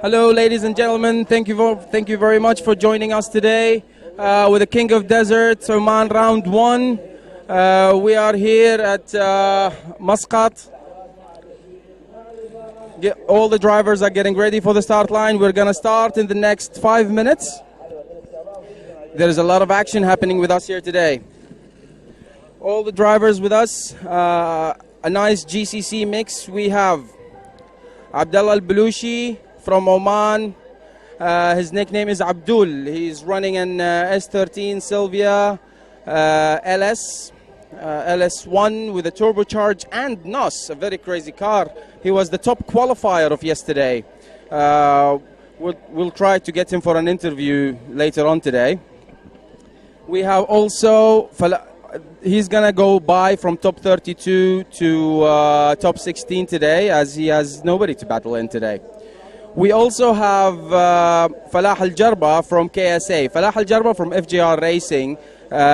Hello, ladies and gentlemen. Thank you very much for joining us today with the King of Deserts, Oman Round 1. We are here at Muscat. All the drivers are getting ready for the start line. We're going to start in the next 5 minutes. There's a lot of action happening with us here today. All the drivers with us, a nice GCC mix. We have Abdullah Al-Balushi from Oman. His nickname is Abdul. He's running an S13 Sylvia LS1 with a turbocharge and NOS, a very crazy car. He was the top qualifier of yesterday. We'll try to get him for an interview later on today. We have also, he's going to go by from top 32 to top 16 today, as he has nobody to battle in today. We also have Falah Al-Jarba from KSA. Falah Al-Jarba from FJR Racing.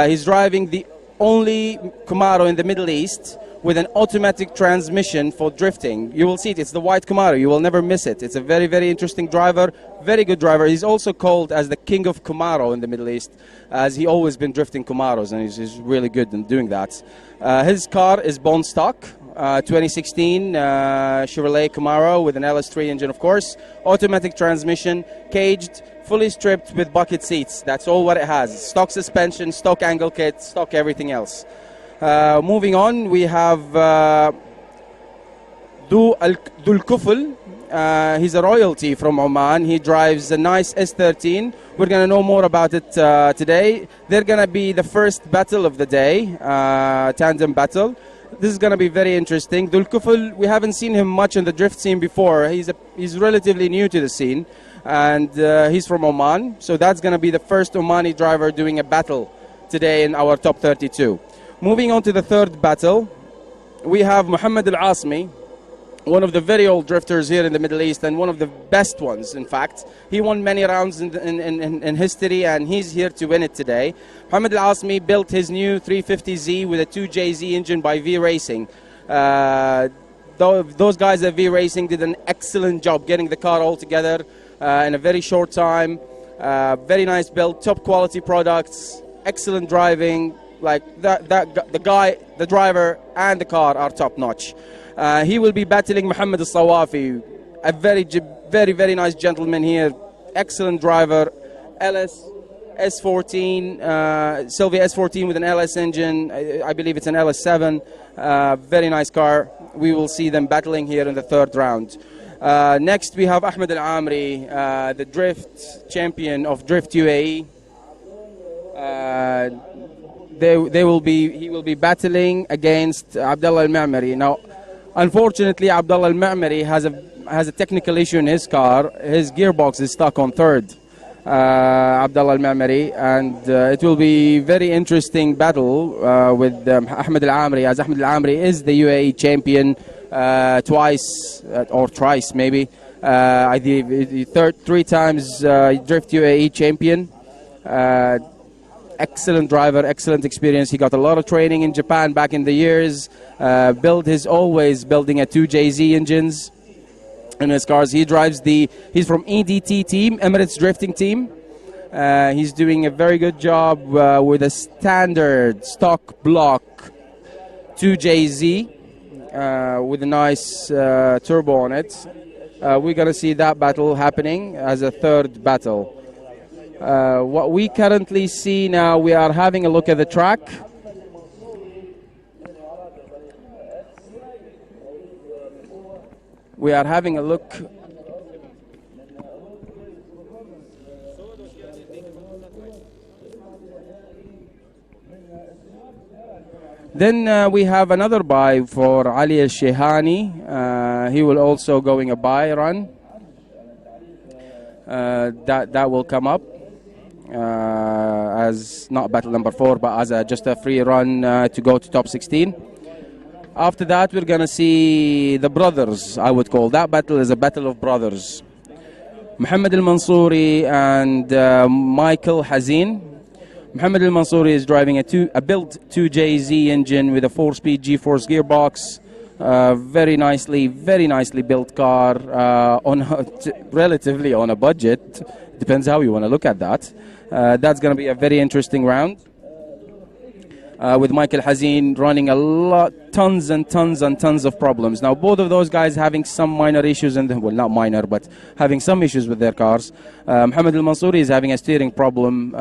He's driving the only Camaro in the Middle East with an automatic transmission for drifting. You will see it. It's the white Camaro. You will never miss it. It's a very, very interesting driver. Very good driver. He's also called as the king of Camaro in the Middle East, as he always been drifting Camaros, and he's really good in doing that. His car is bone stock. 2016 Chevrolet Camaro with an LS3 engine, of course. Automatic transmission, caged, fully stripped with bucket seats. That's all what it has. Stock suspension, stock angle kit, stock everything else. Moving on, we have Dul Kufl. He's a royalty from Oman. He drives a nice S13. We're going to know more about it today. They're going to be the first battle of the day, tandem battle. This is going to be very interesting. Dul Kufl, we haven't seen him much in the drift scene before. He's relatively new to the scene, and he's from Oman. So that's going to be the first Omani driver doing a battle today in our top 32. Moving on to the third battle, we have Muhammad Al-Asmi, one of the very old drifters here in the Middle East, and one of the best ones, in fact. He won many rounds in history, and he's here to win it today. Muhammad Al-Asmi built his new 350Z with a 2JZ engine by V Racing. Those guys at V Racing did an excellent job getting the car all together in a very short time. Very nice build, top quality products, excellent driving. Like the driver and the car are top notch. He will be battling Muhammad Al-Sawafi, a very, very nice gentleman here. Excellent driver. S14, Sylvia S14 with an LS engine. I believe it's an LS7. Very nice car. We will see them battling here in the third round. Next, we have Ahmed Al-Amri, the drift champion of Drift UAE. He will be battling against Abdullah Al-Ma'mari. Now, unfortunately, Abdullah Al-Ma'mari has a technical issue in his car. His gearbox is stuck on third, Abdullah Al-Ma'mari, and it will be very interesting battle with Ahmed Al-Amri, as Ahmed Al-Amri is the UAE champion twice or thrice maybe. I think three times Drift UAE champion. Excellent driver, excellent experience. He got a lot of training in Japan back in the years. Always building a 2JZ engines in his cars. He's from EDT team, Emirates Drifting Team. He's doing a very good job with a standard stock block 2JZ with a nice turbo on it. We're going to see that battle happening as a third battle. What we currently see now, we are having a look at the track. We are having a look. Then we have another buy for Ali Al-Shehani. He will also going a buy run. That will come up as not battle number 4, but as just a free run to go to top 16. After that, we're going to see the brothers, I would call. That battle is a battle of brothers. Muhammad Al-Mansouri and Michael Hazin. Muhammad Al-Mansouri is driving a built 2JZ engine with a 4-speed G-Force gearbox. Very nicely built car relatively on a budget. Depends how you want to look at that. That's going to be a very interesting round. With Michael Hazin running tons of problems. Now, both of those guys having some minor issues well, not minor, but having some issues with their cars. Mohammed Al Mansouri is having a steering problem.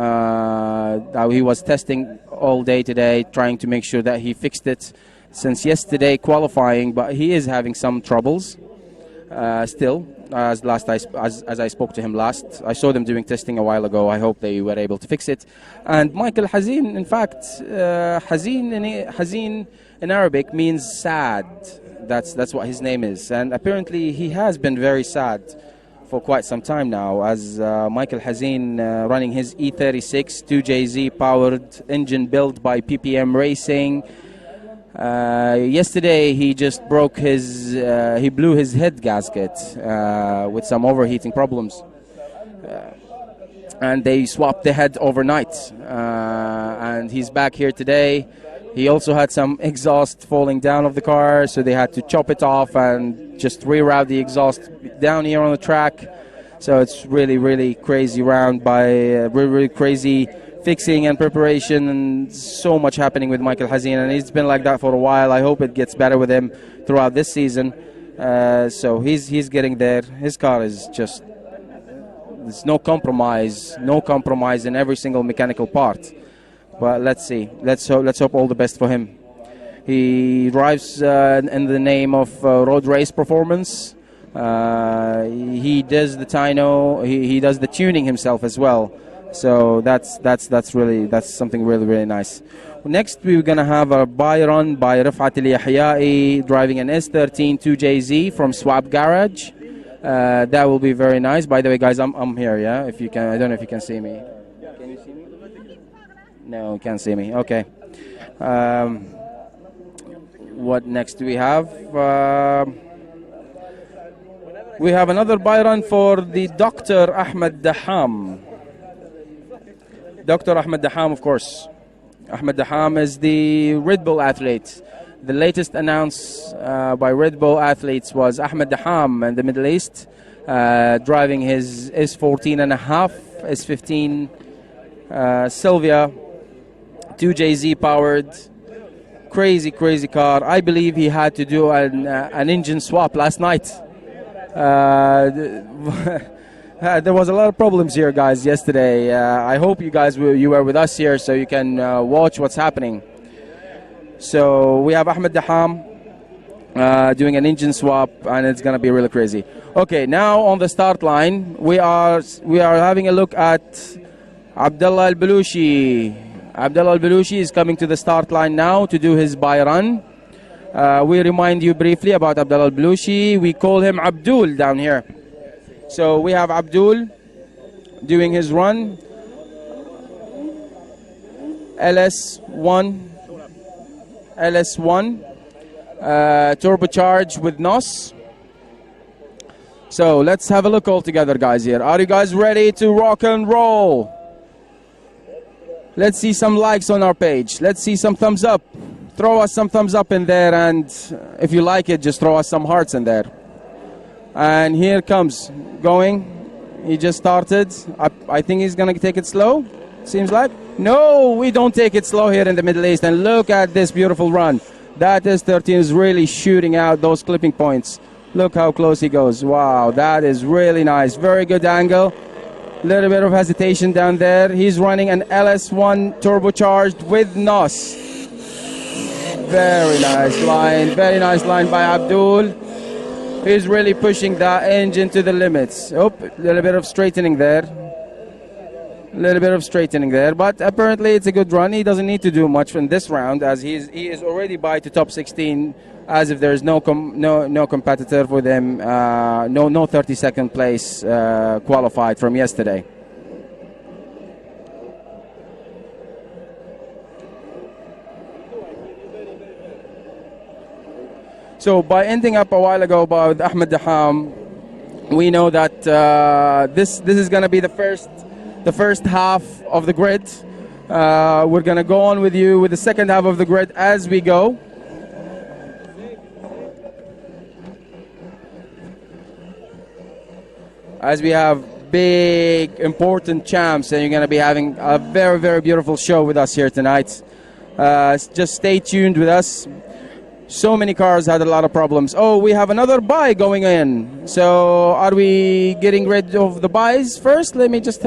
He was testing all day today, trying to make sure that he fixed it since yesterday qualifying, but he is having some troubles still. As I spoke to him last, I saw them doing testing a while ago. I hope they were able to fix it. And Michael Hazin, in fact, Hazin in Arabic means sad. That's what his name is. And apparently he has been very sad for quite some time now, as Michael Hazin running his E36 2JZ powered engine built by PPM Racing. Yesterday he just he blew his head gasket with some overheating problems, and they swapped the head overnight, and he's back here today. He also had some exhaust falling down of the car, so they had to chop it off and just reroute the exhaust down here on the track. So it's really crazy round by really crazy fixing and preparation, and so much happening with Michael Hazin, and he's been like that for a while. I hope it gets better with him throughout this season. So he's getting there. His car is just, there's no compromise in every single mechanical part. But let's see. Let's hope all the best for him. He drives in the name of Road Race Performance. He does the dyno. He does the tuning himself as well. So that's something really nice. Next, we're gonna have a buy run by Rifat Al Yahyai driving an S13 2JZ from Swap Garage. That will be very nice. By the way, guys, I'm here. Yeah, if you can, I don't know if you can see me. Can you see me? No, you can't see me. Okay. What next do we have? We have another buy run for the Dr. Ahmed Daham. Dr. Ahmed Daham, of course. Ahmed Daham is the Red Bull athlete. The latest announced by Red Bull athletes was Ahmed Daham in the Middle East, driving his S14.5, S15 Sylvia, 2JZ powered, crazy car. I believe he had to do an engine swap last night. There was a lot of problems here, guys, yesterday. I hope you guys you were with us here so you can watch what's happening. So we have Ahmed Daham doing an engine swap, and it's going to be really crazy. Okay, now on the start line, we are having a look at Abdullah Al-Balushi. Abdullah Al-Balushi is coming to the start line now to do his buy run. We remind you briefly about Abdullah Al-Balushi. We call him Abdul down here. So we have Abdul doing his run. LS1, turbocharged with NOS. So let's have a look all together, guys, here. Are you guys ready to rock and roll? Let's see some likes on our page. Let's see some thumbs up. Throw us some thumbs up in there, and if you like it, just throw us some hearts in there. And here comes, going. He just started. I think he's going to take it slow, seems like. No, we don't take it slow here in the Middle East. And look at this beautiful run. That S13 is really shooting out those clipping points. Look how close he goes. Wow, that is really nice. Very good angle. Little bit of hesitation down there. He's running an LS1 turbocharged with NOS. Very nice line. Very nice line by Abdul. He's really pushing that engine to the limits. Oh, a little bit of straightening there. But apparently it's a good run. He doesn't need to do much in this round, as he is already by to top 16, as if there's no competitor with him. No 32nd place qualified from yesterday. So by ending up a while ago about Ahmed Daham, we know that this is going to be the first half of the grid. We're going to go on with you with the second half of the grid as we go. as we have big, important champs, and you're going to be having a very, very beautiful show with us here tonight. Just stay tuned with us. So many cars had a lot of problems. Oh, we have another buy going in. So are we getting rid of the buys first? Let me just...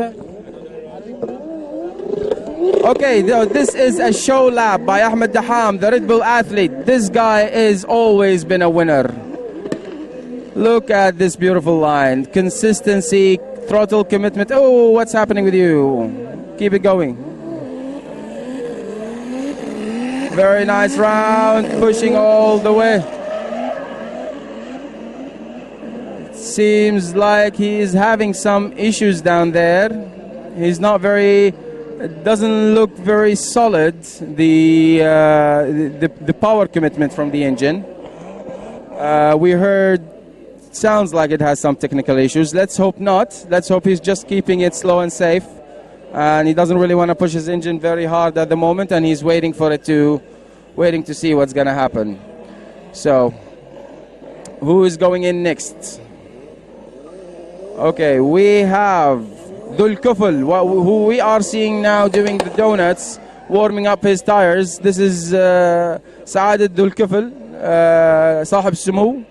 Okay, this is a show lap by Ahmed Daham, the Red Bull athlete. This guy has always been a winner. Look at this beautiful line. Consistency, throttle commitment. Oh, what's happening with you? Keep it going. Very nice round, pushing all the way. Seems like he is having some issues down there. He's not very, doesn't look very solid, the power commitment from the engine. We heard, sounds like it has some technical issues. Let's hope not. Let's hope he's just keeping it slow and safe. And he doesn't really want to push his engine very hard at the moment, and he's waiting to see what's going to happen. So, who is going in next? Okay, we have Dhul Kufl, who we are seeing now doing the donuts, warming up his tires. This is Saadat Dhul Kufl, Sahib Sumu.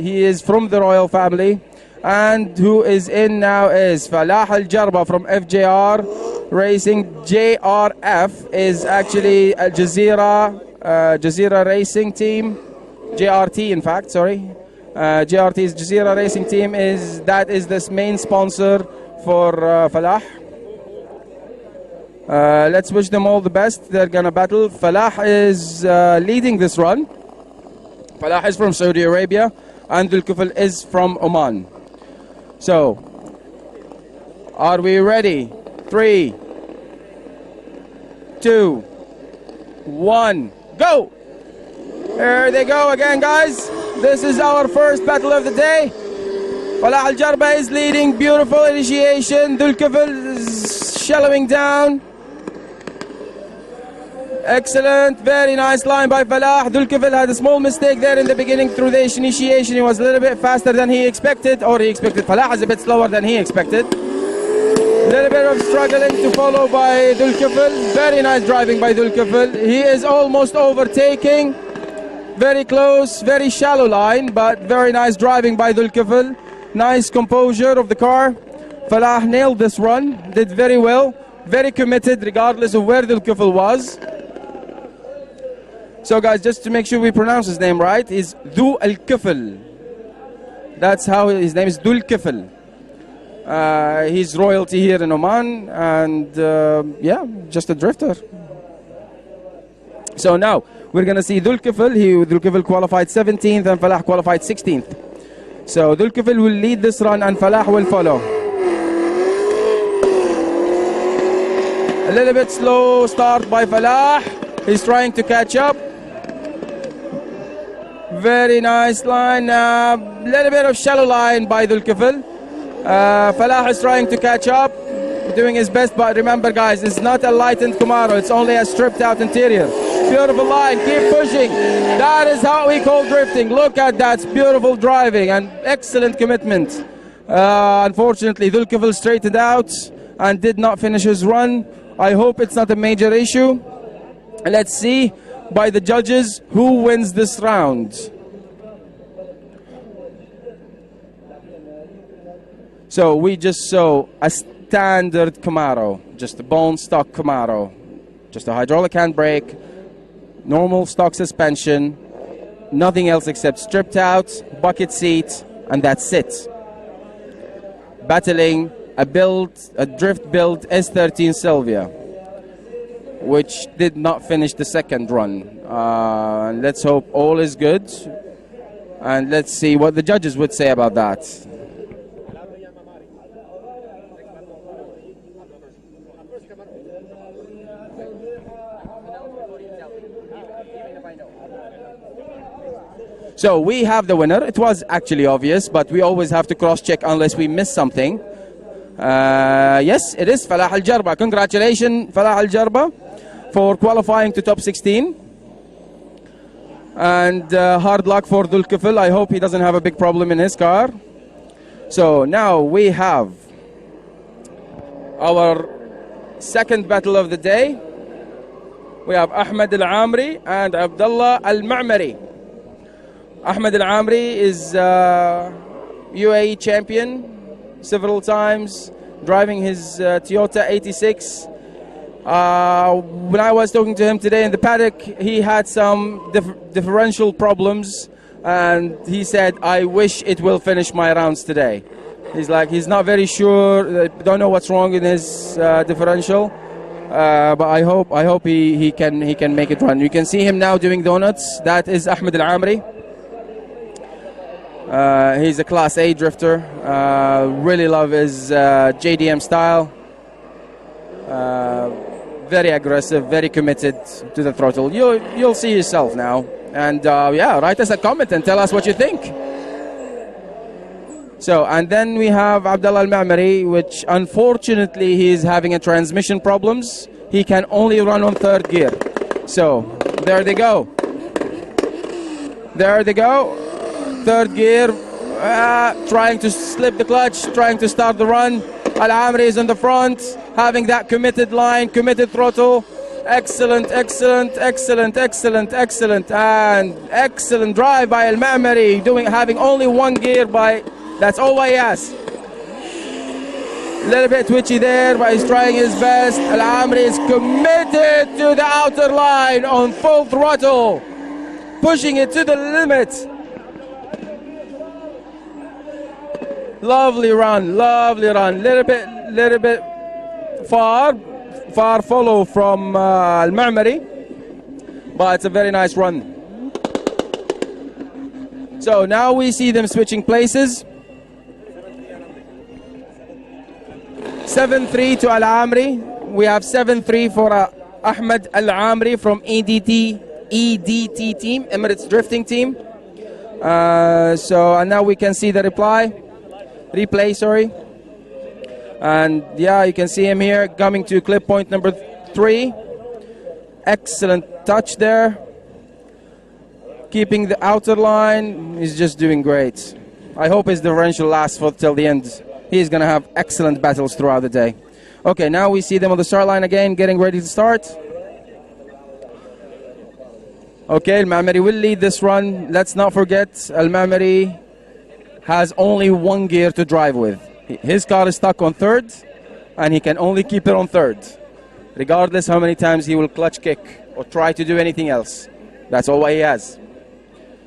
He is from the royal family. And who is in now is Falah Al-Jarba from FJR Racing. JRF is actually Al Jazeera Racing Team. JRT, in fact, sorry. JRT's Jazeera Racing Team is this main sponsor for Falah. Let's wish them all the best. They're gonna battle. Falah is leading this run. Falah is from Saudi Arabia, and Dhul Kufl is from Oman. So, are we ready? 3, 2, 1, go! There they go again, guys. This is our first battle of the day. Falah Al-Jarba is leading. Beautiful initiation. Dhul Kufl is shallowing down. Excellent, very nice line by Falah. Dhul Kufl had a small mistake there in the beginning through the initiation. He was a little bit faster than he expected, or he expected. Falah is a bit slower than he expected. A little bit of struggling to follow by Dhul Kufl. Very nice driving by Dhul Kufl. He is almost overtaking. Very close, very shallow line, but very nice driving by Dhul Kufl. Nice composure of the car. Falah nailed this run, did very well. Very committed regardless of where Dhul Kufl was. So guys, just to make sure we pronounce his name right, is Dhu Al-Kufl. That's how his name is, Dhul Kufl. He's royalty here in Oman, and yeah, just a drifter. So now, we're going to see Dhul Kufl. Dhul Kufl qualified 17th and Falah qualified 16th. So Dhul Kufl will lead this run and Falah will follow. A little bit slow start by Falah. He's trying to catch up. Very nice line. Little bit of shallow line by Dhul Kufl. Falah is trying to catch up, doing his best, but remember guys, it's not a lightened Camaro, it's only a stripped out interior. Beautiful line, keep pushing. That is how we call drifting. Look at that, beautiful driving and excellent commitment. Unfortunately, Dhul Kufl straightened out and did not finish his run. I hope it's not a major issue. Let's see by the judges who wins this round. So we just saw a standard Camaro, just a bone stock Camaro, just a hydraulic handbrake, normal stock suspension, nothing else except stripped out, bucket seat, and that's it. Battling a drift build S13 Silvia, which did not finish the second run. Let's hope all is good, and let's see what the judges would say about that. So we have the winner. It was actually obvious, but we always have to cross-check unless we miss something. Yes, it is Falah Al-Jarba. Congratulations, Falah Al-Jarba, for qualifying to top 16. And hard luck for Dhul Kufl. I hope he doesn't have a big problem in his car. So now we have our second battle of the day. We have Ahmed Al-Amri and Abdullah Al-Ma'mari. Ahmed Al-Amri is UAE champion several times, driving his Toyota 86. When I was talking to him today in the paddock, he had some differential problems, and he said, I wish it will finish my rounds today. He's not very sure, don't know what's wrong in his differential, but I hope he can make it run. You can see him now doing donuts. That is Ahmed Al-Amri. He's a Class A drifter. Really love his JDM style. Very aggressive, very committed to the throttle. You'll see yourself now. And write us a comment and tell us what you think. So, and then we have Abdullah Al-Ma'mari, which unfortunately he is having a transmission problems. He can only run on third gear. So, there they go. There they go. Third gear, trying to slip the clutch, trying to start the run. Al-Amri is in the front, having that committed line, committed throttle. Excellent, excellent, excellent, excellent, excellent, and excellent drive by Al-Ma'mari, having only one gear by, that's all he has. A little bit twitchy there, but he's trying his best. Al-Amri is committed to the outer line on full throttle, pushing it to the limit. Lovely run, lovely run. Little bit far follow from Al-Ma'mari, but it's a very nice run. So now we see them switching places. 7-3 to Al-Amri. We have 7-3 for Ahmed Al-Amri from EDT team, Emirates Drifting team. And now we can see the replay. And yeah, you can see him here coming to clip point number 3. Excellent touch there. Keeping the outer line. He's just doing great. I hope his differential lasts till the end. He's going to have excellent battles throughout the day. Okay, now we see them on the start line again, getting ready to start. Okay, Al-Ma'mari will lead this run. Let's not forget, Al-Ma'mari has only one gear to drive with. His car is stuck on third, and he can only keep it on third, regardless how many times he will clutch kick or try to do anything else. That's all he has.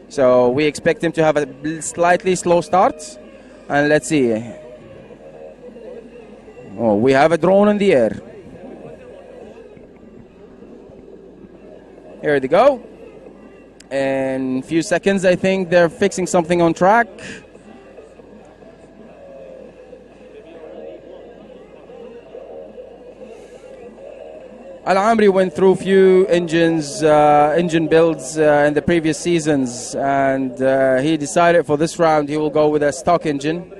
So we expect him to have a slightly slow start, and let's see. Oh, we have a drone in the air. Here they go. In a few seconds, I think they're fixing something on track. Al-Amri went through a few engine builds in the previous seasons, and he decided for this round he will go with a stock engine.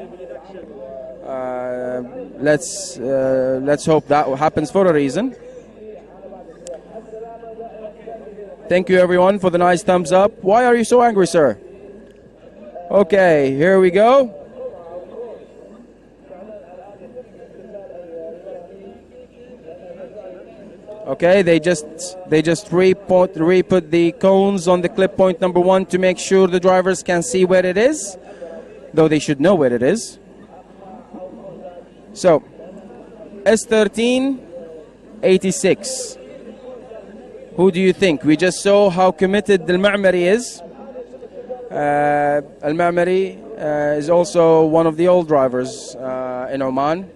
Let's hope that happens for a reason. Thank you everyone for the nice thumbs up. Why are you so angry, sir? Okay, here we go. Okay, they just re-put the cones on the clip point number 1 to make sure the drivers can see where it is, though they should know where it is. So, S13, 86. Who do you think? We just saw how committed Al-Ma'mari is. Al-Ma'mari is also one of the old drivers in Oman.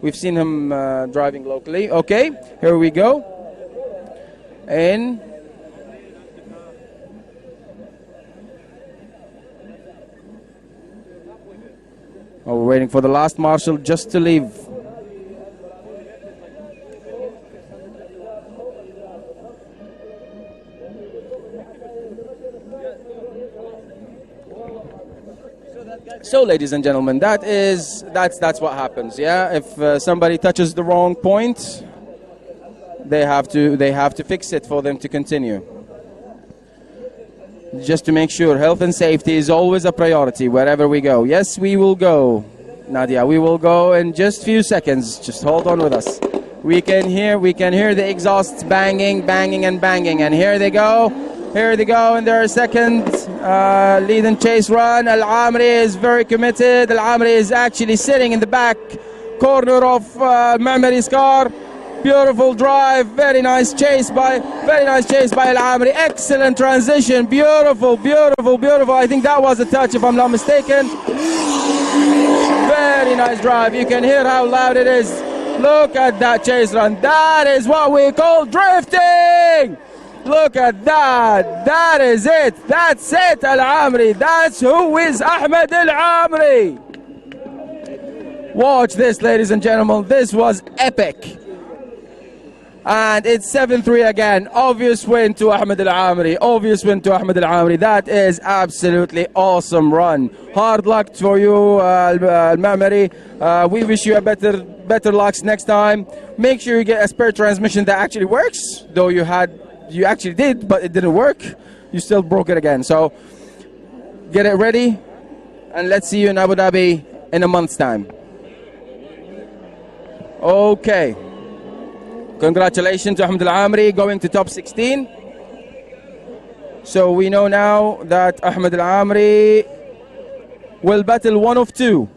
We've seen him driving locally. Okay, here we go. In. Oh, we're waiting for the last marshal just to leave. So, ladies and gentlemen, that's what happens. Yeah, if somebody touches the wrong point, they have to fix it for them to continue. Just to make sure health and safety is always a priority wherever we go. Yes, we will go. Nadia. We will go in just few seconds. Just hold on with us. We can hear the exhausts banging, banging, and banging. And here they go. Here they go in their second lead and chase run. Al-Amri is very committed. Al-Amri is actually sitting in the back corner of Ma'mari's car. Beautiful drive, very nice chase by Al-Amri. Excellent transition, beautiful, beautiful, beautiful. I think that was a touch if I'm not mistaken. Very nice drive. You can hear how loud it is. Look at that chase run. That is what we call drifting. Look at that. That is it. That's it, Al-Amri. That's who is Ahmed Al-Amri. Watch this, ladies and gentlemen. This was epic. And it's 7-3 again. Obvious win to Ahmed Al-Amri. Obvious win to Ahmed Al-Amri. That is absolutely awesome run. Hard luck for you, Al-Ma'mari. We wish you a better lucks next time. Make sure you get a spare transmission that actually works. Though you actually did, but it didn't work. You still broke it again. So get it ready. And let's see you in Abu Dhabi in a month's time. Okay. Congratulations to Ahmed Al-Amri going to top 16. So we know now that Ahmed Al-Amri will battle one of two,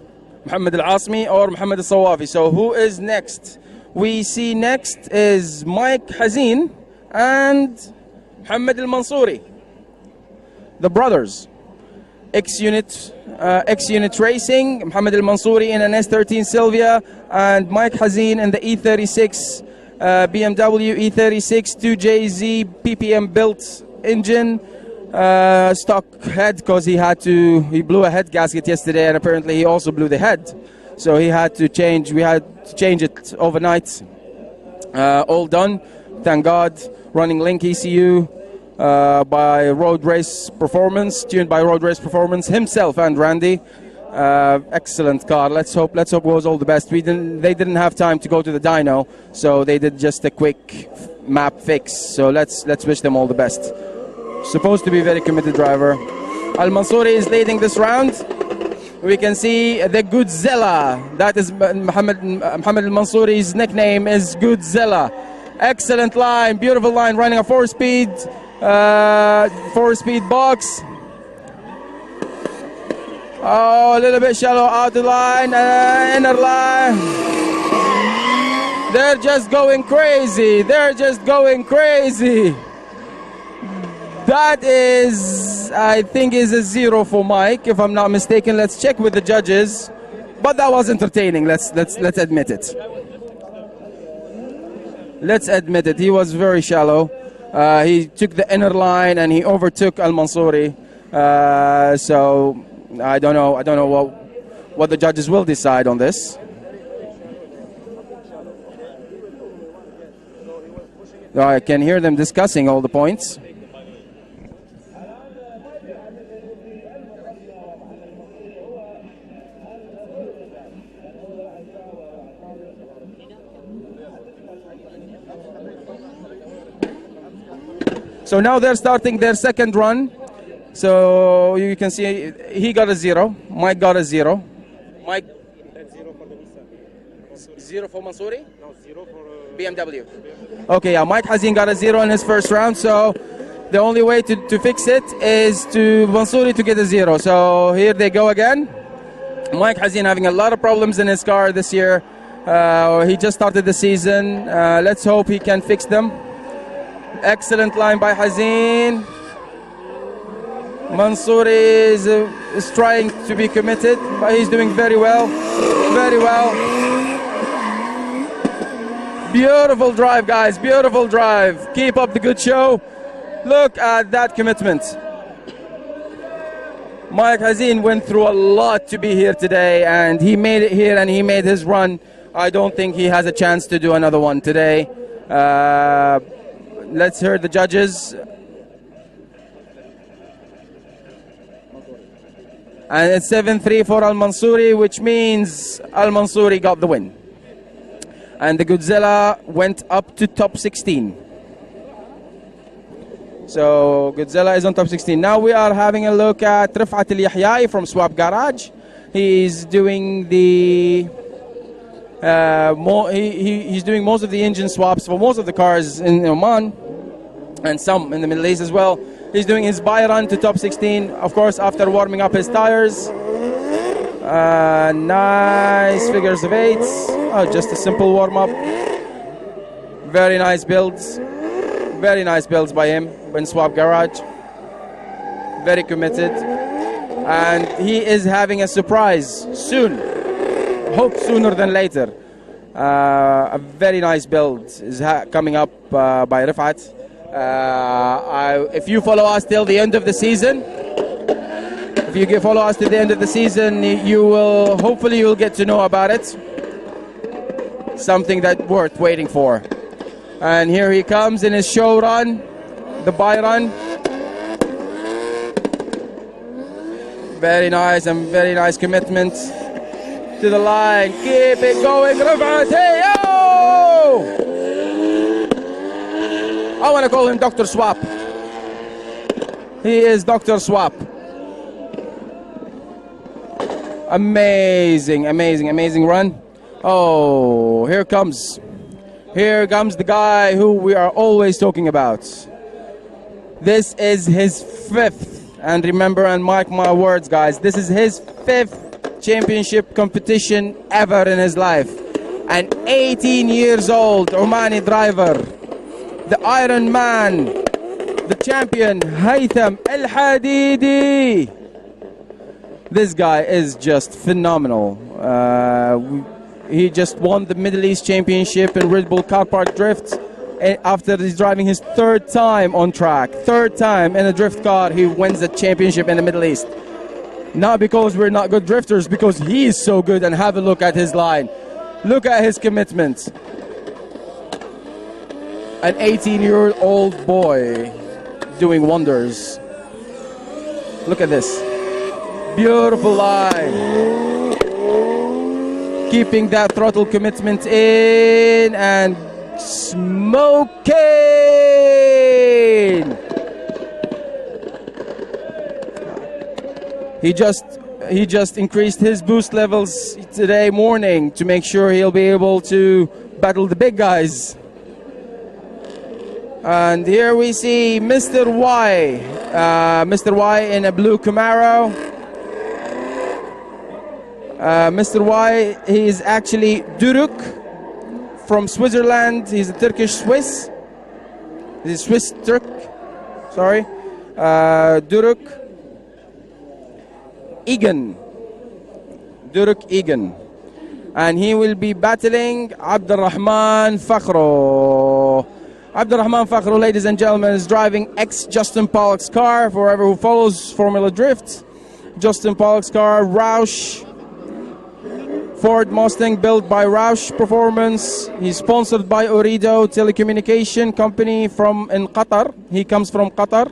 Muhammad Al-Asmi or Muhammad Al-Sawafi. So who is next? We see next is Mike Hazin and Muhammad Al-Mansouri, the brothers. X-Unit Racing, Muhammad Al-Mansouri in an S13 Silvia and Mike Hazin in the E36 BMW E36 2JZ PPM built engine, stock head, because he blew a head gasket yesterday and apparently he also blew the head, so we had to change it overnight. All done, thank God. Running link ECU by Road Race Performance, tuned by Road Race Performance himself and Randy. Excellent car. Let's hope it goes all the best. They didn't have time to go to the dyno, so they did just a quick map fix. So let's wish them all the best. Supposed to be a very committed driver. Al-Mansouri is leading this round. We can see the Godzilla. That is Muhammad Al-Mansouri's nickname is Godzilla. Excellent line, beautiful line, running a 4-speed box. Oh, a little bit shallow out the line, inner line. They're just going crazy. That is, I think, is a 0 for Mike, if I'm not mistaken. Let's check with the judges. But that was entertaining. Let's admit it. Let's admit it. He was very shallow. He took the inner line and he overtook Al-Mansouri. So I don't know what the judges will decide on this. I can hear them discussing all the points. So now they're starting their second run. So you can see he got a 0. Mike got a 0. Mike. That's 0 for the Nissan. 0 for Mansouri? No, 0 for BMW. Okay, yeah. Mike Hazin got a 0 in his first round. So the only way to fix it is to Mansouri to get a 0. So here they go again. Mike Hazin having a lot of problems in his car this year. He just started the season. Let's hope he can fix them. Excellent line by Hazin. Mansouri is trying to be committed, but he's doing very well. Very well. Beautiful drive, guys. Beautiful drive. Keep up the good show. Look at that commitment. Mike Hazin went through a lot to be here today, and he made it here and he made his run. I don't think he has a chance to do another one today. Let's hear the judges. And it's 7-3 for Al-Mansouri, which means Al-Mansouri got the win. And the Godzilla went up to top 16. So Godzilla is on top 16. Now we are having a look at Rifat Al-Yahyai from Swap Garage. He's doing the he's doing most of the engine swaps for most of the cars in Oman and some in the Middle East as well. He's doing his buy run to top 16, of course, after warming up his tires. Nice figures of eights. Oh, just a simple warm up. Very nice builds. Very nice builds by him in Swap Garage. Very committed. And he is having a surprise soon. Hope sooner than later. A very nice build is coming up by Rifat. If you follow us till the end of the season, you will hopefully you'll get to know about it. Something that worth waiting for. And here he comes in his show run, the buy run. Very nice and very nice commitment to the line. Keep it going, Rifat. Hey, yo! I want to call him Dr. Swap. He is Dr. Swap. Amazing, amazing, amazing run. Oh, here comes the guy who we are always talking about. This is his fifth, and remember and mark my words, guys, this is his fifth championship competition ever in his life. An 18 years old Omani driver, the Iron Man, the champion, Haytham El Hadidi. This guy is just phenomenal. He just won the Middle East Championship in Red Bull Car Park Drift after he's driving his third time on track. Third time in a drift car he wins the championship in the Middle East. Not because we're not good drifters, because he is so good, and have a look at his line. Look at his commitment. An 18-year-old boy doing wonders. Look at this. Beautiful line. Keeping that throttle commitment in and smoking. He just increased his boost levels today morning to make sure he'll be able to battle the big guys. And here we see Mr. Y. Mr. Y in a blue Camaro. Mr. Y, he is actually Duruk from Switzerland. He's a Turkish Swiss. He's a Swiss Turk. Sorry. Duruk Egan. Duruk Egan. And he will be battling Abdurrahman Fakhro. Abdurrahman Fakhro, ladies and gentlemen, is driving ex-Justin Pollock's car, for whoever who follows Formula Drift. Justin Pollock's car, Roush. Ford Mustang built by Roush Performance. He's sponsored by Ooredoo Telecommunication Company in Qatar. He comes from Qatar.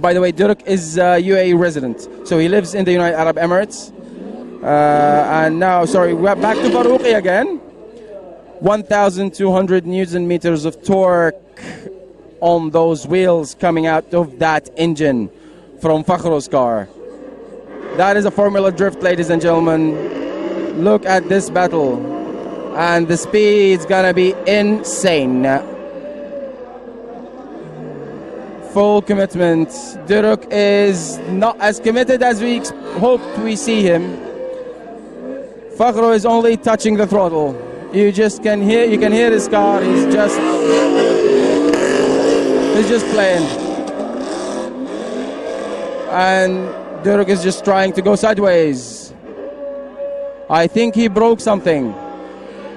By the way, Duruk is a UAE resident, so he lives in the United Arab Emirates. And now, sorry, we're back to Farouqi again. 1,200 Newton meters of torque on those wheels coming out of that engine from Fakhro's car. That is a Formula Drift, ladies and gentlemen. Look at this battle, and the speed's gonna be insane. Full commitment. Duruk is not as committed as we hoped we see him. Fakhro is only touching the throttle. You can hear his car. He's just playing, and Duruk is just trying to go sideways. I think he broke something.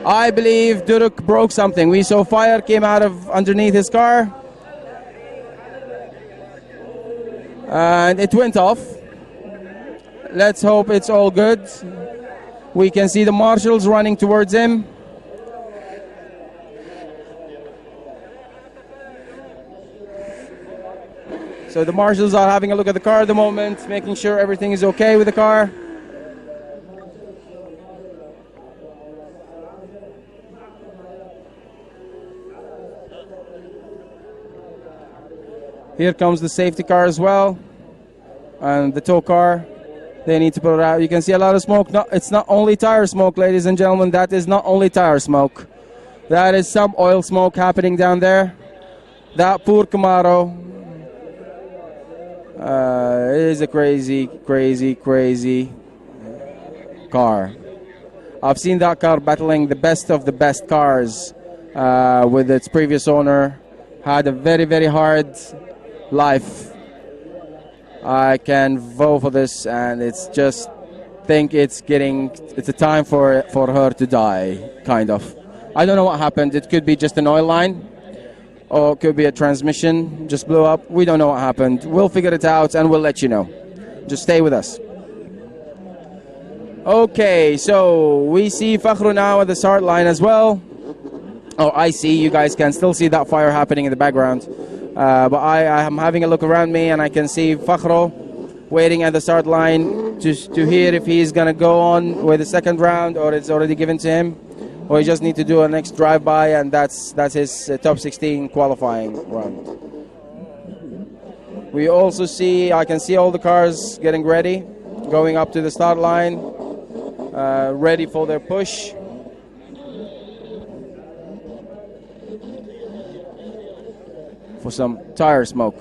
I believe Duruk broke something. We saw fire came out of underneath his car. And it went off. Let's hope it's all good. We can see the marshals running towards him. So the marshals are having a look at the car at the moment, making sure everything is okay with the car. Here comes the safety car as well, and the tow car. They need to put it out. You can see a lot of smoke. No, it's not only tire smoke, ladies and gentlemen. That is not only tire smoke. That is some oil smoke happening down there. That poor Camaro is a crazy, crazy, crazy car. I've seen that car battling the best of the best cars with its previous owner. Had a very, very hard life. I can vote for this, and it's just think it's a time for her to die, kind of. I don't know what happened. It could be just an oil line, or it could be a transmission just blew up. We don't know what happened. We'll figure it out, and we'll let you know. Just stay with us. Okay, so we see Fakhru now at the start line as well. Oh, I see. You guys can still see that fire happening in the background. But I am having a look around me, and I can see Fakhru waiting at the start line to hear if he's going to go on with the second round, or it's already given to him, or he just need to do a next drive-by, and that's his top 16 qualifying round. We also I can see all the cars getting ready, going up to the start line, ready for their push. For some tire smoke.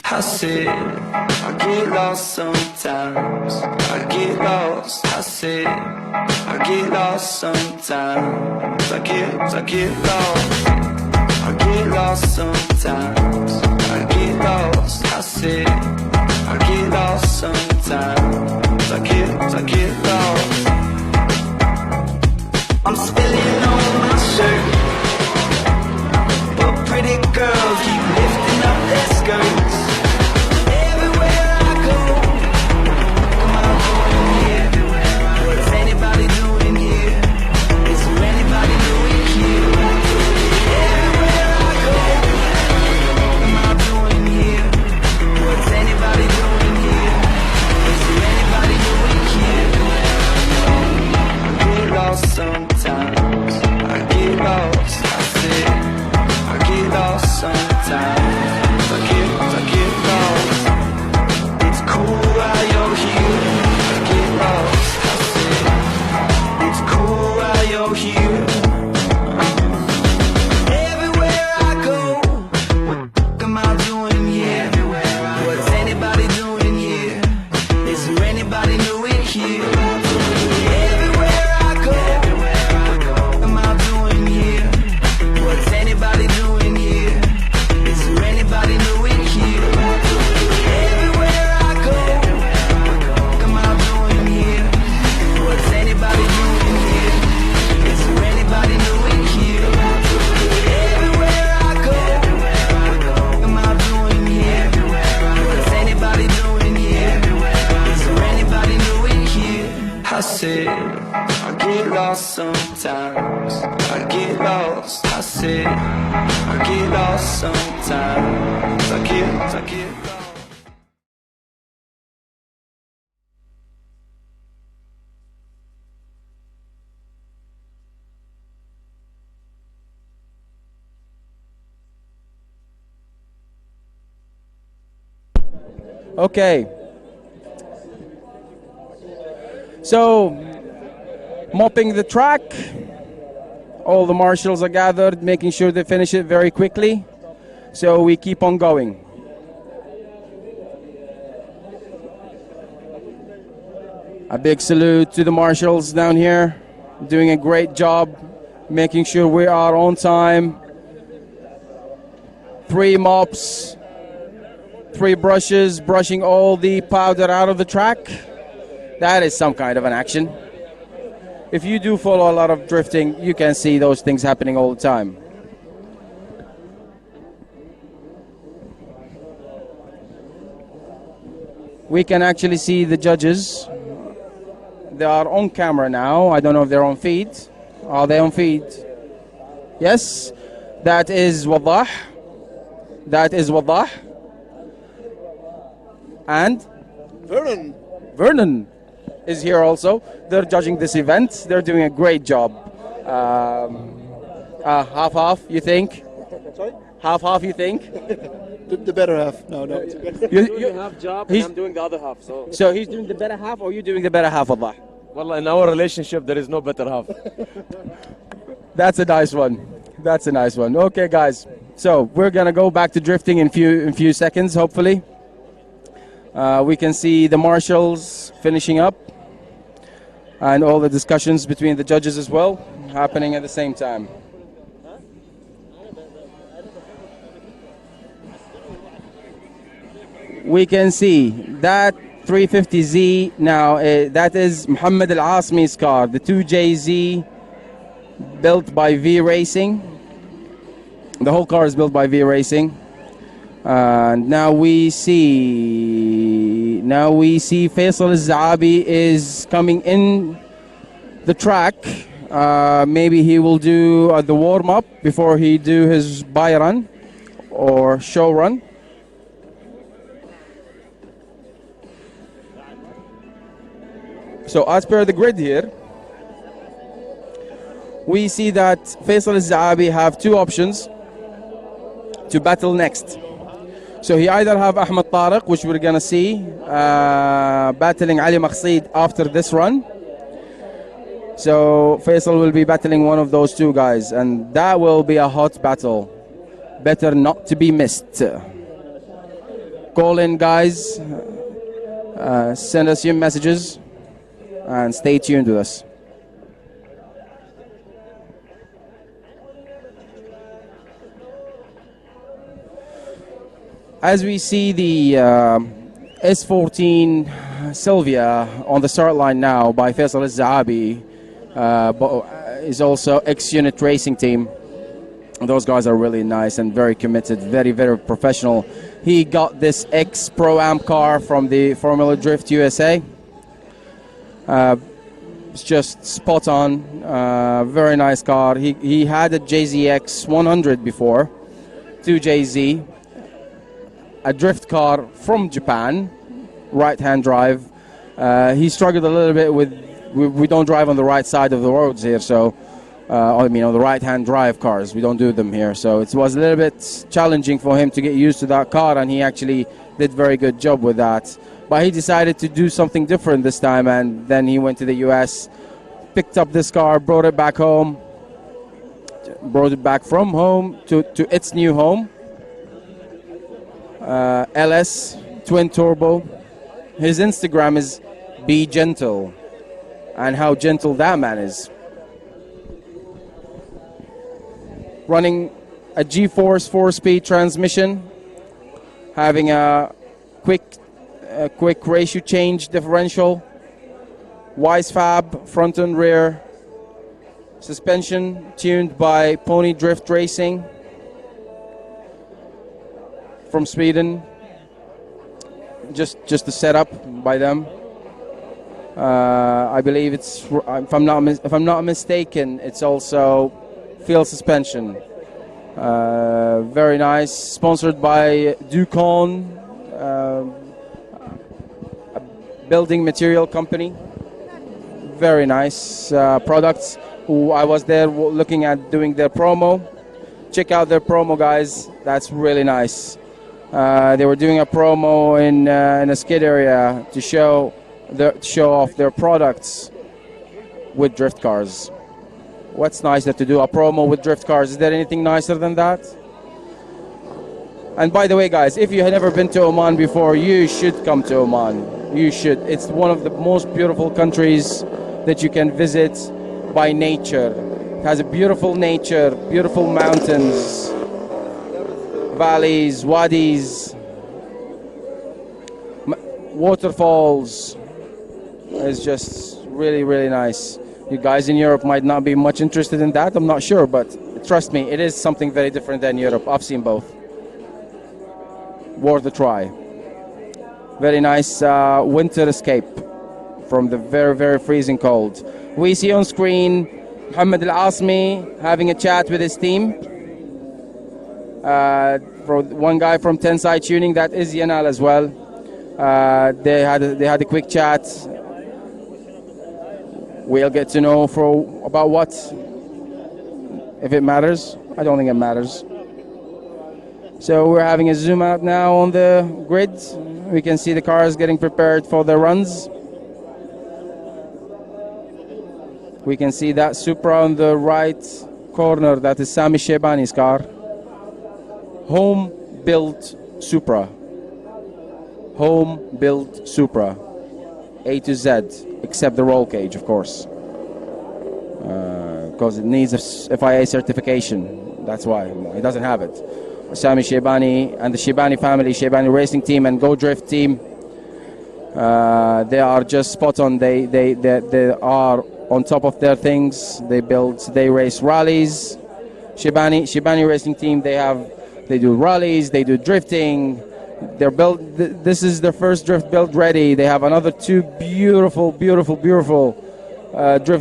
I said, I get lost sometimes. I get lost. I said, I get lost sometimes. I get lost. I get lost sometimes. I get lost. I said, I get lost sometimes. I get lost. I'm spilling on my shirt, but pretty girls keep lifting up their skirts. Sometimes I get lost. I said I get lost sometimes. I get lost. It's cool while you're here. I get lost. I said it's cool while you're here. Everywhere I go, what am I doing here? What's anybody doing here? Is there anybody new in here? sometimes. I get lost, I sit. I get lost sometimes. I get lost. Okay. So, mopping the track. All the marshals are gathered, making sure they finish it very quickly. So we keep on going. A big salute to the marshals down here, doing a great job, making sure we are on time. 3 mops. 3 brushes, brushing all the powder out of the track. That is some kind of an action. If you do follow a lot of drifting, you can see those things happening all the time. We can actually see the judges. They are on camera now. I don't know if they're on feed. Are they on feed? Yes. That is Wadah. That is Wadah. And Vernon is here also. They're judging this event. They're doing a great job. Half, you think? Sorry? Half, you think? The better half. No. It's okay. You half job and I'm doing the other half. So he's doing the better half, or you doing the better half of that? Well, in our relationship, there is no better half. That's a nice one. That's a nice one. Okay, guys. So we're gonna go back to drifting in few seconds, hopefully. We can see the marshals finishing up, and all the discussions between the judges as well happening at the same time. We can see that 350Z now, that is Muhammad Al-Asmi's car, the 2JZ, built by V Racing. The whole car is built by V Racing. Now we see Faisal Al-Zaabi is coming in the track. Maybe he will do the warm-up before he do his buy run or show run. So as per the grid here, we see that Faisal Al-Zaabi have 2 options to battle next. So he either have Ahmed Tariq, which we're gonna see battling Ali Maqsid after this run. So Faisal will be battling one of those 2 guys, and that will be a hot battle. Better not to be missed. Call in, guys. Send us your messages, and stay tuned with us. As we see the S14 Sylvia on the start line now by Faisal Al-Zaabi, is also ex-unit racing team. Those guys are really nice and very committed, very, very professional. He got this ex-Pro-Am car from the Formula Drift USA. It's just spot on, very nice car. He had a JZX 100 before, 2JZ. A drift car from Japan, right-hand drive. He struggled a little bit with, we don't drive on the right side of the roads here, so, on the right-hand drive cars, we don't do them here. So it was a little bit challenging for him to get used to that car, and he actually did very good job with that. But he decided to do something different this time, and then he went to the US, picked up this car, brought it back home, brought it back from home to its new home. LS twin turbo. His Instagram is Be Gentle, and how gentle that man is. Running a G-Force 4-speed transmission, having a quick ratio change differential, Wise Fab front and rear, suspension tuned by Pony Drift Racing from Sweden, just the setup by them. I believe it's, if I'm not mistaken, it's also field suspension. Very nice. Sponsored by Ducon, a building material company. Very nice products. Who I was there looking at doing their promo. Check out their promo, guys. That's really nice. They were doing a promo in a skid area to show off their products with drift cars. What's nicer to do a promo with drift cars? Is there anything nicer than that? And by the way, guys, if you have never been to Oman before, you should come to Oman. You should. It's one of the most beautiful countries that you can visit by nature. It has a beautiful nature, beautiful mountains, valleys, wadis, waterfalls. It's just really, really nice. You guys in Europe might not be much interested in that, I'm not sure, but trust me, it is something very different than Europe. I've seen both. Worth a try. Very nice winter escape from the very, very freezing cold. We see on screen Mohammed Al-Asmi having a chat with his team. For one guy from Tensai Tuning, that is Yanal as well. They had a quick chat. We'll get to know about what, if it matters. I don't think it matters. So we're having a zoom out now on the grid. We can see the cars getting prepared for their runs. We can see that Supra on the right corner. That is Sami Shebani's car. Home-built Supra. Home-built Supra. A to Z, except the roll cage, of course. Because it needs a FIA certification. That's why. It doesn't have it. Sami Shebani and the Shebani family, Shebani Racing Team and Go Drift Team, they are just spot on. They are on top of their things. They race rallies. Shebani Racing Team, they do rallies, they do drifting. This is their first drift build ready. They have another two beautiful drift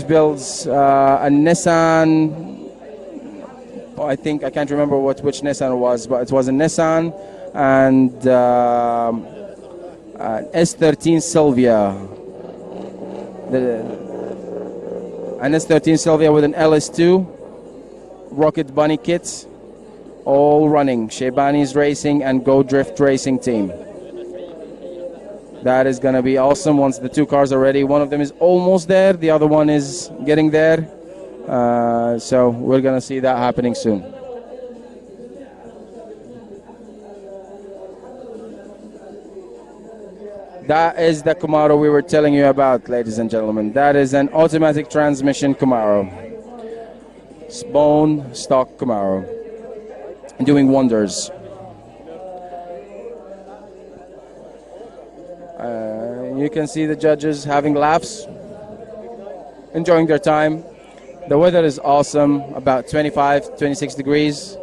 builds. A Nissan, I can't remember which Nissan it was, but it was a Nissan and an S13 Sylvia. An S13 Sylvia with an LS2 Rocket Bunny kit, all running. Shebani's Racing and Go Drift Racing Team. That is going to be awesome once the two cars are ready. One of them is almost there, the other one is getting there. So we're going to see that happening soon. That is the Camaro we were telling you about, ladies and gentlemen. That is an automatic transmission Camaro. Bone stock Camaro. Doing wonders. You can see the judges having laughs, enjoying their time. The weather is awesome, about 25, 26 degrees,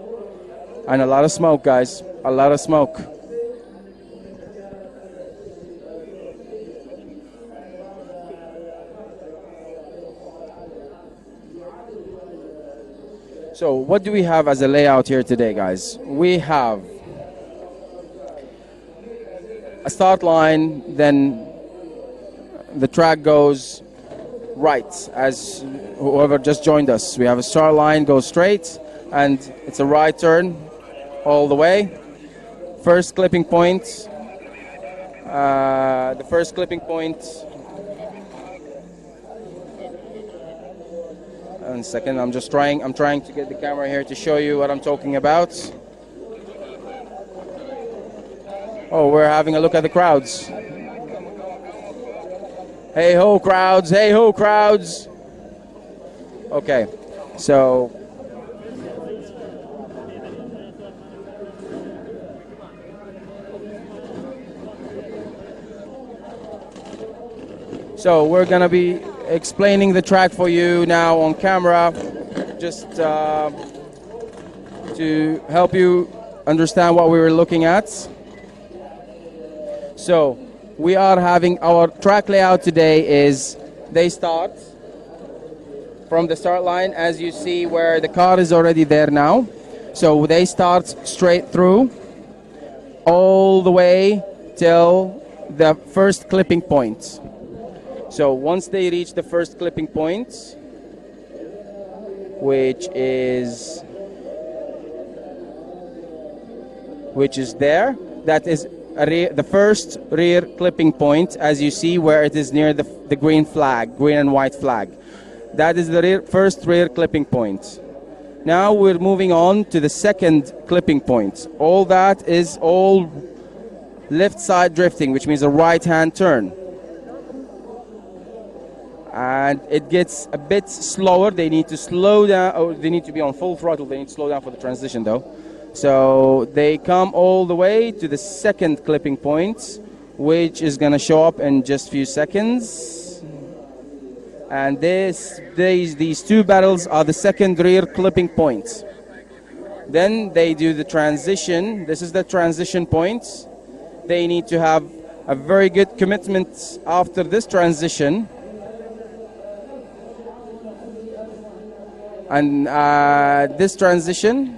and a lot of smoke, guys, a lot of smoke. So what do we have as a layout here today, guys? We have a start line, then the track goes right as whoever just joined us. We have a start line, goes straight, and it's a right turn all the way. First clipping point. The first clipping point. One second, I'm trying to get the camera here to show you what I'm talking about. Oh, we're having a look at the crowds. Hey ho crowds, hey ho crowds. Okay, so we're gonna be explaining the track for you now on camera, just to help you understand what we were looking at. So we are having our track layout today is they start from the start line, as you see where the car is already there now. So they start straight through all the way till the first clipping point. So once they reach the first clipping point, which is there, that is the first rear clipping point, as you see where it is near the green flag, green and white flag. That is the first rear clipping point. Now we're moving on to the second clipping point. All that is all left side drifting, which means a right hand turn. And it gets a bit slower. They need to slow down, or they need to be on full throttle. They need to slow down for the transition though. So they come all the way to the second clipping point, which is going to show up in just a few seconds. And these two barrels are the second rear clipping points. Then they do the transition. This is the transition point. They need to have a very good commitment after this transition. And this transition,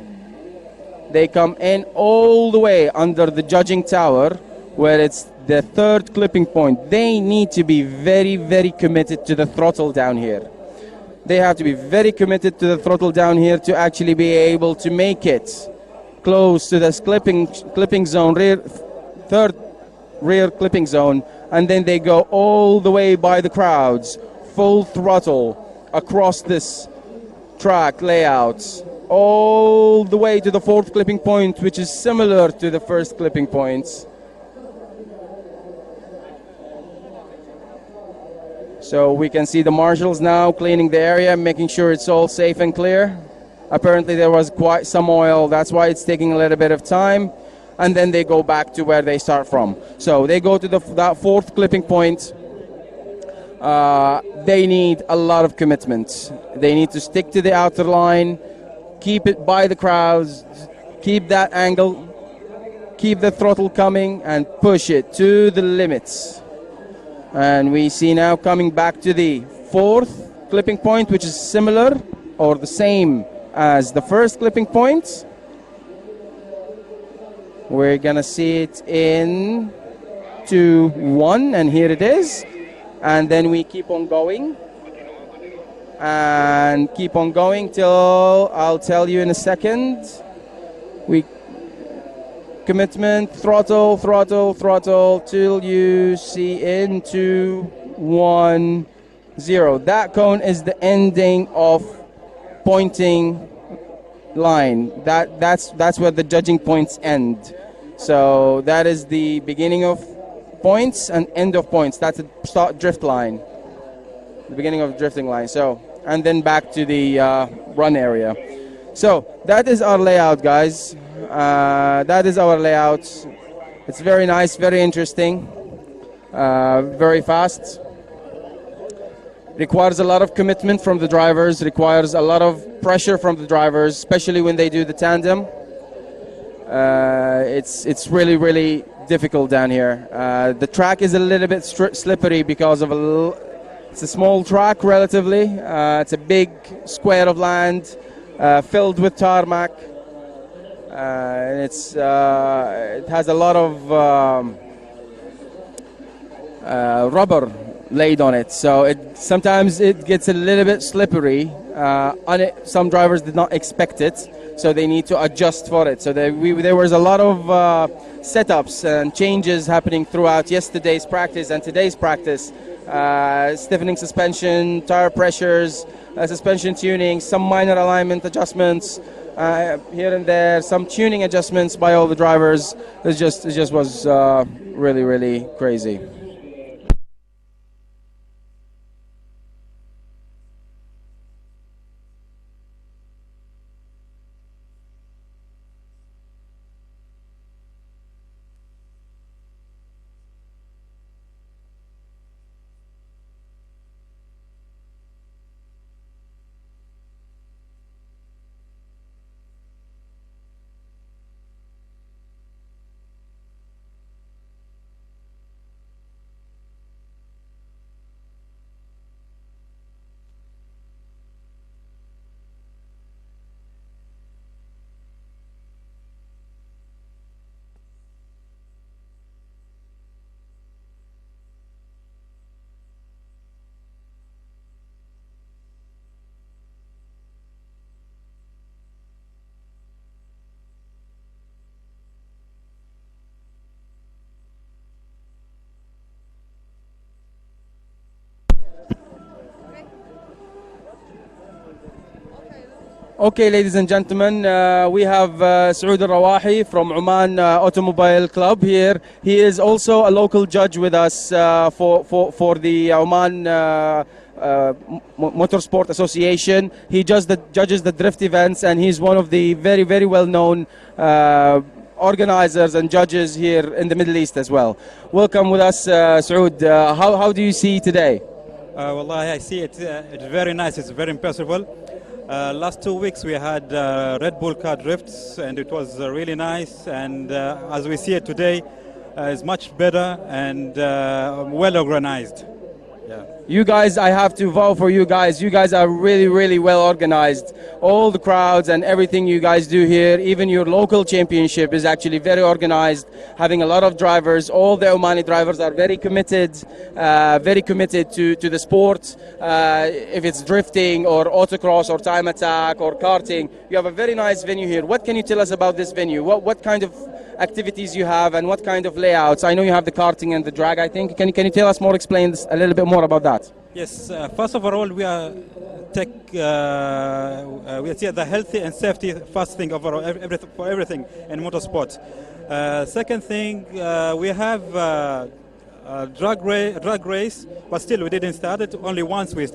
they come in all the way under the judging tower, where it's the third clipping point. They need to be very, very committed to the throttle down here. They have to be very committed to the throttle down here to actually be able to make it close to this clipping zone, third rear clipping zone, and then they go all the way by the crowds, full throttle across this track layout, all the way to the fourth clipping point, which is similar to the first clipping points. So we can see the marshals now cleaning the area, making sure it's all safe and clear. Apparently there was quite some oil, that's why it's taking a little bit of time. And then they go back to where they start from. So they go to that fourth clipping point. They need a lot of commitment. They need to stick to the outer line, keep it by the crowds, keep that angle, keep the throttle coming, and push it to the limits. And we see now coming back to the fourth clipping point, which is similar or the same as the first clipping point. We're gonna see it in 2, 1, and here it is. And then we keep on going and keep on going till I'll tell you in a second. We commitment, throttle, throttle, throttle, till you see in 2, 1, 0. That cone is the ending of pointing line. That's where the judging points end. So that is the beginning of points and end of points. That's a start drift line, the beginning of drifting line. So, and then back to the run area. So that is our layout, guys. That is our layout. It's very nice, very interesting, very fast. Requires a lot of commitment from the drivers, requires a lot of pressure from the drivers, especially when they do the tandem. It's really, really difficult down here. The track is a little bit slippery because of it's a small track relatively. It's a big square of land filled with tarmac. And it has a lot of rubber laid on it, so sometimes it gets a little bit slippery. Some drivers did not expect it, so they need to adjust for it. So there was a lot of setups and changes happening throughout yesterday's practice and today's practice. Stiffening suspension, tire pressures, suspension tuning, some minor alignment adjustments here and there, some tuning adjustments by all the drivers. It just was really, really crazy. Okay, ladies and gentlemen, we have Saud Al-Rawahi from Oman Automobile Club here. He is also a local judge with us for the Oman Motorsport Association. He judges the drift events, and he's one of the very, very well-known organizers and judges here in the Middle East as well. Welcome with us, Saud. How do you see today? Wallahi, I see it. It's very nice. It's very impressive. Last 2 weeks we had Red Bull car drifts, and it was really nice. And as we see it today, it's much better and well organized. Yeah. You guys, I have to vow for you guys. You guys are really, really well organized. All the crowds and everything you guys do here, even your local championship is actually very organized, having a lot of drivers. All the Omani drivers are very committed to the sport. If it's drifting or autocross or time attack or karting, you have a very nice venue here. What can you tell us about this venue? What kind of activities you have and what kind of layouts? I know you have the karting and the drag, I think. Can you tell us more, explain this, a little bit more about that? Yes, first of all, we are we see the healthy and safety first thing overall, for everything in motorsport. Second thing, we have drag race, but still we didn't start it. Only once we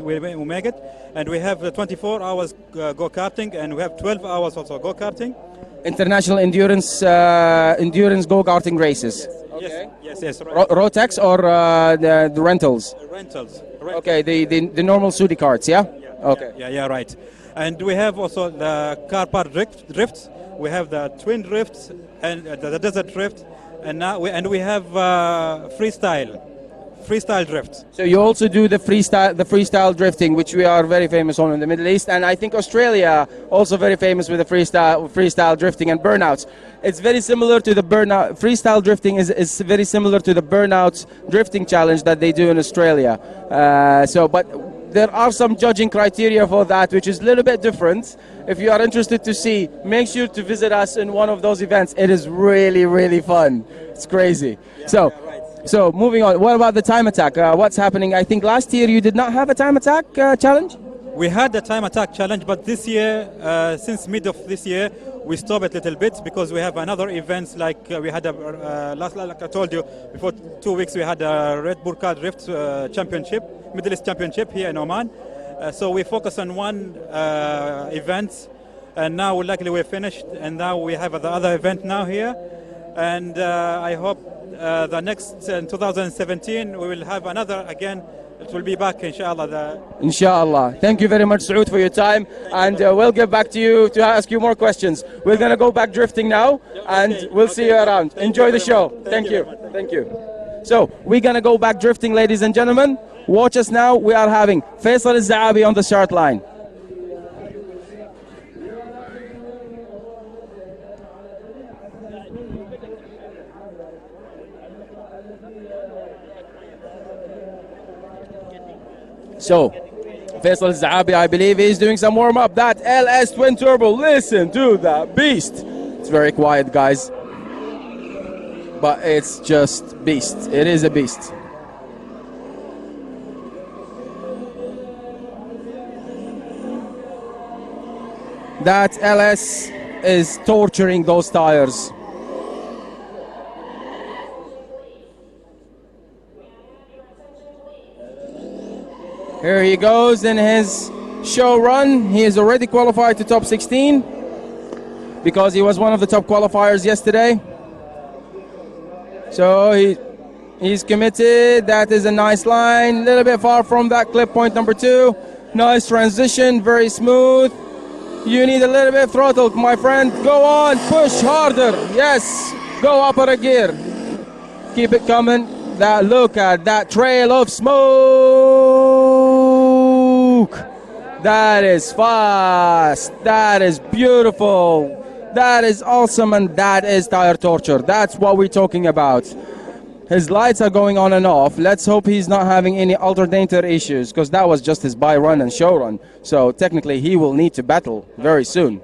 make it, and we have 24 hours go-karting, and we have 12 hours also go-karting. International endurance go-karting races. Okay. Yes. Right. Rotex or the rentals? Rentals. Okay, the normal Sudi carts, yeah? Okay. Yeah, right. And we have also the car park drifts. We have the twin drifts and the desert drift, and we have freestyle drift. So you also do the freestyle drifting, which we are very famous on in the Middle East, and I think Australia also very famous with the freestyle drifting and burnouts. It's very similar to the burnout. Freestyle drifting is very similar to the burnout drifting challenge that they do in Australia. But there are some judging criteria for that, which is a little bit different. If you are interested to see, make sure to visit us in one of those events. It is really, really fun. It's crazy. So moving on, what about the time attack? What's happening? I think last year you did not have a time attack challenge? We had the time attack challenge, but this year, since mid of this year, we stopped it a little bit because we have another events like we had like I told you before 2 weeks, we had a Red Bull Car Drift Championship, Middle East Championship here in Oman. So we focus on one event, and now luckily we're finished, and now we have the other event now here, and I hope the next in 2017 we will have another again. It will be back, inshallah. Inshallah. Thank you very much, Saud, for your time. And we'll get back to you to ask you more questions. We're going to go back drifting now, and we'll see you around. Enjoy the show. Thank you. Thank you. So we're going to go back drifting, ladies and gentlemen. Watch us now. We are having Faisal Al-Zaabi on the start line. So, Faisal Al-Zaabi, I believe he's doing some warm-up. That LS twin turbo, listen to that beast. It's very quiet, guys, but it's just beast. It is a beast. That LS is torturing those tires. Here he goes in his show run. He is already qualified to top 16 because he was one of the top qualifiers yesterday. So he's committed. That is a nice line. A little bit far from that clip point number 2. Nice transition, very smooth. You need a little bit of throttle, my friend. Go on, push harder. Yes, go up a gear. Keep it coming. Look at that trail of smoke. That is fast. That is beautiful. That is awesome, and that is tire torture. That's what we're talking about. His lights are going on and off. Let's hope he's not having any alternator issues, because that was just his by run and show run. So technically he will need to battle very soon.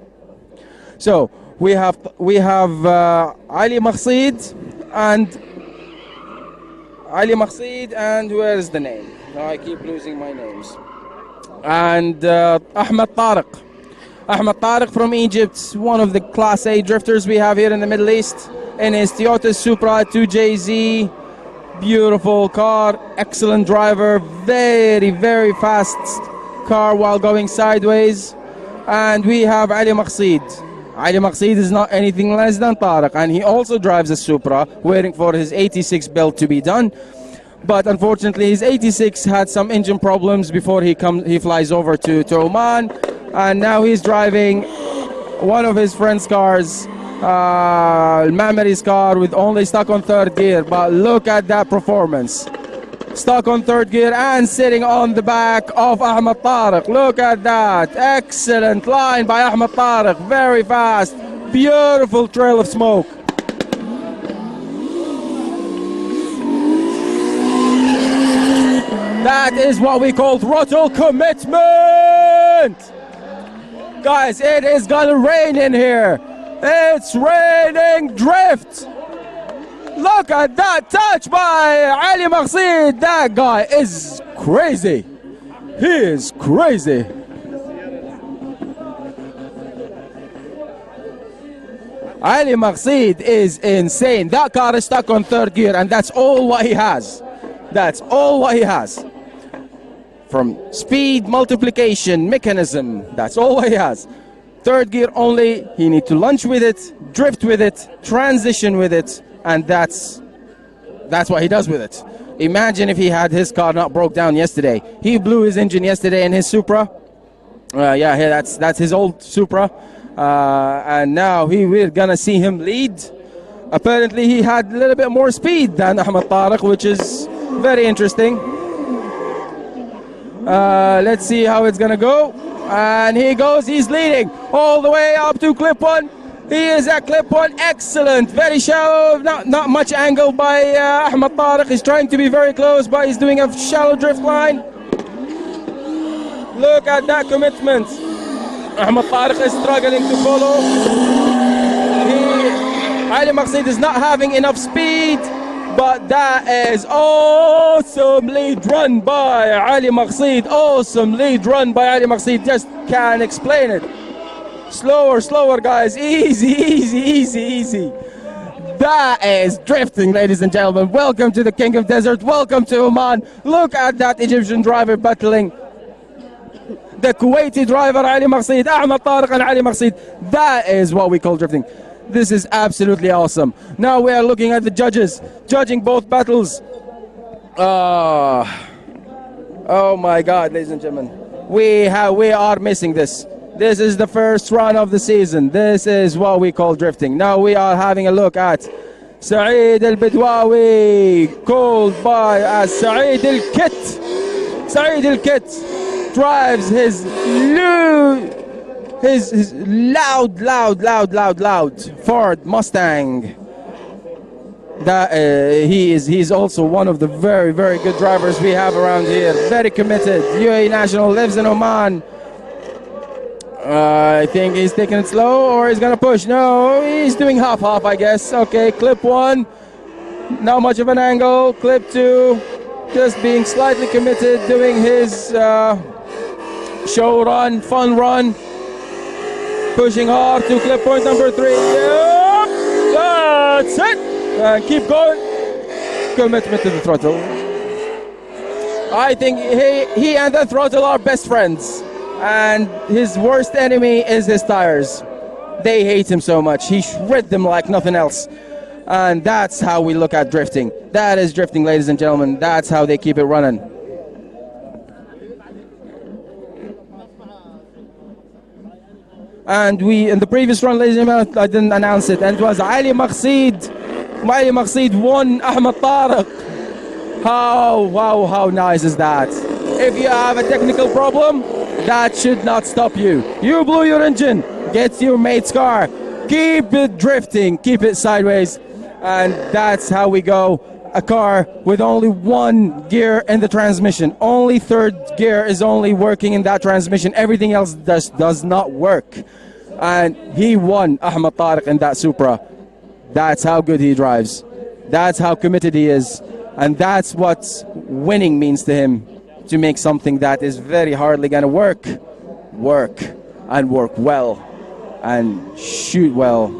So we have Ali Maqsid and where is the name? Now I keep losing my names. And Ahmed Tariq. Ahmed Tariq from Egypt, one of the Class A drifters we have here in the Middle East, in his Toyota Supra 2JZ. Beautiful car, excellent driver, very, very fast car while going sideways. And we have Ali Maqseed. Ali Maqseed is not anything less than Tariq, and he also drives a Supra, waiting for his 86 build to be done. But unfortunately, his 86 had some engine problems before he flies over to Oman, and now he's driving one of his friend's cars, Mamari's car, with only stuck on third gear. But look at that performance. Stuck on third gear and sitting on the back of Ahmed Tariq. Look at that. Excellent line by Ahmed Tariq. Very fast. Beautiful trail of smoke. That is what we call throttle commitment. Guys, it is gonna rain in here. It's raining drift. Look at that touch by Ali Maqseed. That guy is crazy. He is crazy. Ali Maqseed is insane. That car is stuck on third gear, and that's all what he has. That's all what he has. From speed multiplication mechanism, that's all he has. Third gear only. He needs to launch with it, drift with it, transition with it, and that's what he does with it. Imagine if he had his car not broke down yesterday. He blew his engine yesterday in his Supra. That's his old Supra, and now we're gonna see him lead. Apparently, he had a little bit more speed than Ahmed Tariq, which is very interesting. Let's see how it's gonna go. And he goes, he's leading all the way up to clip one. He is at clip one, excellent, very shallow, not much angle by Ahmed Tariq. He's trying to be very close, but he's doing a shallow drift line. Look at that commitment. Ahmed Tariq is struggling to follow. Ali Maqseed is not having enough speed, but that is awesome lead run by Ali Maqseed. Awesome lead run by Ali Maqseed. Just can't explain it. Slower, slower, guys. Easy, easy, easy, easy. That is drifting, ladies and gentlemen. Welcome to the King of Desert. Welcome to Oman. Look at that Egyptian driver battling the Kuwaiti driver, Ali Maqseed. Ahmed Tariq and Ali Maqseed. That is what we call drifting. This is absolutely awesome. Now we are looking at the judges, judging both battles. Oh my God, ladies and gentlemen. We are missing this. This is the first run of the season. This is what we call drifting. Now we are having a look at Saeed Al-Bidwawi, called by as Saeed Al-Kit. Saeed Al-Kit drives his loud Ford Mustang. That he's also one of the very, very good drivers we have around here. Very committed. UAE national, lives in Oman. I think he's taking it slow, or he's gonna push. No, he's doing half, I guess. Okay, clip one, not much of an angle. Clip two, just being slightly committed, doing his show run, fun run. Pushing hard to clip point number 3. Yep, that's it. And keep going. Commitment to the throttle. I think he and the throttle are best friends. And his worst enemy is his tires. They hate him so much. He shreds them like nothing else. And that's how we look at drifting. That is drifting, ladies and gentlemen. That's how they keep it running. And in the previous run, ladies and gentlemen, I didn't announce it, and it was Ali Maqseed. Ali Maqseed won Ahmed Tariq. How nice is that? If you have a technical problem, that should not stop you. You blew your engine, get your mate's car, keep it drifting, keep it sideways, and that's how we go. A car with only one gear in the transmission. Only third gear is only working in that transmission. Everything else does not work. And he won, Ahmed Tariq, in that Supra. That's how good he drives. That's how committed he is. And that's what winning means to him. To make something that is very hardly gonna work. and work well and shoot well.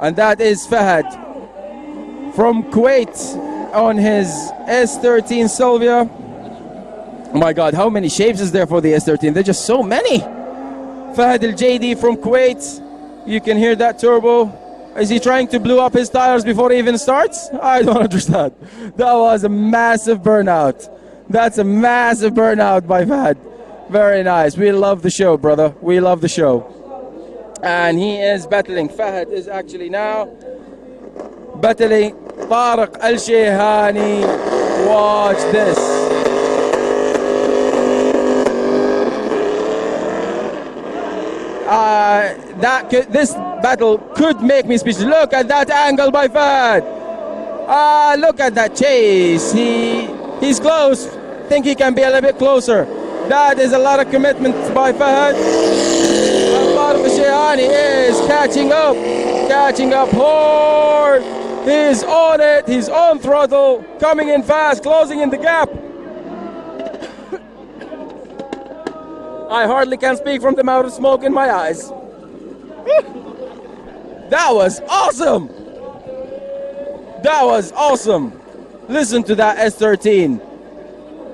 And that is Fahad from Kuwait on his S13 Sylvia. Oh my God, how many shapes is there for the S13? There's just so many. Fahad Al-JD from Kuwait. You can hear that turbo. Is he trying to blow up his tires before he even starts? I don't understand. That was a massive burnout. That's a massive burnout by Fahad. Very nice. We love the show, brother. We love the show. And he is battling. Fahad is actually now battling Tariq Al-Shehani. Watch this. This battle could make me speechless. Look at that angle by Fahad. Look at that chase. He's close. Think he can be a little bit closer. That is a lot of commitment by Fahad. Tariq Al-Shehani is catching up hard. He's on it. He's on throttle, coming in fast, closing in the gap. I hardly can speak from the amount of smoke in my eyes. That was awesome. That was awesome. Listen to that S13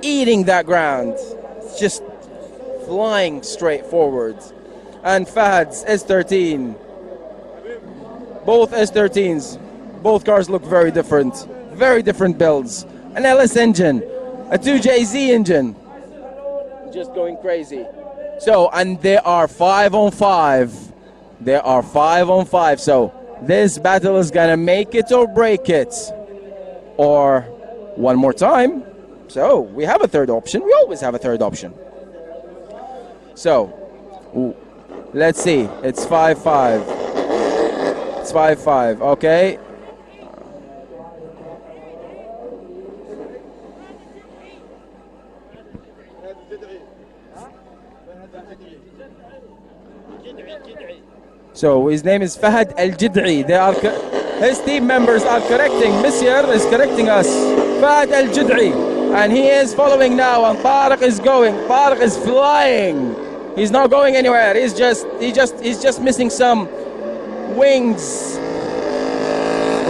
eating that ground. It's just flying straight forward. And Fahad's S13. Both S13s. Both cars look very different. Very different builds. An LS engine. A 2JZ engine. Just going crazy. So, and they are 5 on 5. They are 5 on 5. So, this battle is gonna make it or break it. Or one more time. So, we have a third option. We always have a third option. So, let's see. It's 5-5. It's 5-5. Okay. So his name is Fahad Al-Jid'i. His team members are correcting. Monsieur is correcting us. Fahad Al-Jid'i. And he is following now, and Tariq is going. Tariq is flying. He's not going anywhere. He's just missing some wings.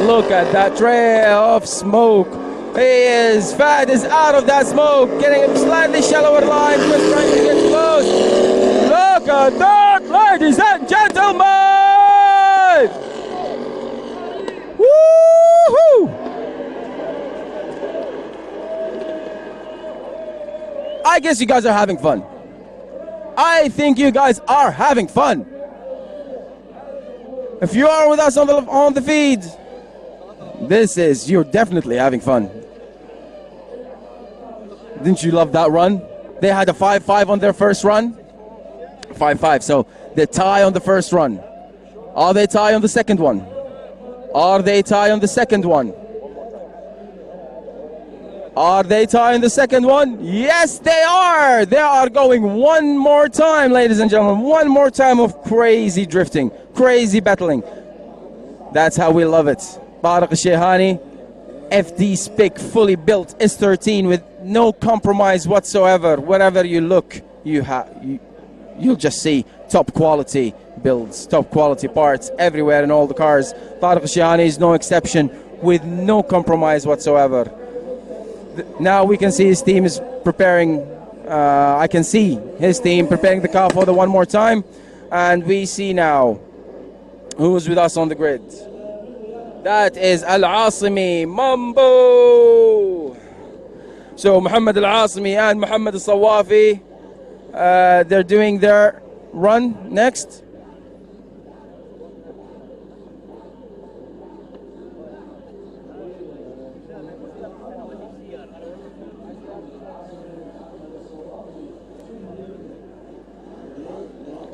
Look at that trail of smoke. Fahad is out of that smoke, getting a slightly shallower line, just trying to get close. Look at that, ladies and gentlemen! Woo-hoo! I guess you guys are having fun. I think you guys are having fun. If you are with us on the feed, you're definitely having fun. Didn't you love that run? They had a 5-5 on their first run. 5-5, so they tie on the first run. Are they tie on the second one? Are they tie on the second one? Are they tie on the second one? Yes, they are! They are going one more time, ladies and gentlemen. One more time of crazy drifting, crazy battling. That's how we love it. Tariq Al-Shehani, FD Spic, fully built S13 with no compromise whatsoever. Wherever you look, you'll just see top quality builds, top quality parts everywhere in all the cars. Tariq Al-Shehani is no exception, with no compromise whatsoever. Now we can see his team is preparing. I can see his team preparing the car for the one more time, and we see now who's with us on the grid. That is Al-Asimi Mambo. So Muhammad Al-Asimi and Muhammad Al-Sawafi, they're doing their run next.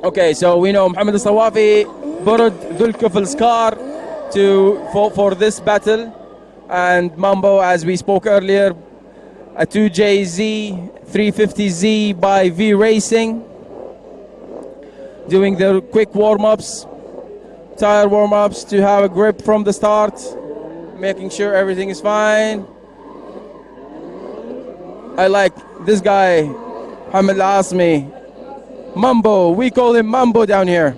Okay, so we know Muhammad Al-Sawafi borrowed Dhul Kufl's car for this battle, and Mambo, as we spoke earlier, a 2JZ 350Z by V Racing, doing their quick warm-ups, tire warm-ups to have a grip from the start, making sure everything is fine. I like this guy, Mohammed Al-Asmi. Mambo, we call him Mambo down here.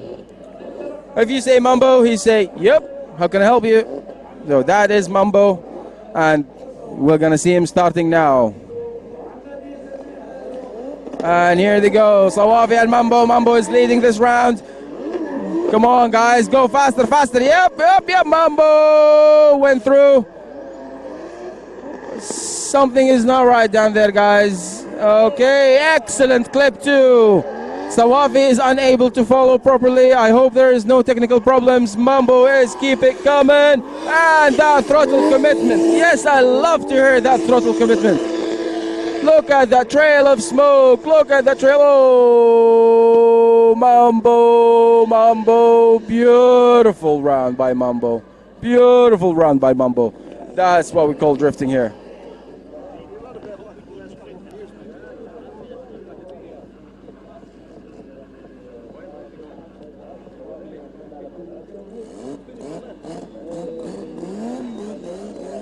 If you say Mambo, he say, yep, how can I help you? So that is Mambo, and we're gonna see him starting now. And here they go, Sawafi and Mambo. Mambo is leading this round. Come on, guys, go faster, faster. Yep, Mambo went through. Something is not right down there, guys. Okay, excellent clip too. Sawafi is unable to follow properly. I hope there is no technical problems. Mambo is keep it coming. And that throttle commitment. Yes, I love to hear that throttle commitment. Look at that trail of smoke. Look at that trail. Oh, Mambo. Beautiful round by Mambo. Beautiful round by Mambo. That's what we call drifting here.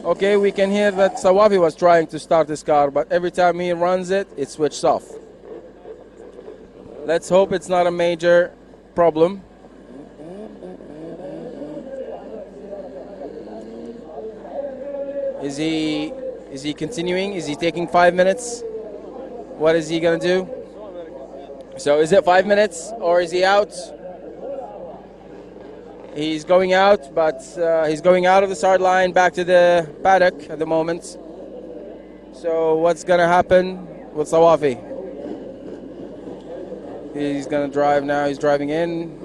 Okay, we can hear that Sawafi was trying to start his car, but every time he runs it, it switches off. Let's hope it's not a major problem. Is he continuing? Is he taking 5 minutes? What is he gonna do? So is it 5 minutes or is he out? He's going out, but he's going out of the start line back to the paddock at the moment. So what's going to happen with Sawafi? He's going to drive now. He's driving in.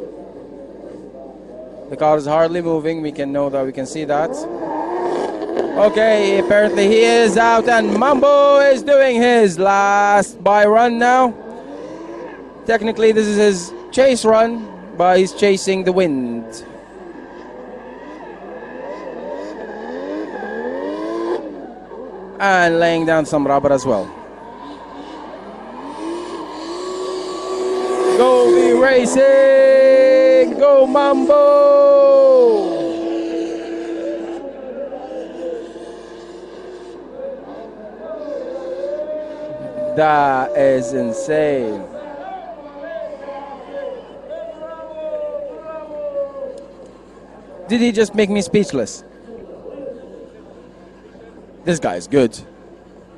The car is hardly moving. We can see that. Okay, apparently he is out, and Mambo is doing his last by run now. Technically, this is his chase run, but he's chasing the wind. And laying down some rubber as well. Go be racing! Go Mambo! That is insane. Did he just make me speechless? This guy is good.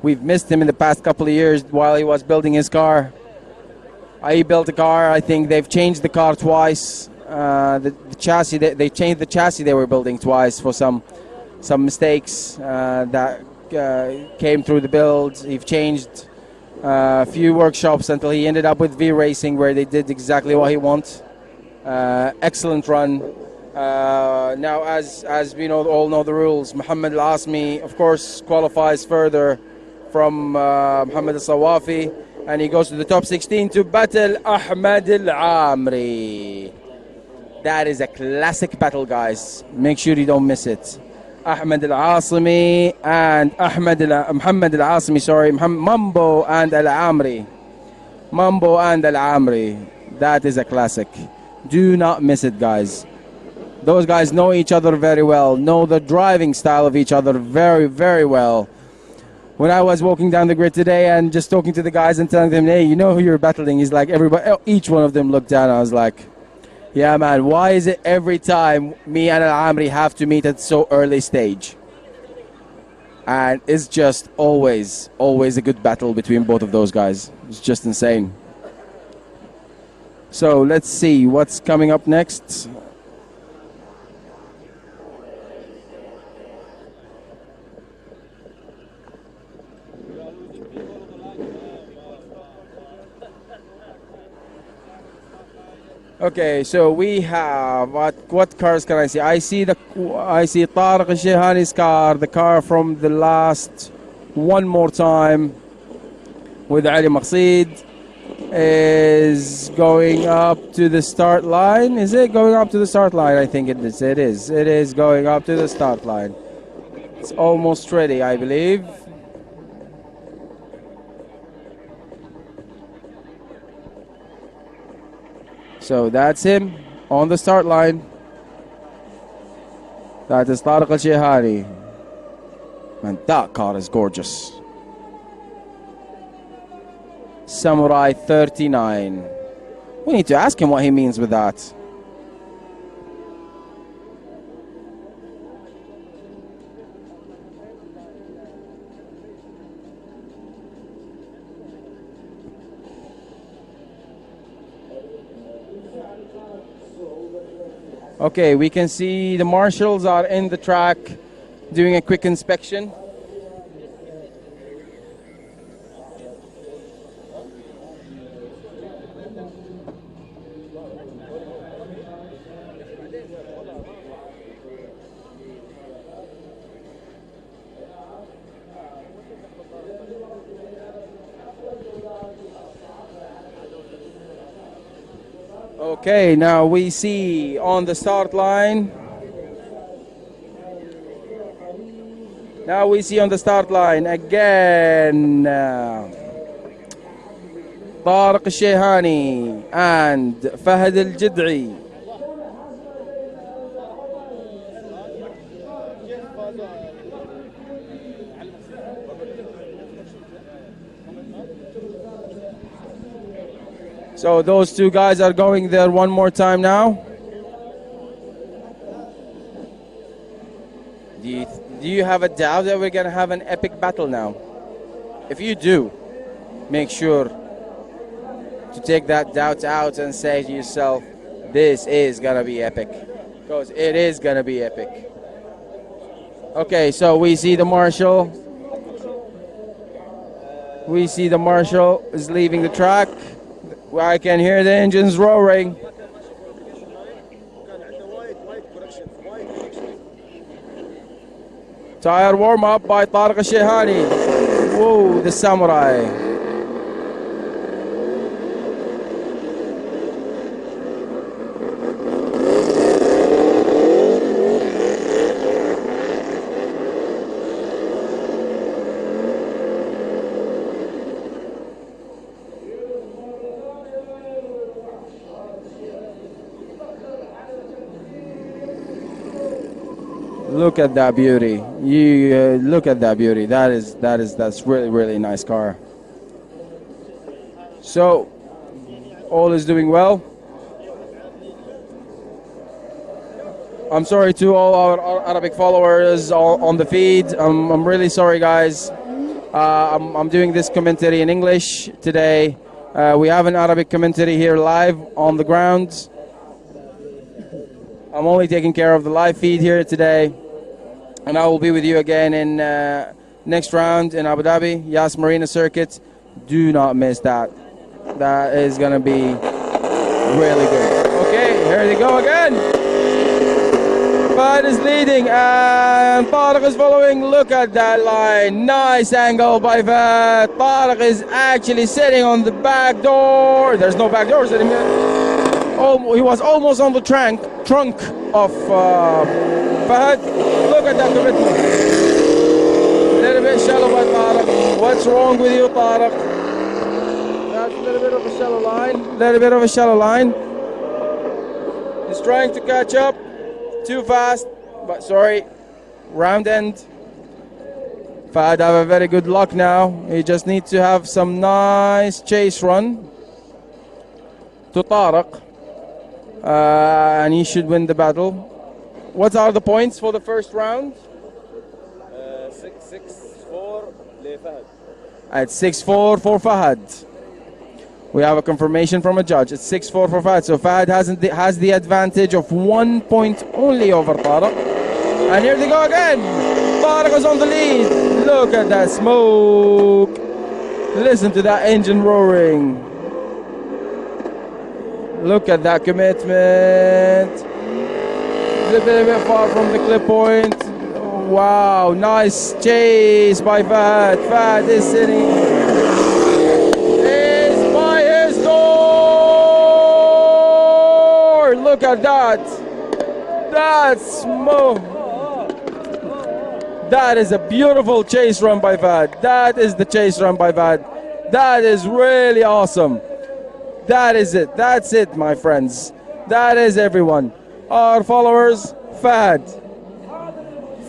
We've missed him in the past couple of years while he was building his car. He built a car. I think they've changed the car twice. The chassis, they changed the chassis they were building twice for some mistakes that came through the build. He've changed a few workshops until he ended up with V Racing, where they did exactly what he wants. Excellent run. Now, as we all know the rules, Mohammed Al-Asmi, of course, qualifies further from Mohammed Al-Sawafi, and he goes to the top 16 to battle Ahmed Al-Amri. That is a classic battle, guys. Make sure you don't miss it. Ahmed Al-Asmi and Mohammed Al-Asmi, sorry, Mambo and Al-Amri. Mambo and Al-Amri. That is a classic. Do not miss it, guys. Those guys know each other very well, know the driving style of each other very, very well. When I was walking down the grid today and just talking to the guys and telling them, hey, you know who you're battling? He's like, everybody, each one of them looked down. I was like, yeah, man, why is it every time me and Al-Amri have to meet at so early stage? And it's just always a good battle between both of those guys. It's just insane. So let's see what's coming up next. Okay, so we have what cars can I see? I see Tariq Al-Shehani's car, the car from the last one more time with Ali Maqsid is going up to the start line. Is it going up to the start line? I think it is. It is going up to the start line. It's almost ready, I believe. So that's him on the start line. That is Tariq Al-Shehani. Man, that car is gorgeous. Samurai 39. We need to ask him what he means with that. Okay, we can see the marshals are in the track doing a quick inspection. Okay, now we see on the start line. Now we see on the start line again طارق الشيهاني and فهد الجدعي. So those two guys are going there one more time now. Do you have a doubt that we're going to have an epic battle now? If you do, make sure to take that doubt out and say to yourself, this is going to be epic. Because it is going to be epic. Okay, so we see the marshal. We see the marshal is leaving the track. I can hear the engines roaring. Tire warm up by Tariq al-Shehani. Whoa, the Samurai. Look at that beauty! You look at that beauty. That's really nice car. So, all is doing well. I'm sorry to all our Arabic followers on the feed. I'm really sorry, guys. I'm doing this commentary in English today. We have an Arabic commentary here live on the ground. I'm only taking care of the live feed here today. And I will be with you again in next round in Abu Dhabi, Yas Marina Circuit. Do not miss that. That is going to be really good. Okay, here they go again. Fahd is leading and Tariq is following. Look at that line. Nice angle by Fahd. Tariq is actually sitting on the back door. There's no back door sitting there. Oh, he was almost on the trunk of Fahd. Look at that commitment. A little bit shallow by Tariq. What's wrong with you, Tariq? That's a little bit of a shallow line. Little bit of a shallow line. He's trying to catch up. Too fast. But sorry. Round end. Fahd have a very good luck now. He just needs to have some nice chase run to Tariq. And he should win the battle. What are the points for the first round? 6-4 لفهد. At 6-4 for Fahd. We have a confirmation from a judge. It's 6-4 for Fahd. So Fahd has the advantage of 1 point only over Tariq. And here they go again. Tariq is on the lead. Look at that smoke. Listen to that engine roaring. Look at that commitment. A little bit far from the clip point. Wow, nice chase by Fahd. Fahd is sitting. Is by his door. Look at that. That's smoke. That is a beautiful chase run by Fahd. That is the chase run by Fahd. That is really awesome. That is it. That's it, my friends. That is everyone. Our followers, Fahd.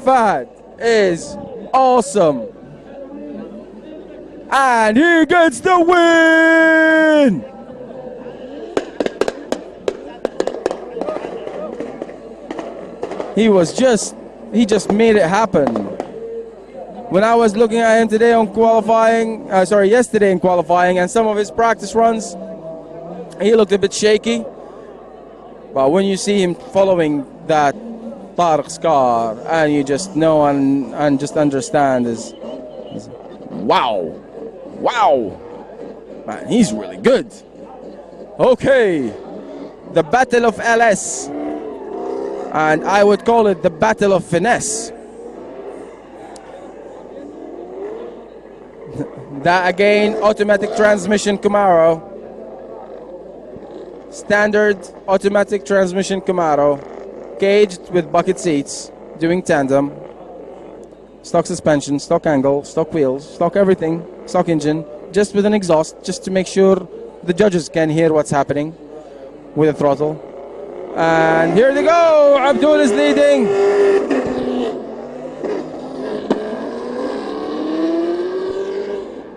Fahd is awesome. And he gets the win! He just made it happen. When I was looking at him today on qualifying, yesterday in qualifying, and some of his practice runs, he looked a bit shaky. But when you see him following that Tariq's car, and you just know and just understand is wow. Man, he's really good. Okay, the battle of LS. And I would call it the battle of finesse. That again, automatic transmission Camaro. Standard automatic transmission Camaro. Caged with bucket seats, doing tandem. Stock suspension, stock angle, stock wheels, stock everything, stock engine. Just with an exhaust, just to make sure the judges can hear what's happening with the throttle. And here they go, Abdul is leading.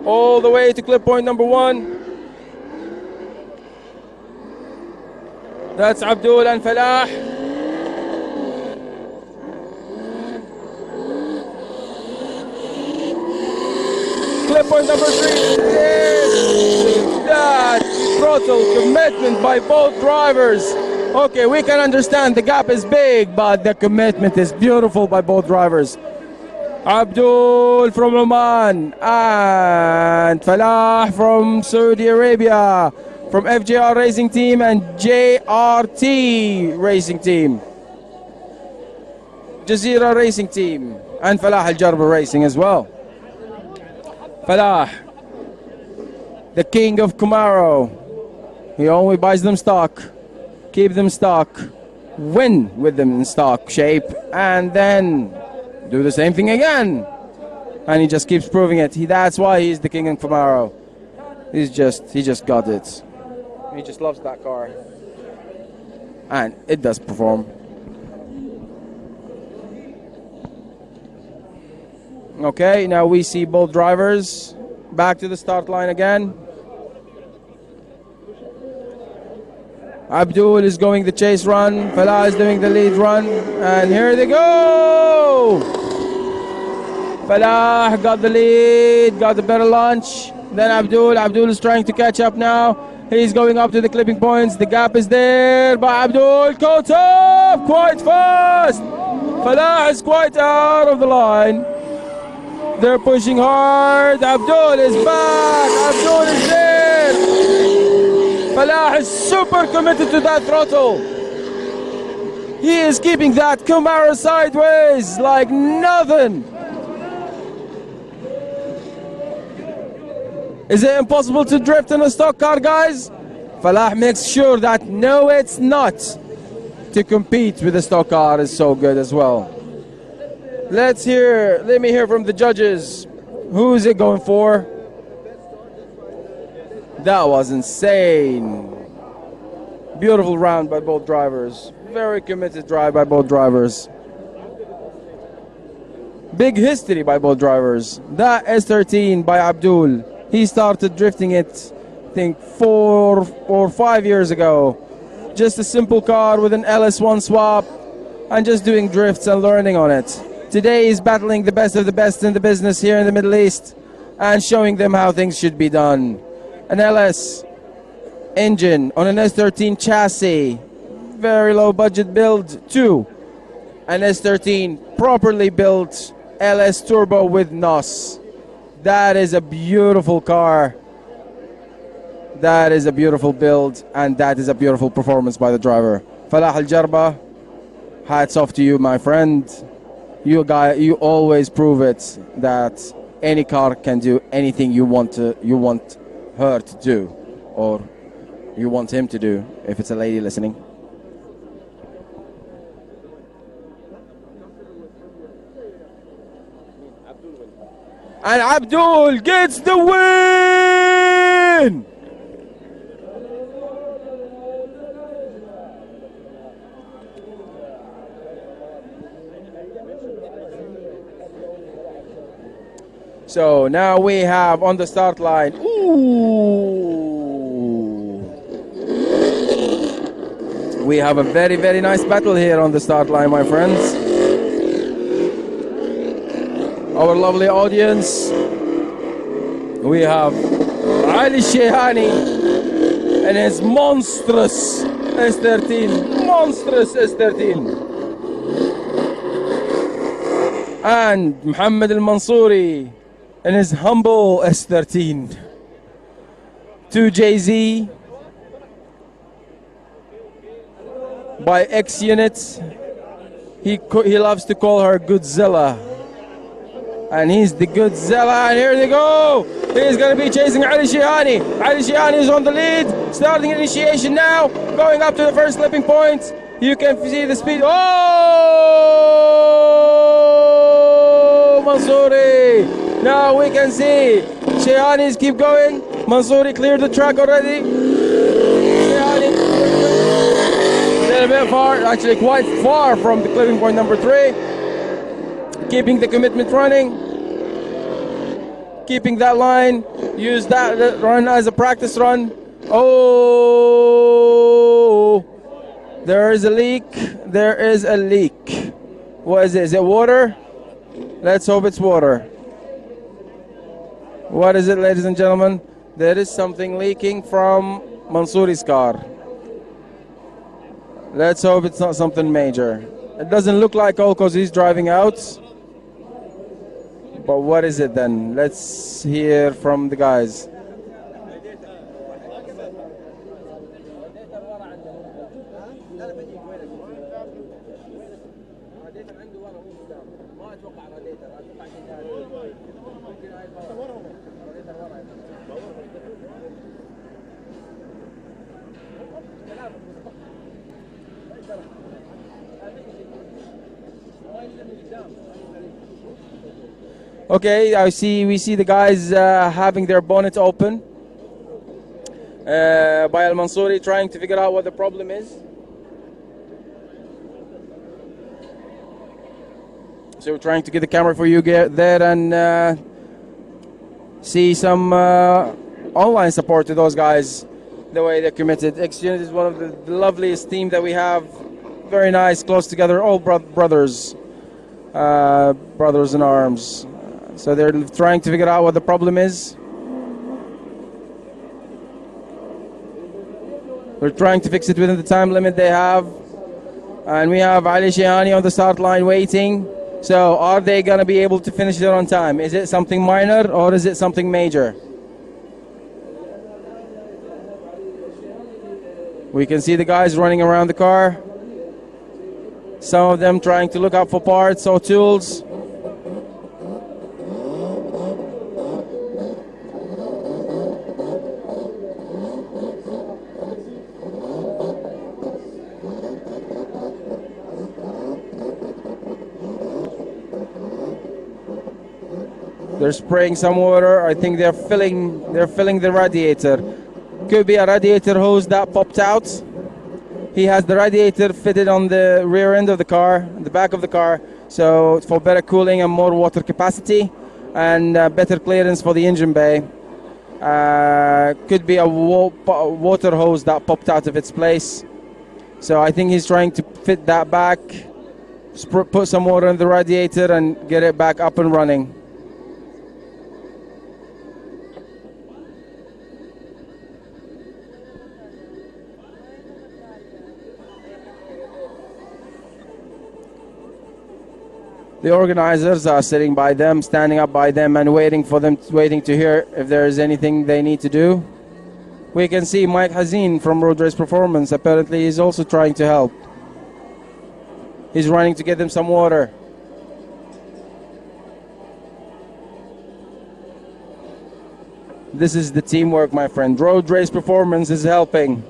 All the way to clip point number 1. That's Abdul and Falah. Clip point number 3. Yes. That throttle commitment by both drivers. Okay, we can understand the gap is big, but the commitment is beautiful by both drivers. Abdul from Oman and Falah from Saudi Arabia, from FJR Racing Team and JRT Racing Team, Jazeera Racing Team, and Falah Al Jarba Racing as well. Falah, the king of Camaro. He only buys them stock. Keep them stock, win with them in stock shape, and then do the same thing again. And he just keeps proving it. That's why he's the king of Camaro. He just got it. He just loves that car. And it does perform. Okay, now we see both drivers back to the start line again. Abdul is going the chase run, Falah is doing the lead run, and here they go! Falah got the lead, got the better launch. Then Abdul is trying to catch up now. He's going up to the clipping points, the gap is there, but Abdul caught up quite fast! Falah is quite out of the line. They're pushing hard, Abdul is back, Abdul is there! Falah is super committed to that throttle. He is keeping that Camaro sideways like nothing. Is it impossible to drift in a stock car, guys? Falah makes sure that no, it's not. To compete with a stock car is so good as well. Let me hear from the judges. Who is it going for? That was insane. Beautiful round by both drivers. Very committed drive by both drivers. Big history by both drivers. That S13 by Abdul. He started drifting it, I think 4 or 5 years ago. Just a simple car with an LS1 swap and just doing drifts and learning on it. Today he's battling the best of the best in the business here in the Middle East and showing them how things should be done. An LS engine on an S13 chassis, very low budget build, to an S13 properly built LS turbo with NOS. That is a beautiful car. That is a beautiful build, and that is a beautiful performance by the driver. Falah Al Jarba, hats off to you, my friend. You always prove it that any car can do anything you want her to do, or you want him to do, if it's a lady listening. And Abdul gets the win! So now we have on the start line. Ooh. We have a very, very nice battle here on the start line, my friends. Our lovely audience. We have Ali Shehani and his monstrous S13. Monstrous S13. And Muhammad al-Mansouri and his humble S13. 2JZ by X Unit. He loves to call her Godzilla. And he's the Godzilla, and here they go. He's going to be chasing Ali Shehani. Ali Shehani is on the lead, starting initiation now, going up to the first slipping point. You can see the speed. Oh, Mansouri. Now we can see Shehanis keep going. Mansouri cleared the track already. Shehani a little bit far, actually quite far from the clipping point number 3. Keeping the commitment running, keeping that line, use that run as a practice run. Oh, there is a leak, there is a leak. What is it? Is it water? Let's hope it's water. What is it, ladies and gentlemen? There is something leaking from Mansouri's car. Let's hope it's not something major. It doesn't look like all because he's driving out. But what is it then? Let's hear from the guys. Okay, we see the guys having their bonnet open by Al-Mansouri, trying to figure out what the problem is. So we're trying to get the camera for you there and see some online support to those guys, the way they're committed. X-Unit is one of the loveliest team that we have. Very nice, close together, all brothers in arms. So they're trying to figure out what the problem is. We're trying to fix it within the time limit they have. And we have Ali Shehani on the start line waiting. So are they going to be able to finish it on time? Is it something minor or is it something major? We can see the guys running around the car. Some of them trying to look out for parts or tools. They're spraying some water. I think they're filling the radiator. Could be a radiator hose that popped out. He has the radiator fitted on the rear end of the car, the back of the car, so it's for better cooling and more water capacity and better clearance for the engine bay. Could be a water hose that popped out of its place. So I think he's trying to fit that back, put some water in the radiator and get it back up and running. The organizers are sitting by them, standing up by them and waiting to hear if there is anything they need to do. We can see Mike Hazin from Road Race Performance. Apparently he's also trying to help. He's running to get them some water. This is the teamwork, my friend. Road Race Performance is helping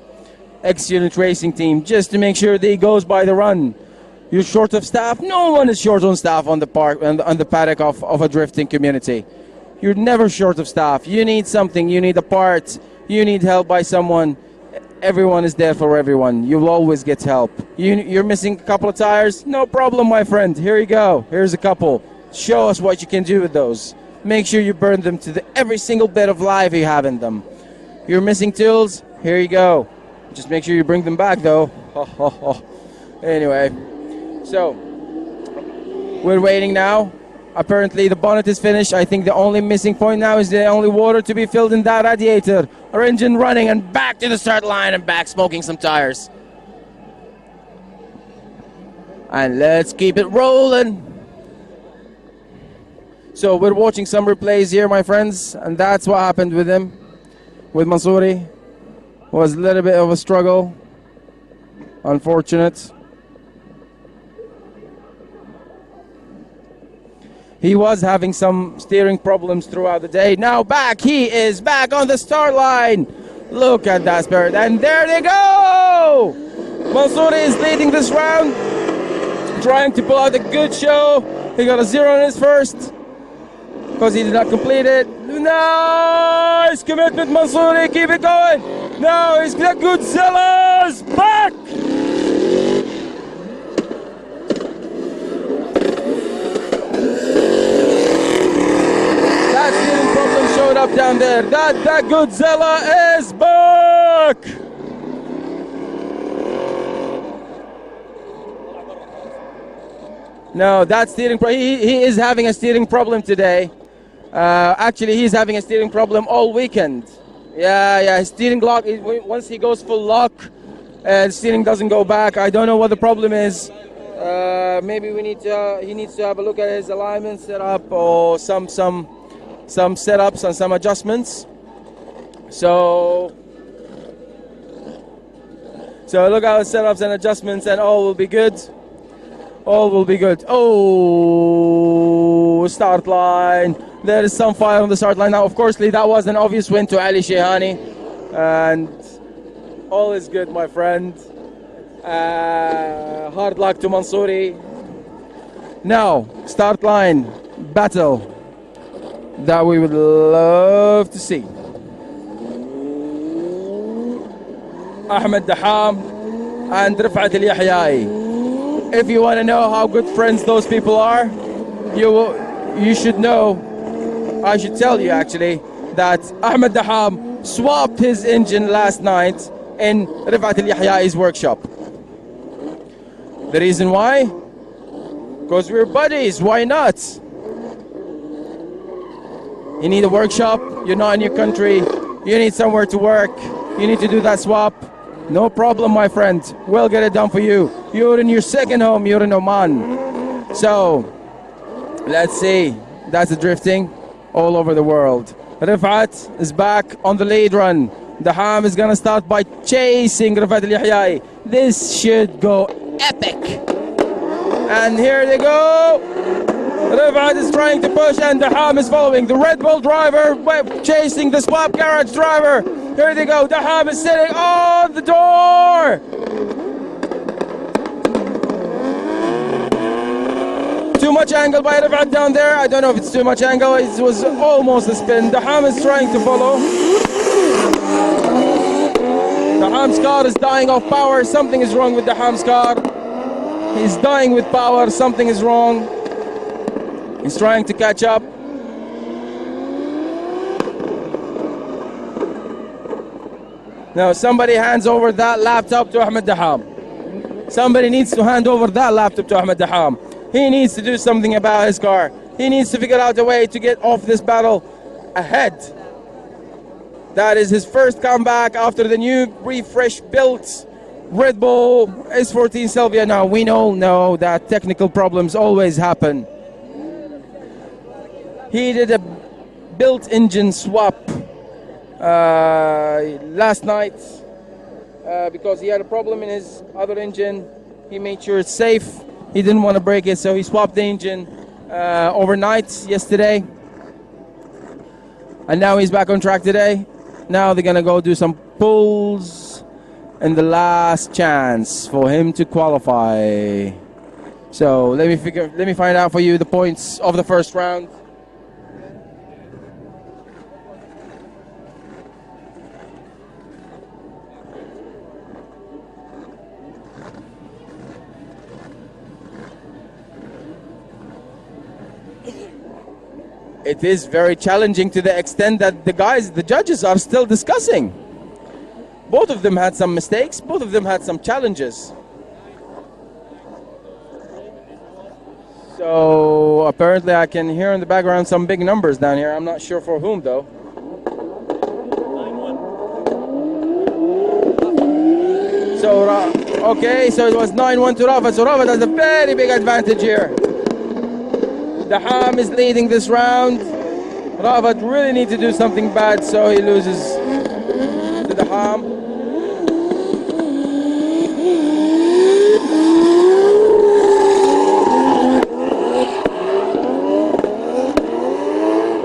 X-Unit Racing Team just to make sure that he goes by the run. You're short of staff? No one is short on staff on the park and on the paddock of a drifting community. You're never short of staff. You need something, you need a part, you need help by someone. Everyone is there for everyone. You'll always get help. You're missing a couple of tires? No problem, my friend. Here you go. Here's a couple. Show us what you can do with those. make sure you burn them to every single bit of life you have in them. You're missing tools, here you go. Just make sure you bring them back though. Anyway, so we're waiting now. Apparently the bonnet is finished. I think the only missing point now is the only water to be filled in that radiator. Our engine running and back to the start line and back smoking some tires. And let's keep it rolling. So we're watching some replays here, my friends, and that's what happened with him. With Mansouri. Was a little bit of a struggle. Unfortunate. He was having some steering problems throughout the day. Now he is back on the start line. Look at that spirit. And there they go! Mansouri is leading this round. Trying to pull out a good show. He got a 0 on his first. Because he did not complete it. Nice commitment, Mansouri. Keep it going. Now he's got Godzilla's back. That steering problem showed up down there. That Godzilla is back. No, that steering he is having a steering problem today. Actually, he's having a steering problem all weekend. Yeah, his steering lock, once he goes full lock, the steering doesn't go back. I don't know what the problem is. Maybe he needs to have a look at his alignment setup or some setups and some adjustments. So look at the setups and adjustments and all will be good. All will be good. Oh, start line. There is some fire on the start line. Now, of course, that was an obvious win to Ali Shehani. And all is good, my friend. Hard luck to Mansouri. Now, start line battle that we would love to see. Ahmed Daham and Rifat Al-Yahyai. If you want to know how good friends those people are, you should know, I should tell you actually, that Ahmed Daham swapped his engine last night in Rifat Al-Yahyai's workshop. The reason why? Because we're buddies, why not? You need a workshop, you're not in your country, you need somewhere to work, you need to do that swap. No problem, my friend. We'll get it done for you. You're in your second home. You're in Oman. So, let's see. That's the drifting all over the world. Rifat is back on the lead run. Daham is going to start by chasing Rifat Al-Yahyai. This should go epic. And here they go. Rifat is trying to push and Daham is following. The Red Bull driver chasing the swap garage driver. Here they go. Daham is sitting on the door. Too much angle by Rifat down there. I don't know if it's too much angle. It was almost a spin. Daham is trying to follow. Daham's car is dying of power. Something is wrong with Daham's car. He's dying with power. Something is wrong. He's trying to catch up. Now somebody hands over that laptop to Ahmed Daham. Somebody needs to hand over that laptop to Ahmed Daham. He needs to do something about his car. He needs to figure out a way to get off this battle ahead. That is his first comeback after the new refresh built Red Bull S14 Sylvia. Now we all know that technical problems always happen. He did a built engine swap last night because he had a problem in his other engine. He made sure it's safe. He didn't want to break it, so he swapped the engine overnight yesterday. And now he's back on track today. Now they're gonna go do some pulls in the last chance for him to qualify. So let me find out for you the points of the first round. it is very challenging to the extent that the judges are still discussing. Both of them had some mistakes, both of them had some challenges. So apparently I can hear in the background some big numbers down here. I'm not sure for whom though. So, okay, so it was 9-1 to Rafat. So Rafat has a very big advantage here. Daham is leading this round. Rafat really needs to do something bad, so he loses to Daham.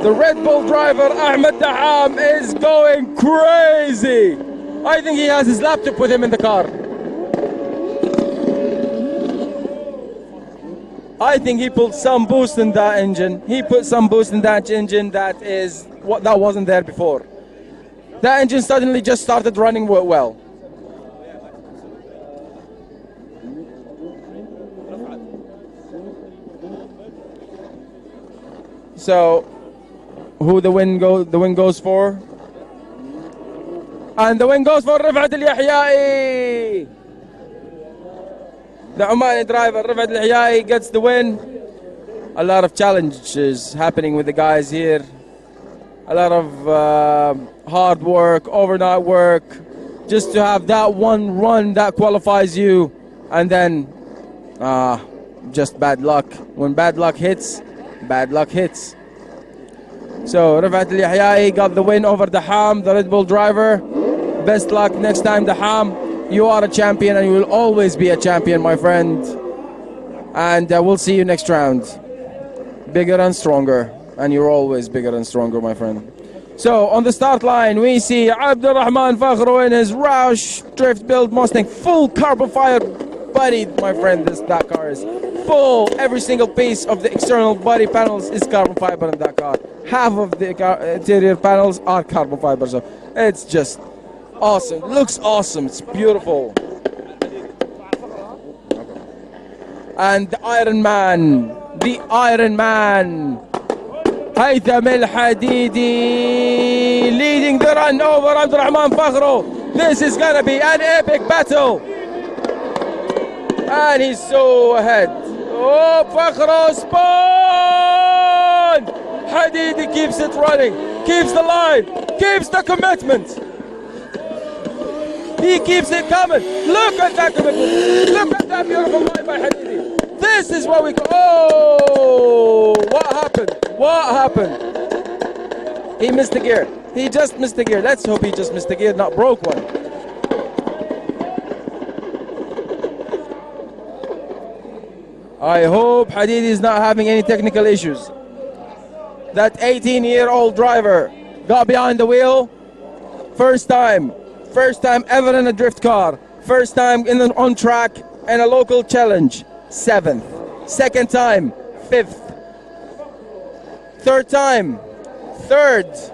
The Red Bull driver, Ahmed Daham, is going crazy. I think he has his laptop with him in the car. I think he put some boost in that engine. He put some boost in that engine that wasn't there before. That engine suddenly just started running well. So, who the win goes for? And the win goes for Rifat Al-Yahyai. The Omani driver, Rifat Al-Yahyai, gets the win. A lot of challenges happening with the guys here. A lot of hard work, overnight work, just to have that one run that qualifies you. And then, just bad luck. When bad luck hits, bad luck hits. So Rifat Al-Yahyai got the win over Daham, the Red Bull driver. Best luck next time, Daham. You are a champion and you will always be a champion, my friend. And we'll see you next round. Bigger and stronger. And you're always bigger and stronger, my friend. So on the start line, we see Abdurrahman Fakhro in his Roush Drift Build Mustang. Full carbon fiber body, my friend. That car is full. Every single piece of the external body panels is carbon fiber in that car. Half of the interior panels are carbon fiber. So it's just awesome. Looks awesome. It's beautiful. And the Iron Man, Haytham Al-Hadidi, leading the run over Abdurrahman Fakhro. This is gonna be an epic battle. And he's so ahead. Oh, Fakhro spun! Hadidi keeps it running, keeps the line, keeps the commitment. He keeps it coming. Look at that commitment. Look at that beautiful line by Hadidi. This is what we call. Oh, what happened? What happened? He missed the gear. He just missed the gear. Let's hope he just missed the gear, not broke one. I hope Hadidi is not having any technical issues. That 18-year-old driver got behind the wheel. First time ever in a drift car. First time on track in a local challenge. 7th. Second time, 5th. Third time, 3rd.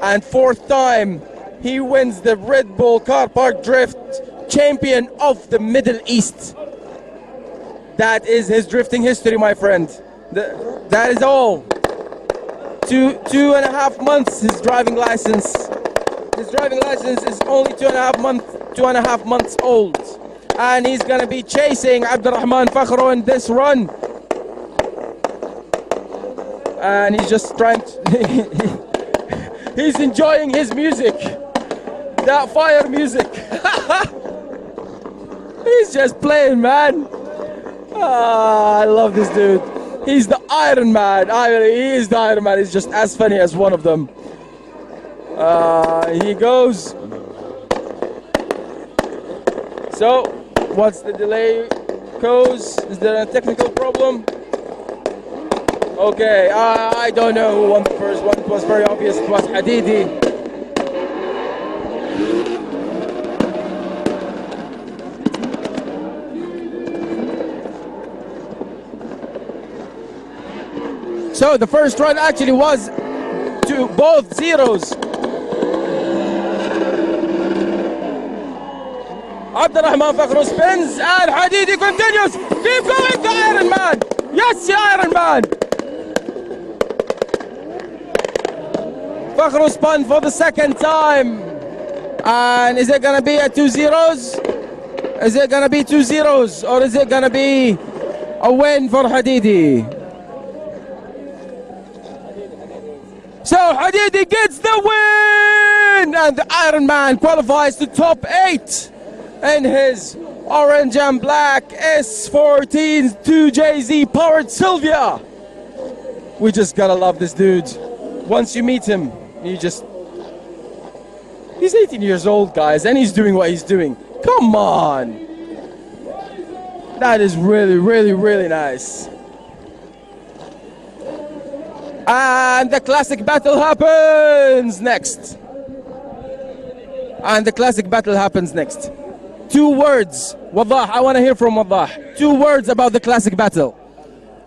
And 4th time, he wins the Red Bull Car Park Drift Champion of the Middle East. That is his drifting history, my friend. That is all. 2.5 months, his driving license. His driving license is only 2.5 months old. And he's gonna be chasing Abdurrahman Fakhro in this run. And he's just trying to, he's enjoying his music. That fire music. He's just playing, man. I love this dude. He's the Iron Man. He is the Iron Man. He's just as funny as one of them. He goes. So, what's the delay cause? Is there a technical problem? Okay, I don't know who won the first one. It was very obvious. It was Hadidi. So the first run actually was to both zeros. Abdurrahman Fakhro spins and Hadidi continues. Keep going, the Iron Man. Yes, the Iron Man. Fakhru spun for the second time. And is it going to be a 2-0s? Is it going to be 2-0s? Or is it going to be a win for Hadidi? So Hadidi gets the win! And the Iron Man qualifies to top 8 in his orange and black S14 2JZ powered Sylvia. We just gotta love this dude. Once you meet him, he's 18 years old, guys, and he's doing what he's doing. Come on. That is really, really, really nice. And the classic battle happens next. Two words. Wadah, I want to hear from Wadah. 2 words about the classic battle.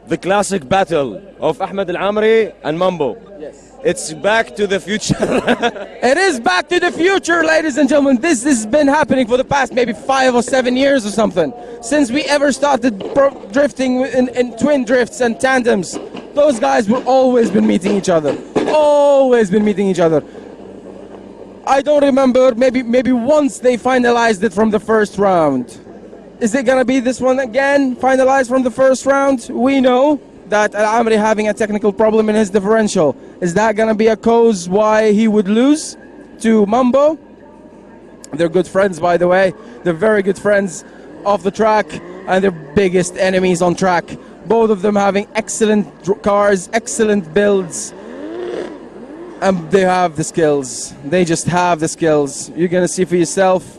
The classic battle of Ahmed Al-Amri and Mambo. Yes. It's back to the future. It is back to the future, ladies and gentlemen. This has been happening for the past maybe 5 or 7 years or something. Since we ever started drifting in twin drifts and tandems, those guys were always been meeting each other. Always been meeting each other. I don't remember, maybe once they finalized it from the first round. Is it gonna be this one again, finalized from the first round? We know that Al-Amri having a technical problem in his differential. Is that gonna be a cause why he would lose to Mambo? They're good friends, by the way. They're very good friends off the track, and they're biggest enemies on track. Both of them having excellent cars, excellent builds. And they have the skills. They just have the skills. You're gonna see for yourself,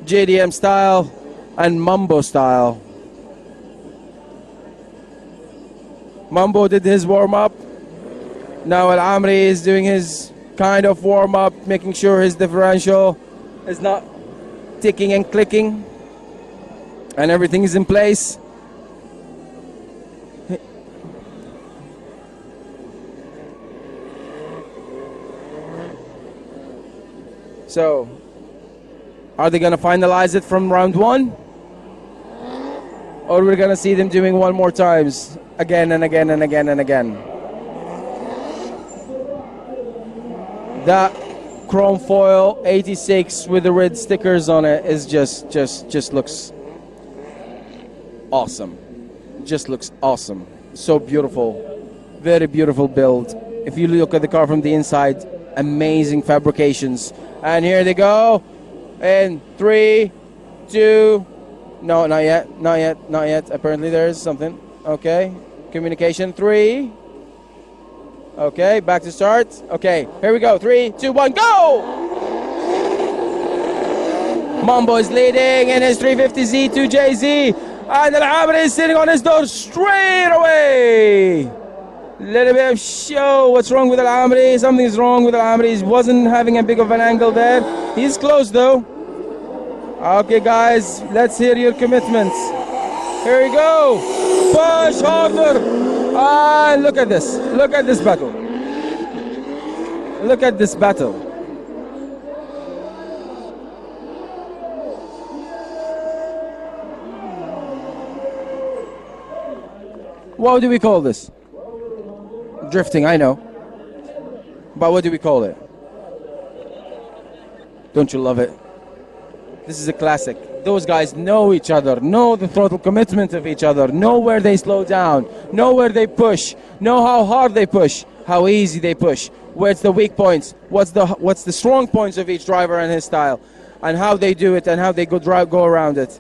JDM style and Mambo style. Mambo did his warm-up. Now Al-Amri is doing his kind of warm-up, making sure his differential is not ticking and clicking and everything is in place. So, are they going to finalize it from round 1? Or we're going to see them doing one more times, again and again and again and again. That chrome foil 86 with the red stickers on it is just looks awesome. Just looks awesome. So beautiful. Very beautiful build. If you look at the car from the inside, amazing fabrications. And here they go. In 3, 2, no, not yet. Apparently there is something. Okay, communication 3. Okay, back to start. Okay, here we go. 3, 2, 1, go! Mambo is leading in his 350Z 2JZ. And Al-Amri is sitting on his door straight away. Little bit of show. What's wrong with Al-Amri? Something's wrong with Al-Amri. He wasn't having a big of an angle there. He's close though. Okay guys, let's hear your commitments. Here we go. Push harder. And look at this. Look at this battle. Look at this battle. What do we call this? Drifting, I know. But what do we call it? Don't you love it? This is a classic. Those guys know each other, know the throttle commitment of each other, know where they slow down, know where they push, know how hard they push, how easy they push, where's the weak points, what's the strong points of each driver and his style, and how they do it and how they go around it.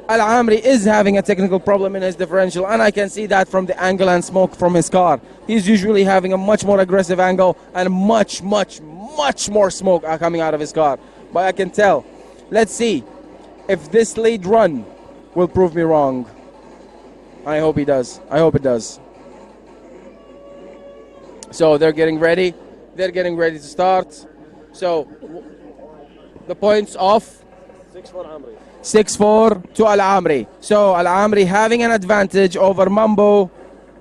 Al-Amri is having a technical problem in his differential, and I can see that from the angle and smoke from his car. He's usually having a much more aggressive angle and much more smoke coming out of his car. But I can tell. Let's see if this lead run will prove me wrong. I hope he does. I hope it does. So they're getting ready. They're getting ready to start. So the points off. 6-4 Amri. 6-4 to Al-Amri. So Al-Amri having an advantage over Mambo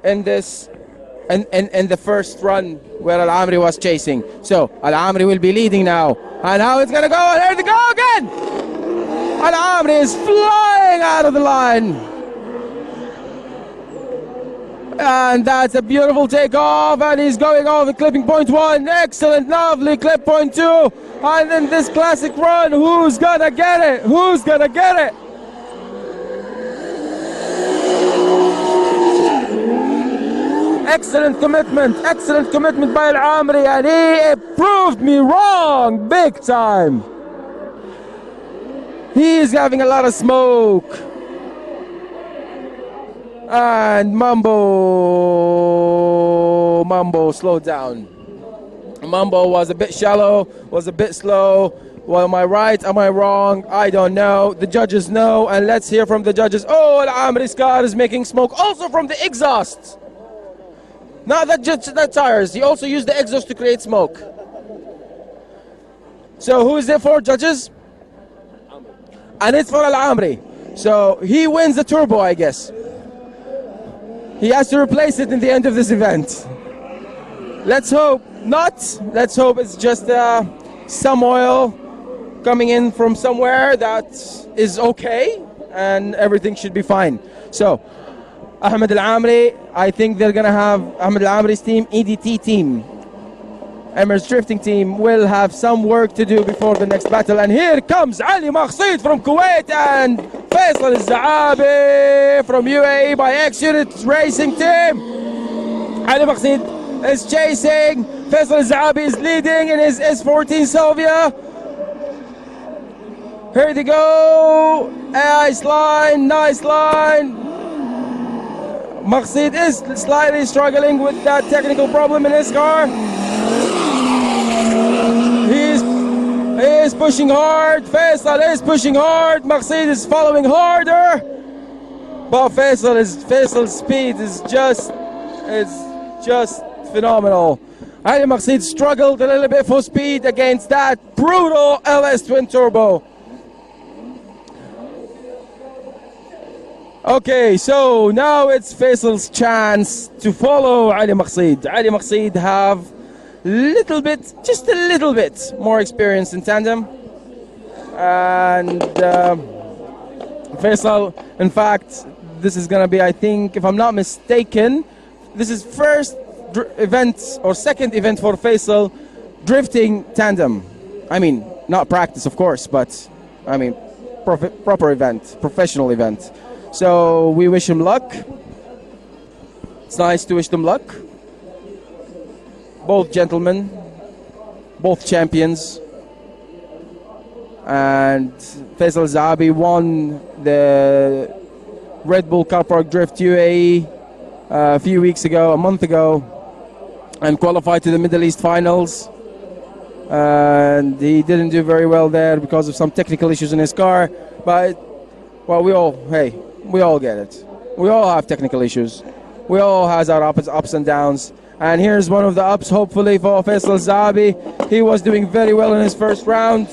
in this in the first run where Al-Amri was chasing. So Al-Amri will be leading now. And how it's gonna go, and here they go again! Al-Amri is flying out of the line. And that's a beautiful takeoff, and he's going off at clipping point 1. Excellent, lovely clip point 2. And then this classic run, who's gonna get it? Who's gonna get it? Excellent commitment by Al-Amri, and he proved me wrong big time. He's having a lot of smoke. And Mambo slowed down. Mambo was a bit shallow, was a bit slow. Well, am I right? Am I wrong? I don't know. The judges know, and let's hear from the judges. Oh, Al-Amri's car is making smoke, also from the exhaust. Not that just the tires. He also used the exhaust to create smoke. So who is it for, judges? And it's for Al-Amri. So he wins the turbo, I guess. He has to replace it in the end of this event. Let's hope not. Let's hope it's just some oil coming in from somewhere that is okay, and everything should be fine. So, Ahmed Al-Amri, I think they're gonna have Ahmed Al-Amri's team, EDT team, Emirates Drifting team, will have some work to do before the next battle. And here comes Ali Maqsid from Kuwait and Faisal Al-Zaabi from UAE by X-Unit Racing Team. Ali Maqsid is chasing, Faisal Al-Zaabi is leading in his S14 Salvia. Here they go, nice line. Maqsid is slightly struggling with that technical problem in his car. He is pushing hard. Faisal is pushing hard. Maqsid is following harder. But Faisal's speed is just phenomenal. Ali Maqsid struggled a little bit for speed against that brutal LS twin turbo. Okay, so now it's Faisal's chance to follow Ali Maqsid. Ali Maqsid have just a little bit more experience in tandem. And Faisal, in fact, this is going to be, I think, if I'm not mistaken, this is first event or second event for Faisal drifting tandem. I mean, not practice, of course, but I mean, proper event, professional event. So we wish him luck. It's nice to wish them luck. Both gentlemen, both champions. And Faisal Al-Zaabi won the Red Bull Car Park Drift UAE a few weeks ago, a month ago, and qualified to the Middle East finals. And he didn't do very well there because of some technical issues in his car. But, well, we all get it. We all have technical issues. We all has our ups and downs. And here's one of the ups, hopefully, for Faisal Al-Zaabi. He was doing very well in his first round.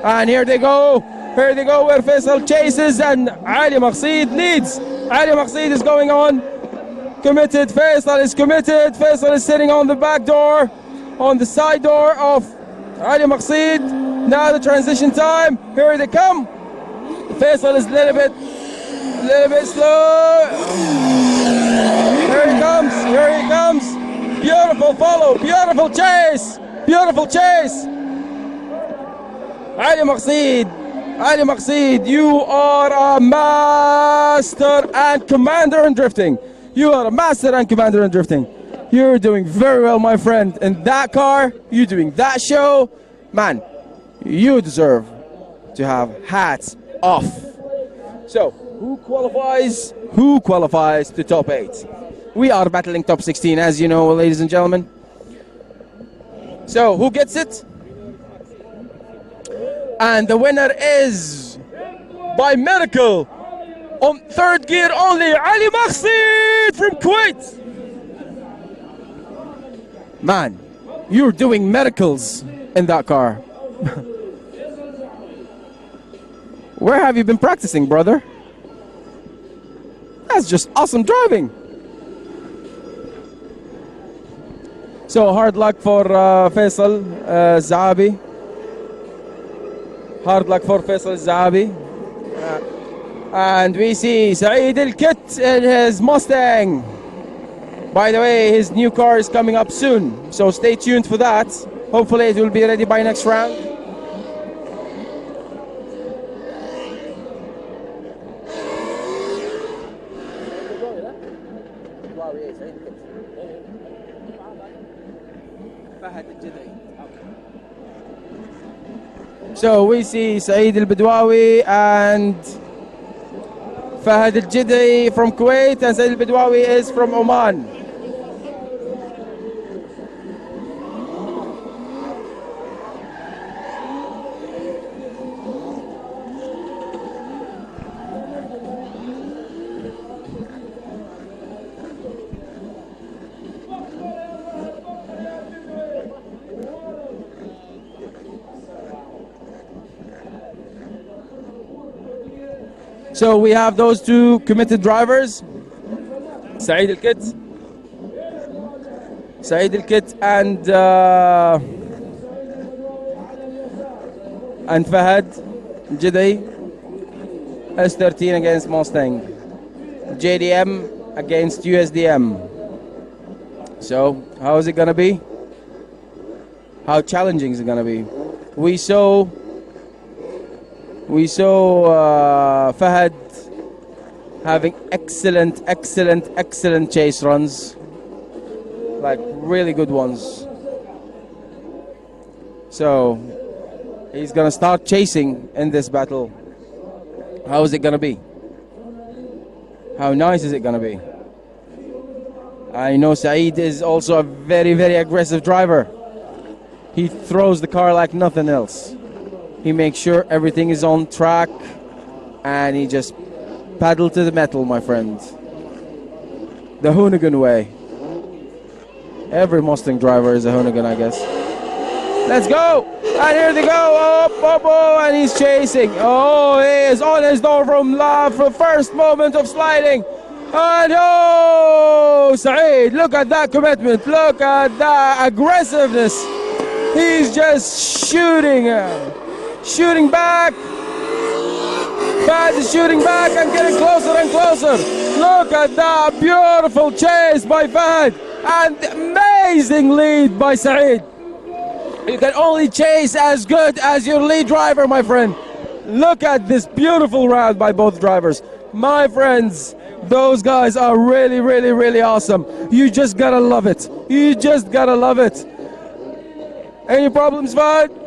And here they go where Faisal chases and Ali Maqsid leads. Ali Maqsid is going on, committed. Faisal is committed. Faisal is sitting on the back door, on the side door of Ali Maqsid. Now the transition time. Here they come. Faisal is a little bit slow. Here he comes. Beautiful follow, beautiful chase. Ali Maqsid, you are a master and commander in drifting. You're doing very well, my friend. In that car, you're doing that show. Man, you deserve to have hats off. So, who qualifies to top 8? We are battling top 16, as you know, ladies and gentlemen. So, who gets it? And the winner is, by miracle, on third gear only, Ali Maqsid from Kuwait. Man, you're doing miracles in that car. Where have you been practicing, brother? That's just awesome driving. So hard luck for Faisal Al-Zaabi. And we see Saeed Al-Kit in his Mustang. By the way, his new car is coming up soon, so stay tuned for that. Hopefully it will be ready by next round. So we see Saeed al-Bidwawi and Fahad al-Jidai from Kuwait, and Saeed al-Bidwawi is from Oman. So we have those two committed drivers, Saeed al-Kit and Fahad Jidai, S13 against Mustang, JDM against USDM. So how is it gonna be? How challenging is it gonna be? We saw Fahad having excellent chase runs, like really good ones. So he's gonna start chasing in this battle. How is it gonna be? How nice is it gonna be? I know Saeed is also a very aggressive driver. He throws the car like nothing else. He makes sure everything is on track, and he just pedal to the metal, my friend. The Hoonigan way. Every Mustang driver is a Hoonigan, I guess. Let's go! And here they go! Oh, and he's chasing. Oh, he is on his door from love for first moment of sliding. And oh, Saeed, look at that commitment. Look at that aggressiveness. He's just shooting back. Fahad is shooting back and getting closer and closer. Look at that beautiful chase by Fahad and amazing lead by Saeed. You can only chase as good as your lead driver, my friend. Look at this beautiful round by both drivers. My friends, those guys are really awesome. You just gotta love it. You just gotta love it. Any problems, Fahad?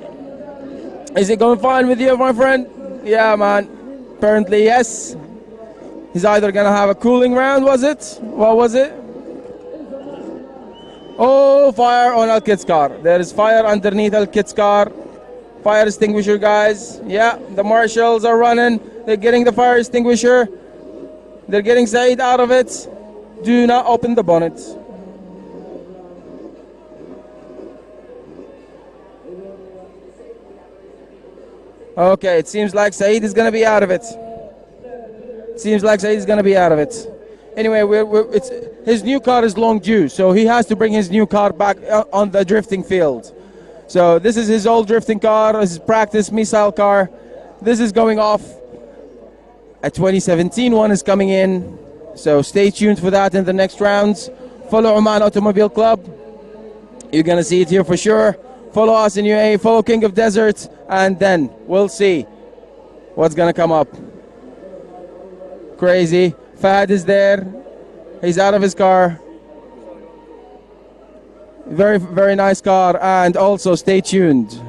Is it going fine with you, my friend? Yeah, man. Apparently, yes. He's either gonna have a cooling round, was it? What was it? Oh, fire on Al-Kit's car. There is fire underneath Al-Kit's car. Fire extinguisher, guys. Yeah, the marshals are running. They're getting the fire extinguisher. They're getting Saeed out of it. Do not open the bonnet. Okay, it seems like Saeed is going to be out of it. Anyway, his new car is long due, so he has to bring his new car back on the drifting field. So this is his old drifting car, his practice missile car. This is going off. A 2017 one is coming in. So stay tuned for that in the next rounds. Follow Oman Automobile Club. You're going to see it here for sure. Follow us in UAE, follow King of Desert, and then we'll see what's going to come up. Crazy. Fahad is there. He's out of his car. Very nice car. And also stay tuned.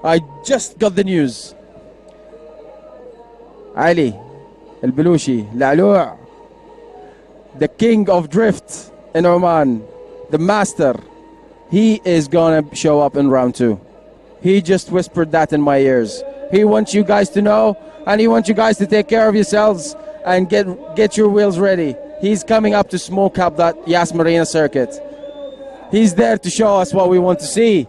I just got the news. Ali Al-Belushi, La'lu', the king of drift in Oman, the master, he is gonna show up in round 2. He just whispered that in my ears. He wants you guys to know, and he wants you guys to take care of yourselves and get your wheels ready. He's coming up to smoke up that Yas Marina circuit. He's there to show us what we want to see.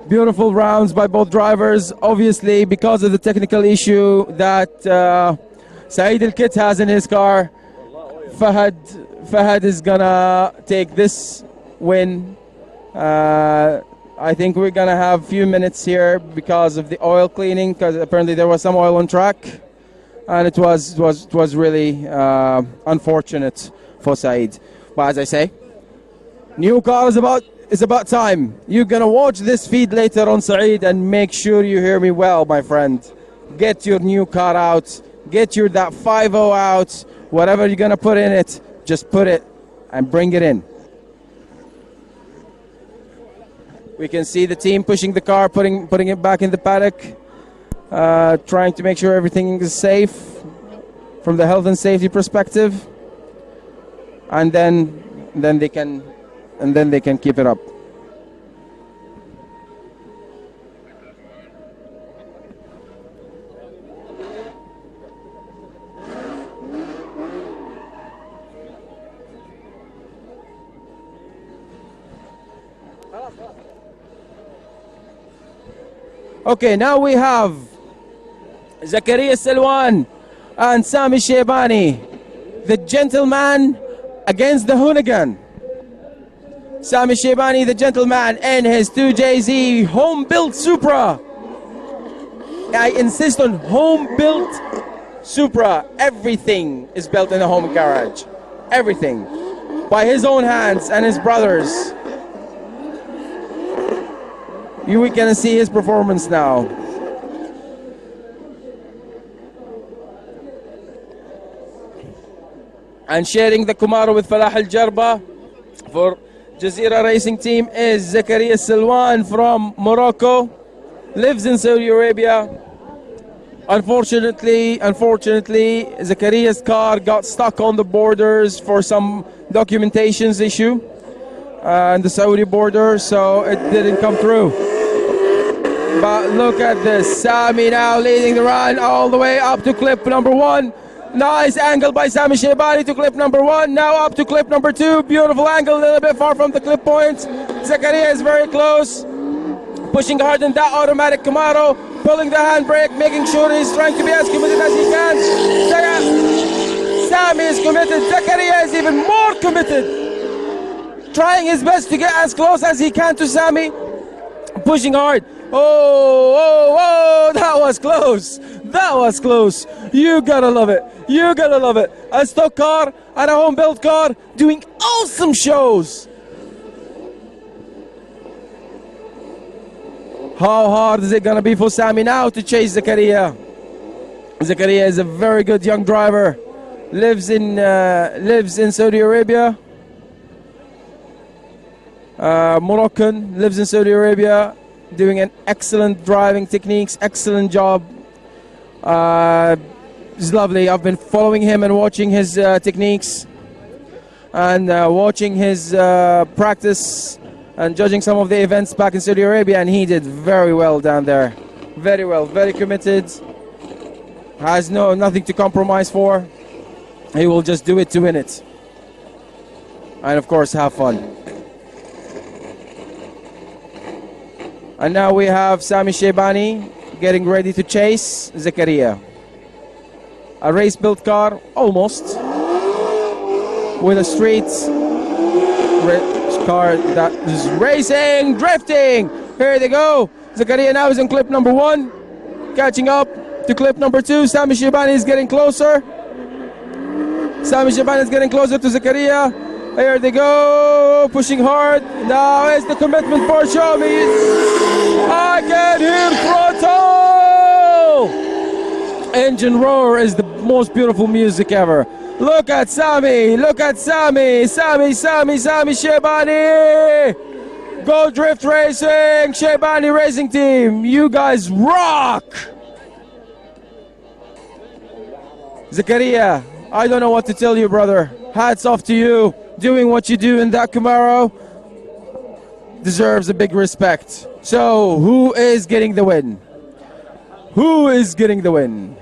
Beautiful rounds by both drivers. Obviously, because of the technical issue that Saeed Al-Kit has in his car, Fahad is gonna take this win. I think we're gonna have a few minutes here because of the oil cleaning, because apparently there was some oil on track, and it was really unfortunate for Saeed. But as I say, new car is about time. You're gonna watch this feed later on, Saeed, and make sure you hear me well, my friend. Get your new car out, get your that 5.0 out, whatever you're gonna put in it, just put it and bring it in. We can see the team pushing the car, putting it back in the paddock, trying to make sure everything is safe from the health and safety perspective, and then they can keep it up. Okay, now we have Zakaria Silwan and Sami Shaybani, the gentleman against the hooligan. Sami Shaybani, the gentleman, in his 2JZ home-built Supra. I insist on home-built Supra. Everything is built in a home garage. Everything. By his own hands and his brothers. We can see his performance now. And sharing the Kumaro with Falah Al Jarba for Jazeera Racing Team is Zakaria Silwan from Morocco. Lives in Saudi Arabia. Unfortunately, Zakaria's car got stuck on the borders for some documentations issue on the Saudi border, so it didn't come through. But look at this, Sami now leading the run all the way up to clip number 1. Nice angle by Sami Shaybani to clip number 1. Now up to clip number 2. Beautiful angle, a little bit far from the clip point. Zakaria is very close. Pushing hard in that automatic Camaro. Pulling the handbrake, making sure he's trying to be as committed as he can. Sami is committed. Zakaria is even more committed. Trying his best to get as close as he can to Sami. Pushing hard. Oh, that was close. That was close. You gotta love it. You gotta love it. A stock car and a home-built car doing awesome shows. How hard is it gonna be for Sami now to chase Zakaria? Zakaria is a very good young driver. Lives in Saudi Arabia. Moroccan, lives in Saudi Arabia. Doing an excellent driving techniques, excellent job. It's lovely. I've been following him and watching his techniques and watching his practice and judging some of the events back in Saudi Arabia, and he did very well down there. Very well, very committed. Has nothing to compromise for. He will just do it to win it. And of course, have fun. And now we have Sami Shaybani getting ready to chase Zakaria. A race-built car, almost, with a street car that is racing, drifting. Here they go. Zakaria now is in clip number 1, catching up to clip number 2. Sami Shaybani is getting closer. Sami Shaybani is getting closer to Zakaria. Here they go, pushing hard. Now is the commitment for Shami. I can hear throttle! Engine roar is the most beautiful music ever. Look at Sami, look at Sami, Sami Shaybani. Go Drift Racing, Shaybani Racing Team. You guys rock! Zakaria, I don't know what to tell you, brother. Hats off to you. Doing what you do in that Camaro deserves a big respect. So, who is getting the win? Who is getting the win?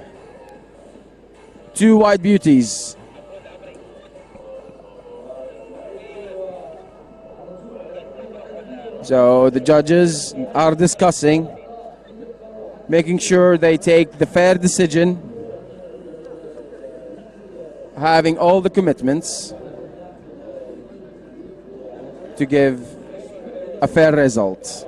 2 white beauties. So, the judges are discussing, making sure they take the fair decision, having all the commitments to give a fair result.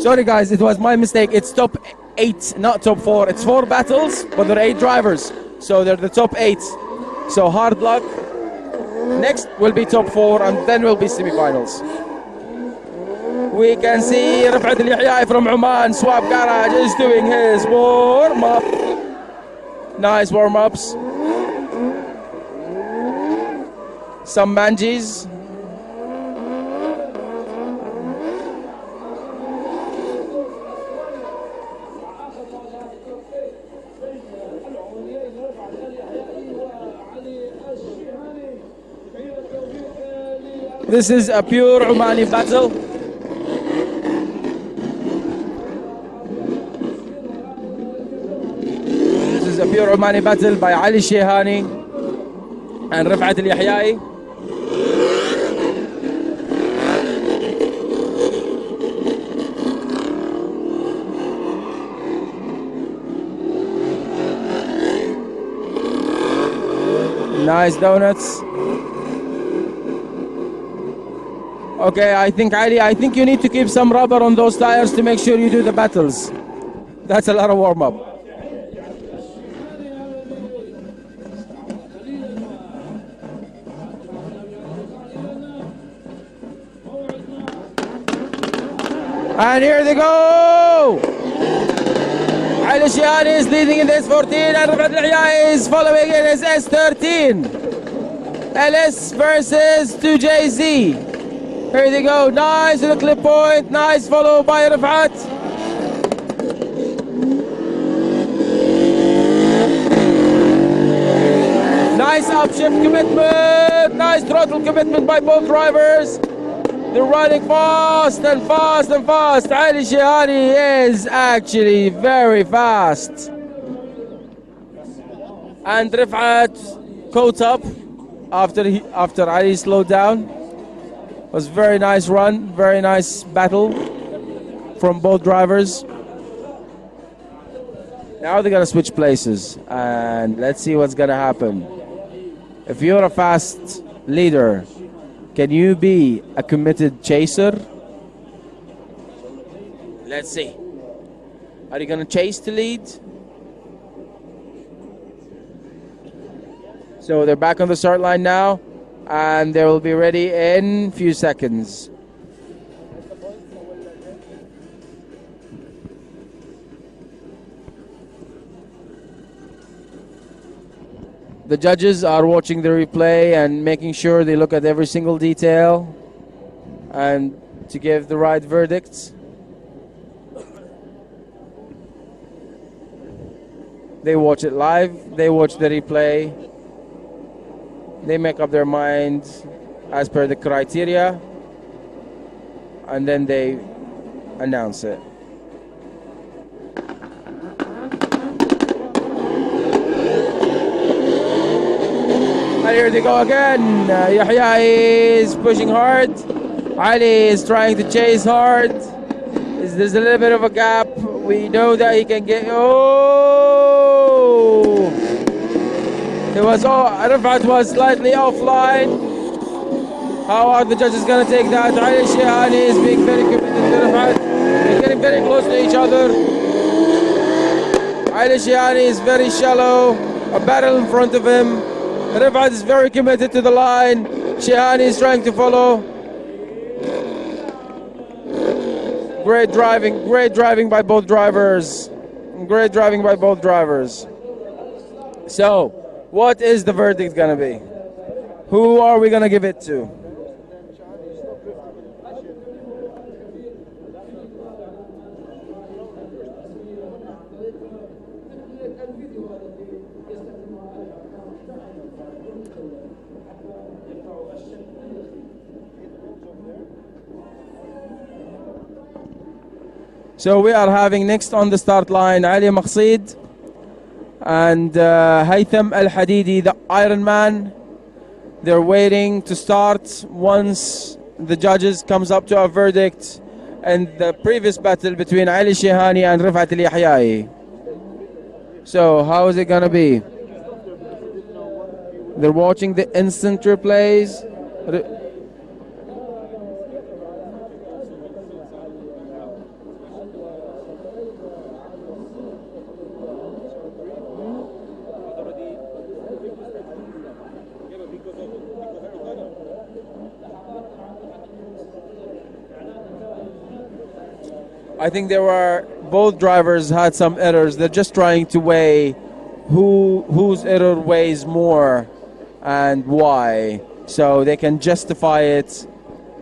Sorry guys, it was my mistake. It's top 8, not top 4. It's 4 battles, but there are 8 drivers. So they're the top 8. So hard luck. Next will be top 4 and then will be semi-finals. We can see Rafat Al-Yahyai from Oman, Swap Garage is doing his warm-up. Nice warm-ups. Some manjis. This is a pure Omani battle. This is a pure Omani battle by Ali Shehani and Rafat Al-Yahyai. Nice donuts. Okay, I think Ali, you need to keep some rubber on those tires to make sure you do the battles. That's a lot of warm-up. And here they go! Ali Shiani is leading in the S14 and Rafat Al-Yahyai is following in his S13. LS versus 2JZ. Here they go, nice to the clip point, nice follow by Rafat. Nice upshift commitment, nice throttle commitment by both drivers. They're running fast and fast and fast. Ali Shehani is actually very fast. And Rafat caught up after Ali slowed down. Was very nice run, very nice battle from both drivers. Now they're gonna switch places and let's see what's gonna happen. If you're a fast leader, can you be a committed chaser? Let's see. Are you gonna chase to lead? So they're back on the start line now. And they will be ready in a few seconds. The judges are watching the replay and making sure they look at every single detail and to give the right verdict. They watch it live, they watch the replay. They make up their mind as per the criteria and then they announce it. And here they go again. Yahya is pushing hard. Ali is trying to chase hard. There's a little bit of a gap. We know that he can get... Oh! It was Rafat was slightly offline. How are the judges going to take that? Ali Shehani is being very committed to Rafat. They're getting very close to each other. Ali Shehani is very shallow. A barrel in front of him. Rafat is very committed to the line. Shehani is trying to follow. Great driving by both drivers. Great driving by both drivers. So, what is the verdict going to be? Who are we going to give it to? So we are having next on the start line Ali Maqsid and Haytham Al Hadidi, the Iron Man. They're waiting to start once the judges comes up to a verdict and the previous battle between Ali Shehani and Rafat Al-Yahyai. So how is it gonna be? They're watching the instant replays. I think both drivers had some errors. They're just trying to weigh whose error weighs more and why, so they can justify it.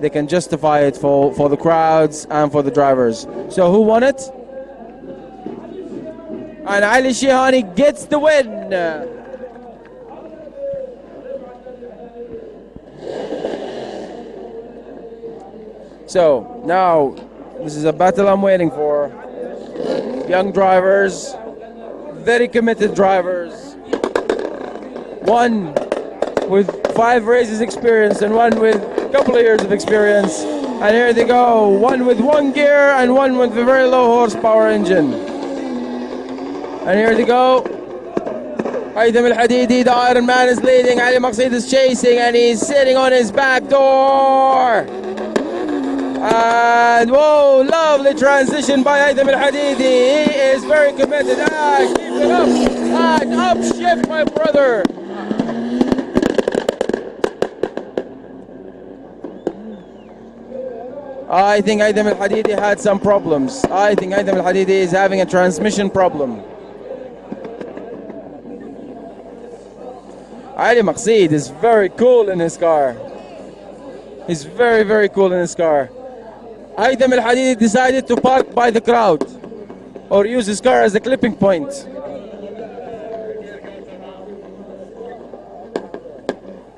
They can justify it for the crowds and for the drivers. So who won it? And Ali Shihani gets the win. So now this is a battle I'm waiting for. Young drivers, very committed drivers. One with 5 races experience and one with a couple of years of experience. And here they go, one with 1 gear and one with a very low horsepower engine. And here they go. Haytham Al-Hadidi, the Iron Man, is leading. Ali Maqsid is chasing and he's sitting on his back door. And whoa, lovely transition by Haytham Al-Hadidi. He is very committed. Keep it up. And upshift, my brother. I think Haytham Al-Hadidi had some problems. I think Haytham Al-Hadidi is having a transmission problem. Ali Maqsid is very cool in his car. He's very, very cool in his car. Haytham Al-Hadidi decided to park by the crowd or use his car as a clipping point.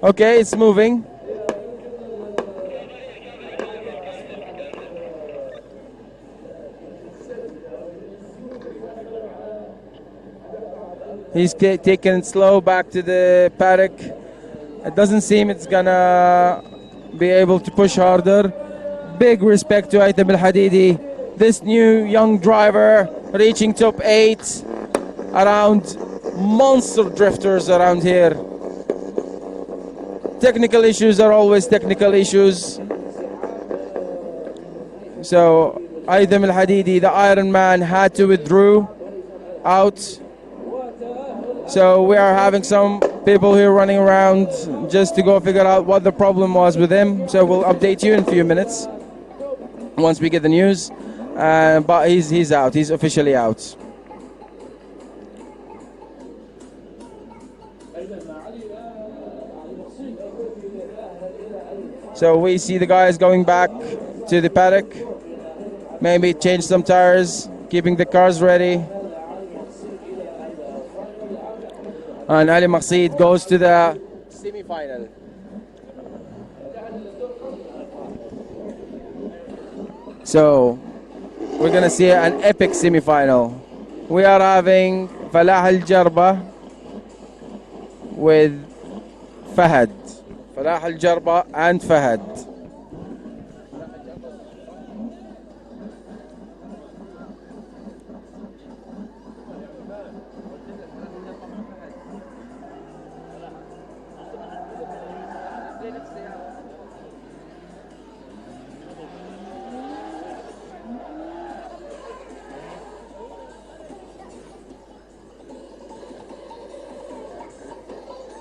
Okay, it's moving. He's taking it slow back to the paddock. It doesn't seem it's gonna be able to push harder. Big respect to Haytham Al-Hadidi. This new young driver reaching top 8 around monster drifters around here. Technical issues are always technical issues. So Haytham Al-Hadidi, the Iron Man, had to withdraw out. So we are having some people here running around just to go figure out what the problem was with him. So we'll update you in a few minutes once we get the news. But he's out. He's officially out. So we see the guys going back to the paddock. Maybe change some tires, keeping the cars ready. And Ali Maqsid goes to the semi-final. So we're gonna see an epic semi-final. We are having Falah Al-Jarba with Fahad. Falah Al-Jarba and Fahad.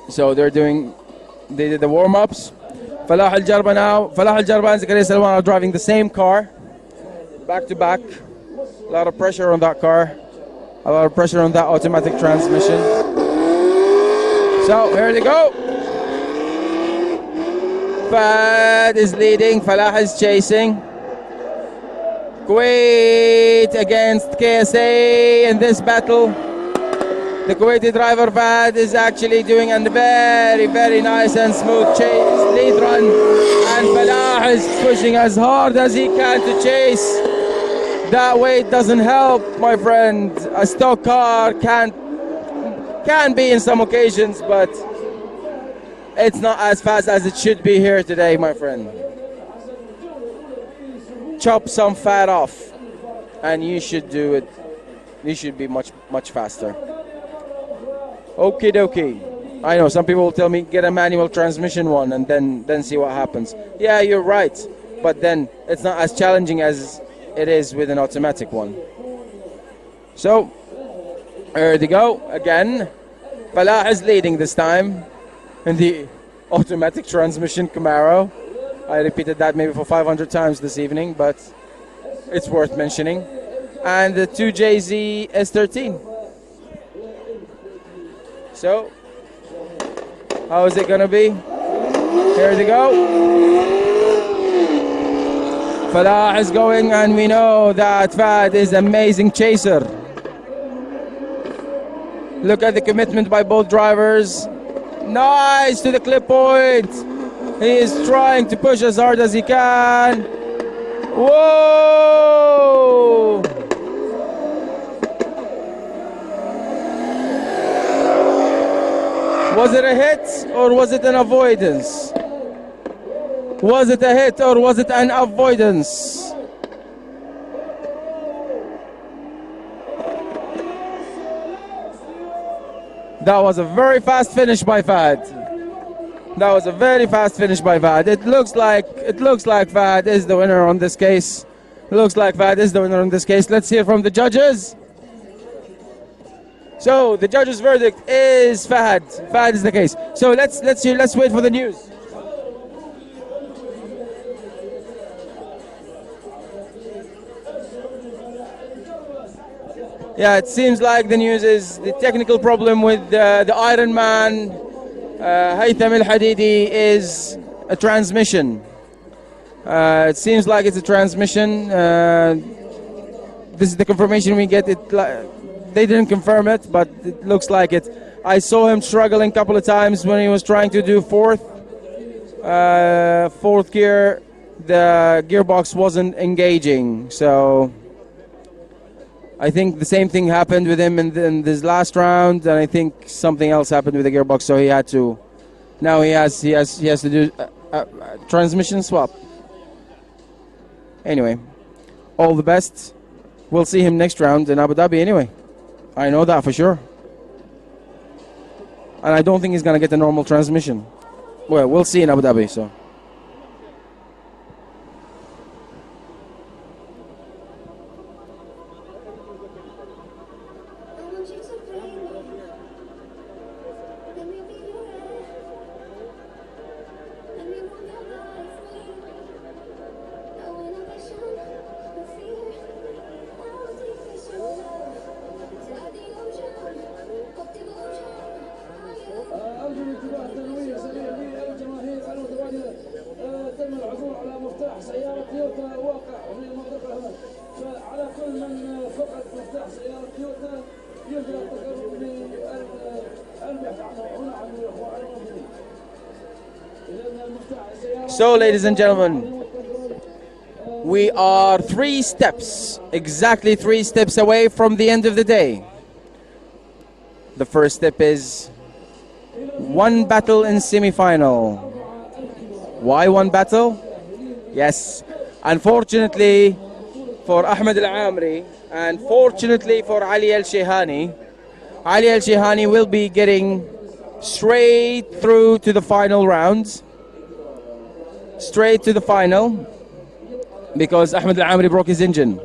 So they did the warm-ups. Falah Al-Jarba now. Falah Al-Jarba and Zakaria Salwan are driving the same car, back to back. A lot of pressure on that car. A lot of pressure on that automatic transmission. So here they go. Fahad is leading. Falah is chasing. Kuwait against KSA in this battle. The Kuwaiti driver Fahad is actually doing a very, very nice and smooth chase, lead run. And Falah is pushing as hard as he can to chase. That weight doesn't help, my friend. A stock car can be in some occasions, but it's not as fast as it should be here today, my friend. Chop some fat off, and you should do it. You should be much, much faster. Okie dokie. I know some people will tell me get a manual transmission one and then see what happens. Yeah, you're right, but then it's not as challenging as it is with an automatic one. So there they go again. Falah is leading this time in the automatic transmission Camaro. I repeated that maybe for 500 times this evening, but It's worth mentioning. And the 2JZ S13. So, how is it going to be? Here they go. Falah is going, and we know that Fahd is an amazing chaser. Look at the commitment by both drivers. Nice to the clip point. He is trying to push as hard as he can. Whoa! Was it a hit or was it an avoidance? Was it a hit or was it an avoidance? That was a very fast finish by Fahd. That was a very fast finish by Fahd. It looks like Fahd is the winner on this case. Looks like Fahd is the winner on this case. Let's hear from the judges. So the judges' verdict is Fahd. Fahd is the case. So let's wait for the news. Yeah, it seems like the news is the technical problem with the Iron Man Haytham Al Hadidi is a transmission. It seems like it's a transmission. This is the confirmation we get. They didn't confirm it, but it looks like it. I saw him struggling a couple of times when he was trying to do fourth gear. The gearbox wasn't engaging, so I think the same thing happened with him in this last round, and I think something else happened with the gearbox, so he had to. Now he has to do a transmission swap. Anyway, all the best. We'll see him next round in Abu Dhabi anyway. I know that for sure. And I don't think he's going to get a normal transmission. Well, we'll see in Abu Dhabi, so. So, ladies and gentlemen, we are exactly three steps away from the end of the day. The first step is one battle in semi-final. Why one battle? Yes, unfortunately for Ahmed Al-Amri and fortunately for Ali Al-Shehani, Ali Al-Shehani will be getting straight through to the final rounds. Straight to the final because Ahmed Al-Amri broke his engine.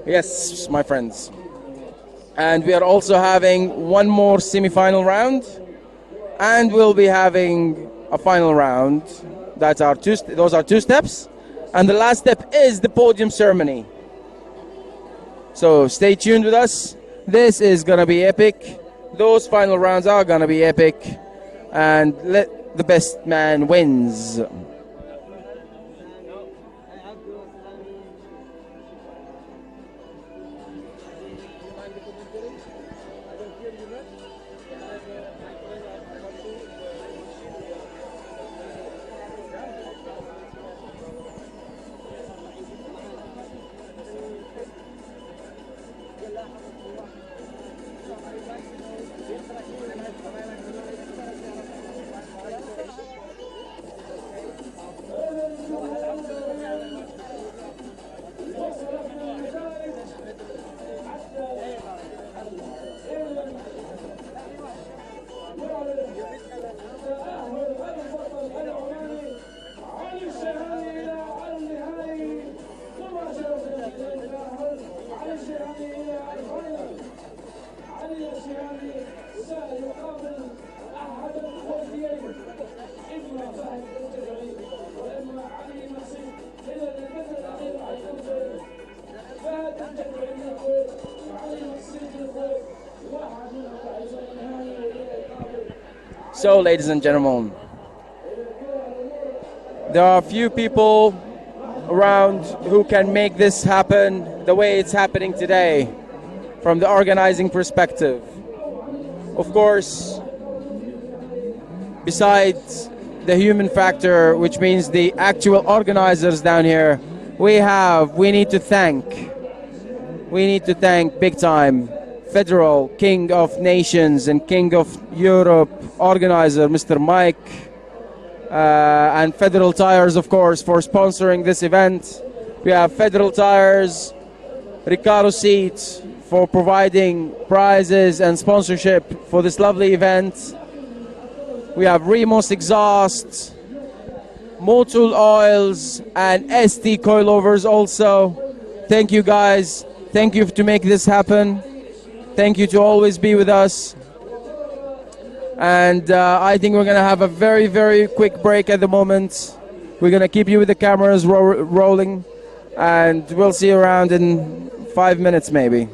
Yes, my friends. And we are also having one more semi-final round, and we'll be having a final round. Those are two steps, and the last step is the podium ceremony. So stay tuned with us. This is gonna be epic. Those final rounds are gonna be epic, and let the best man wins. So, ladies and gentlemen, there are a few people around who can make this happen the way it's happening today from the organizing perspective. Of course, besides the human factor, which means the actual organizers down here, we need to thank big time Federal King of Nations and King of Europe organizer, Mr. Mike, and Federal Tires, of course, for sponsoring this event. We have Federal Tires, Ricardo Seats for providing prizes and sponsorship for this lovely event. We have Remos Exhaust, Motul Oils, and ST Coilovers also. Thank you guys. Thank you to make this happen. Thank you to always be with us. And I think we're going to have a very, very quick break at the moment. We're going to keep you with the cameras rolling. And we'll see you around in 5 minutes maybe.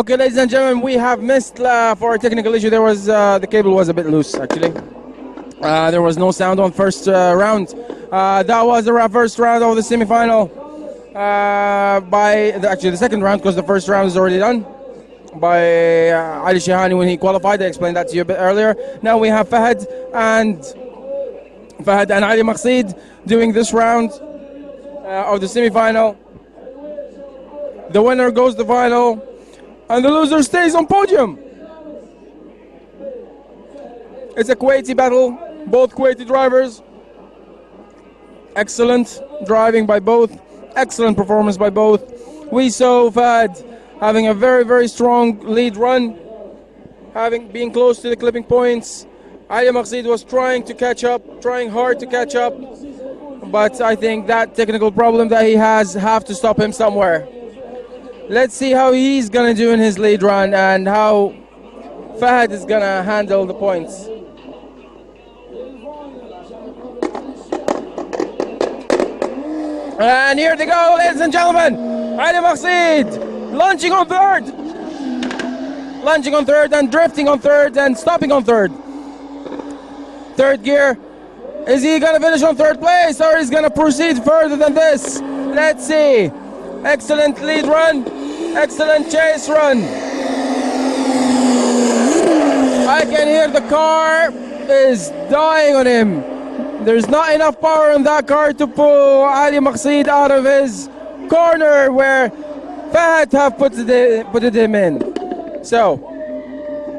Okay, ladies and gentlemen, we have missed for a technical issue. There was the cable was a bit loose actually. There was no sound on first round. That was the first round of the semi-final. Actually the second round, because the first round is already done by Ali Shihani when he qualified. I explained that to you a bit earlier. Now we have Fahad and Ali Maqsid doing this round of the semi-final. The winner goes to the final, and the loser stays on podium. It's a Kuwaiti battle, both Kuwaiti drivers. Excellent driving by both, excellent performance by both. We saw Fahad having a very, very strong lead run, being close to the clipping points. Ali Maqsid was trying to catch up, trying hard to catch up, but I think that technical problem that he has have to stop him somewhere. Let's see how he's gonna do in his lead run and how Fahad is gonna handle the points. And here they go, ladies and gentlemen. Ali Maqsid launching on third and drifting on third and stopping on third. Third gear. Is he gonna finish on third place, or is he gonna proceed further than this? Let's see. Excellent lead run, excellent chase run. I can hear the car is dying on him. There's not enough power in that car to pull Ali Maqsid out of his corner where Fahad have put him in. So,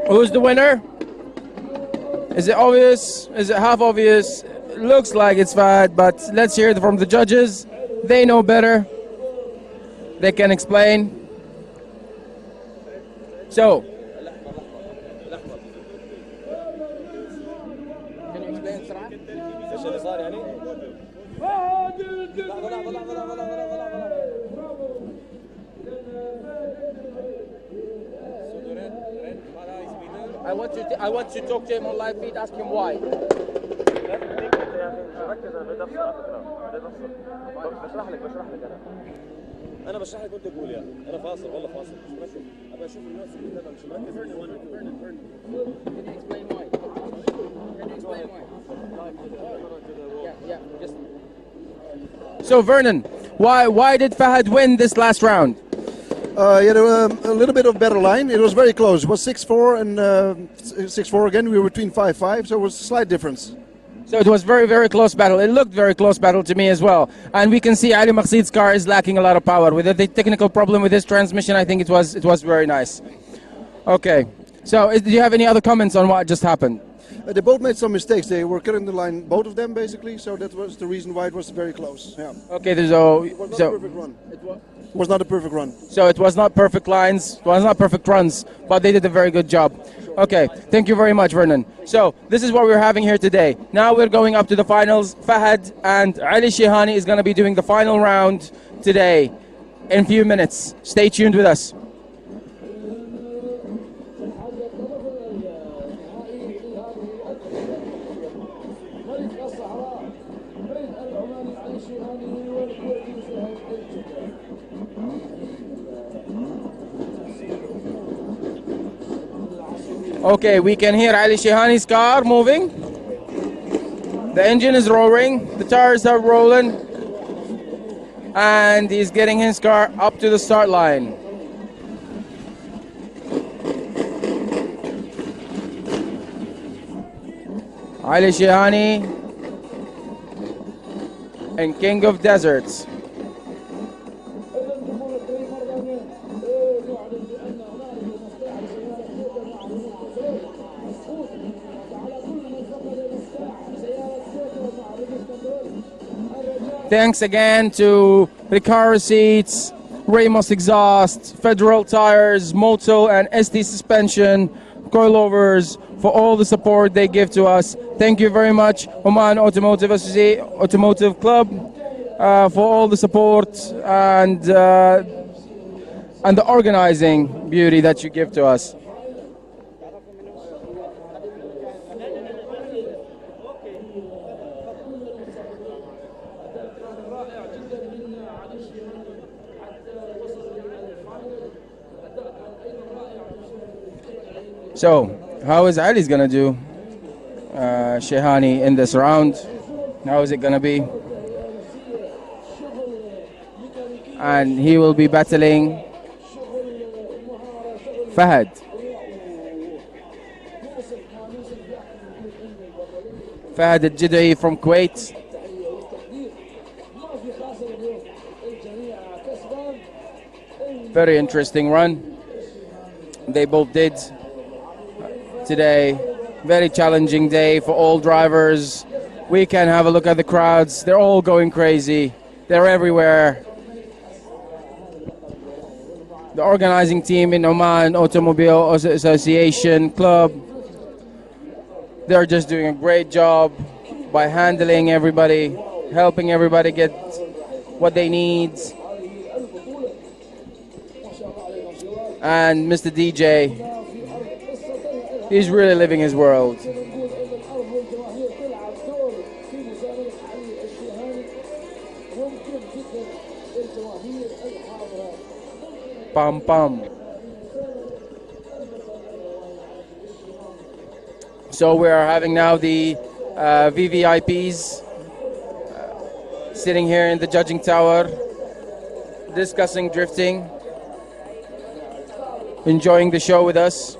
who's the winner? Is it obvious? Is it half obvious? Looks like it's Fahad, but let's hear it from the judges. They know better. They can explain. So, can you explain بسرعة؟ ايش اللي صار يعني؟ I want to talk to him on live feed. Ask him why. بشرح لك انا بشرح لك وانت تقول يا انا فاصل والله فاصل مش مركز ابغى اشوف الناس اللي بتتابع مش مركز. Can you explain why? Can you explain why? Yeah, just. So Vernon, why did Fahad win this last round? He had a little bit of better line. It was very close. It was 6-4 and 6-4 again. We were between 5-5, so it was a slight difference. So it was very, very close battle. It looked very close battle to me as well. And we can see Ali Maqsid's car is lacking a lot of power. With the technical problem with his transmission, I think it was very nice. Okay. So do you have any other comments on what just happened? They both made some mistakes. They were cutting the line, both of them basically. So that was the reason why it was very close. Yeah. Okay. It was not a perfect run. It was not a perfect run. So it was not perfect lines, it was not perfect runs, but they did a very good job. Okay, thank you very much, Vernon. So this is what we're having here today. Now we're going up to the finals. Fahad and Ali Shihani is going to be doing the final round today in a few minutes. Stay tuned with us. Okay, we can hear Ali Shihani's car moving. The engine is roaring, the tires are rolling, and he's getting his car up to the start line. Ali Shihani and King of Deserts. Thanks again to Recaro Seats, Ramos Exhaust, Federal Tires, Moto and ST Suspension, Coilovers, for all the support they give to us. Thank you very much, Oman Automotive Club, for all the support and the organizing beauty that you give to us. So, how is Ali's gonna do, Shehani, in this round? How is it gonna be? And he will be battling Fahad. Fahad al-Jidai from Kuwait. Very interesting run they both did today. Very challenging day for all drivers. We can have a look at the crowds. They're all going crazy. They're everywhere. The organizing team in Oman Automobile Association Club, they're just doing a great job by handling everybody, helping everybody get what they need. And Mr. DJ, he's really living his world. Pam pam. So we are having now the VVIPs sitting here in the judging tower, discussing drifting, enjoying the show with us.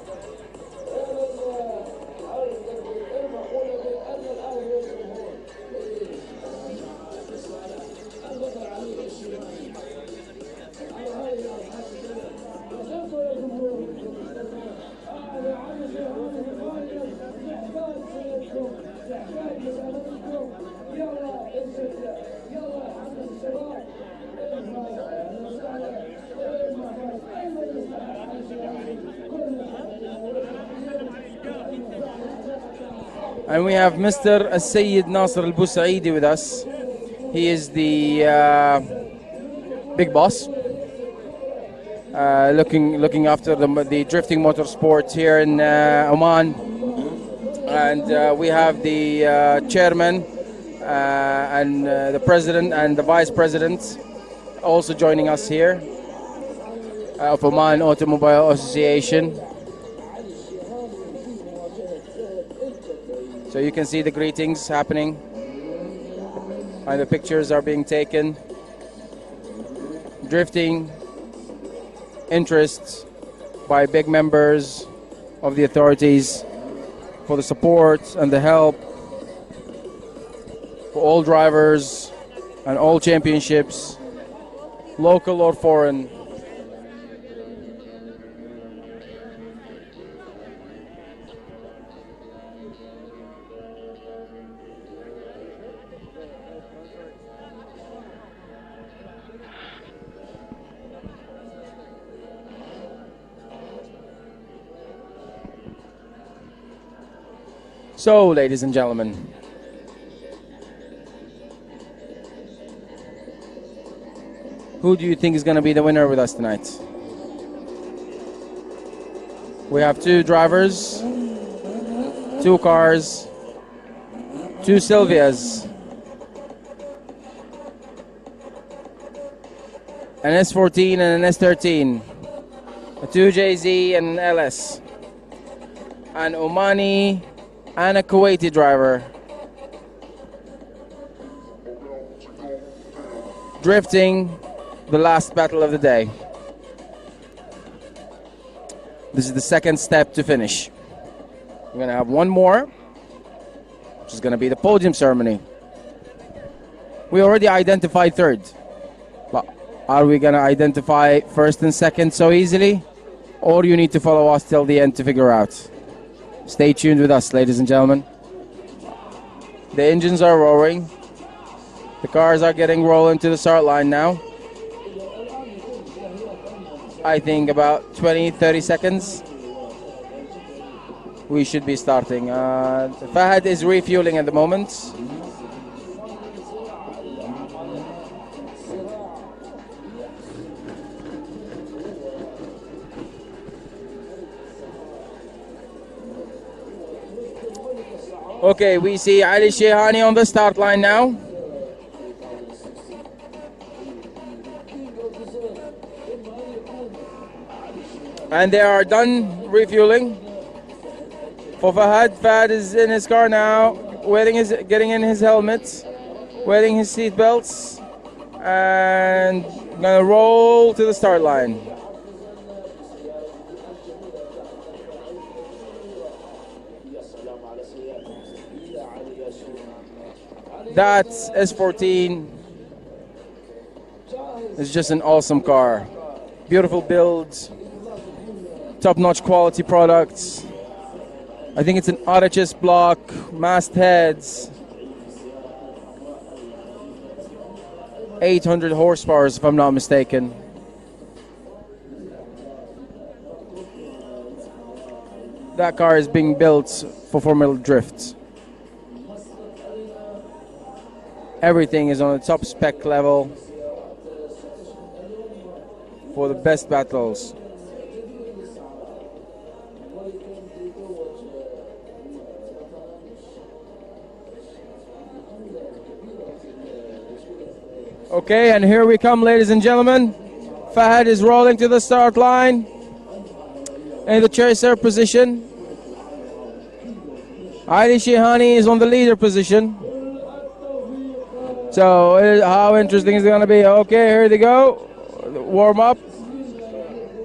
And we have Mr. Sayyid Nasr al-Busaidi with us. He is the big boss, looking after the drifting motorsport here in Oman. And we have the chairman and the president and the vice president also joining us here of Oman Automobile Association. So you can see the greetings happening and the pictures are being taken. Drifting interests by big members of the authorities for the support and the help for all drivers and all championships, local or foreign. So, ladies and gentlemen, who do you think is going to be the winner with us tonight? We have two drivers, two cars, two Silvias, an S14 and an S13, a 2JZ and an LS, an Omani and a Kuwaiti driver. Drifting the last battle of the day. This is the second step to finish. We're going to have one more, which is going to be the podium ceremony. We already identified third, but are we going to identify first and second so easily? Or you need to follow us till the end to figure out? Stay tuned with us, ladies and gentlemen. The engines are roaring. The cars are getting rolling to the start line now. I think about 20-30 seconds we should be starting. Fahad is refueling at the moment. Okay, we see Ali Shehani on the start line now. And they are done refueling. for Fahad. Fahad is in his car now, getting in his helmet, wearing his seat belts, and gonna roll to the start line. That S14 is just an awesome car. Beautiful build, top-notch quality products. I think it's an RHS block, mast heads, 800 horsepower if I'm not mistaken. That car is being built for Formula Drift. Everything is on the top spec level for the best battles. Okay, and here we come, ladies and gentlemen. Fahad is rolling to the start line in the chaser position. Ali Shihani is on the leader position. So how interesting is it going to be? Okay, here they go. Warm up.